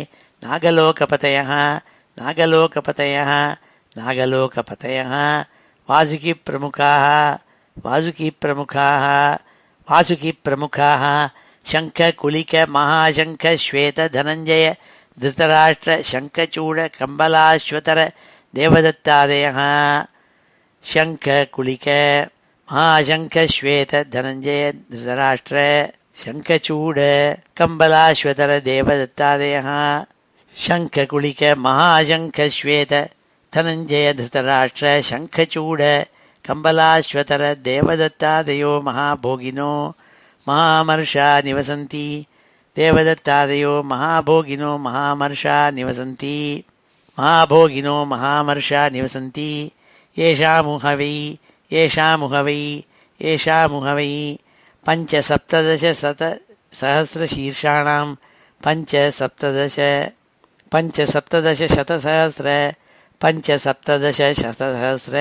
नागलोकपतयः नागलोकपतयः नागलोकपतयः वासुकिप्रमुखाः वासुकिप्रमुखाः वासुकिप्रमुखाः शङ्खकुलिकमहाशङ्खश्वेतधनञ्जय धृतराष्ट्र शङ्खचूड कम्बलाश्वतर देवदत्तादयः शङ्खकुलिक महाशङ्खश्वेतधनञ्जय धृतराष्ट्र शङ्खचूड कम्बलाश्वतर देवदत्तादयः शङ्खकुलिक महाशङ्खश्वेत धनञ्जय धृतराष्ट्र शङ्खचूड कम्बलाश्वतर देवदत्तादयो महाभोगिनो महामर्षा निवसन्ति देवदत्तादयो महाभोगिनो महामर्षा निवसन्ति महाभोगिनो महामर्षा निवसन्ति येषामुहवै येषामुहवै येषामुहवै पञ्चसप्तदशशतसहस्रशीर्षाणां पञ्चसप्तदशशतसहस्र पञ्चसप्तदशशतसहस्र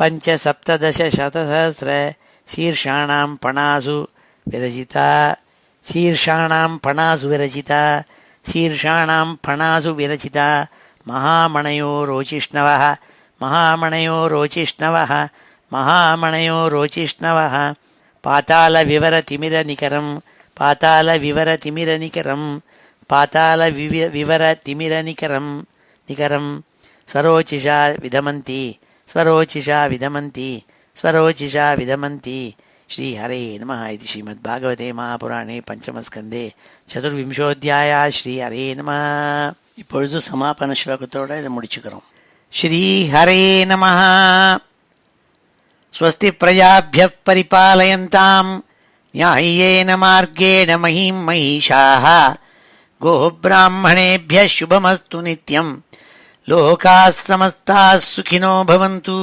पञ्चसप्तदशशतसहस्र शीर्षाणां पणासु विरचिता शीर्षाणां पणासु विरचिता शीर्षाणां पणासु विरचिता महामणयो रोचिष्णवः महामणयो रोचिष्णवः महामणयो रोचिष्णवः पातालविवरतिमिरनिकरं पातालविवरतिमिरनिकरं पातालविवरतिमिरनिकरं निकरं स्वरोचिषा विधमन्ति स्वरोचिषा विधमन्ति स्वरोचिषा विधमन्ति श्रीहरे नमः इति श्रीमद्भागवते महापुराणे पंचमस्कन्धे चतुर्विंशोऽध्यायः श्रीहरे नमः. இப்பொழுது சமாபன ஸ்லோகத்தோட இதை முடிச்சுக்கிறோம். श्रीहरे नमः. स्वस्ति प्रजाभ्यः परिपालयन्तां न्याय्येन मार्गेण महीं महिषाः गोब्राह्मणेभ्यः शुभमस्तु नित्यम् लोकाः समस्ताः सुखिनो भवन्तु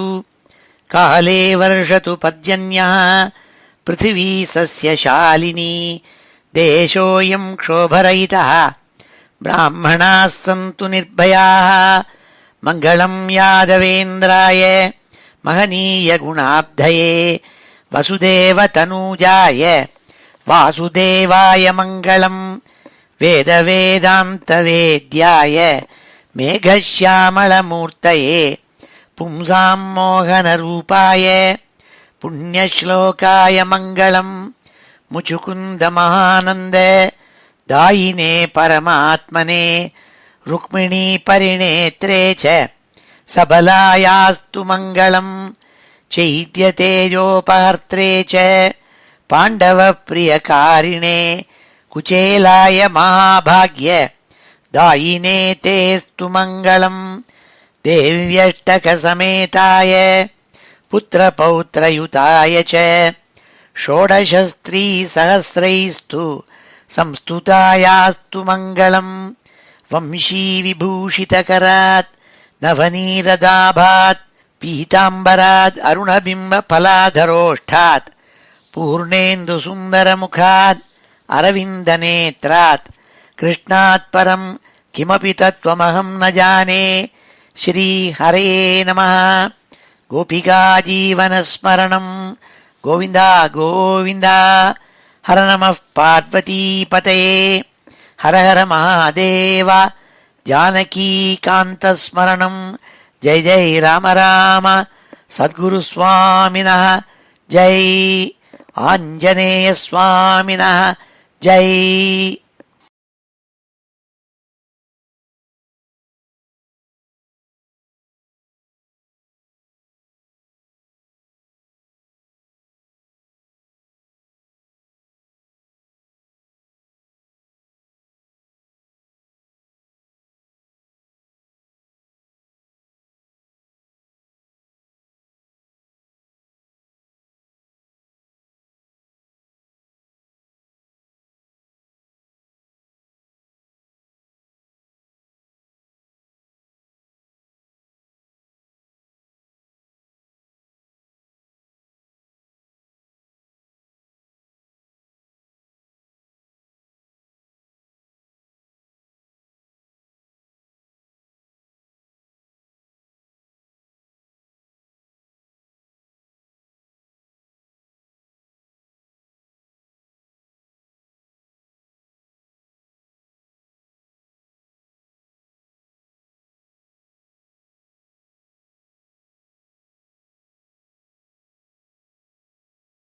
काले वर्षतु पर्जन्यः पृथिवी सस्यशालिनी देशोऽयं क्षोभरहितः ब्राह्मणाः सन्तु निर्भयाः मङ्गलं यादवेन्द्राय महनीयगुणाब्धये वसुदेवतनूजाय वासुदेवाय मङ्गलम् वेदवेदान्तवेद्याय मेघश्यामलमूर्तये पुंसां मोहनरूपाय पुण्यश्लोकाय मङ्गलम् मुचुकुन्दमहानन्द दायिने परमात्मने रुक्मिणी परिणेत्रे च सबलायास्तु मङ्गलम् चैद्यतेजोपहर्त्रे च पाण्डवप्रियकारिणे कुचेलाय महाभाग्य दायिने तेस्तु मङ्गलम् देव्यष्टकसमेताय पुत्रपौत्रयुताय च षोडशस्त्रीसहस्रैस्तु संस्तुतायास्तु मङ्गलम् वंशीविभूषितकरात् नवनीरदाभात् पीताम्बरात् अरुणबिम्बफलाधरोष्ठात् पूर्णेन्दुसुन्दरमुखात् अरविन्दनेत्रात् कृष्णात् परं किमपि तत्त्वमहं न जाने श्रीहरे नमः गोपिकाजीवनस्मरणं गोविन्द गोविन्द हर नमः पार्वतीपतये हर हर महादेव जानकीकान्तस्मरणं जय जय राम राम सद्गुरुस्वामिनः जय आञ्जनेयस्वामिनः जय।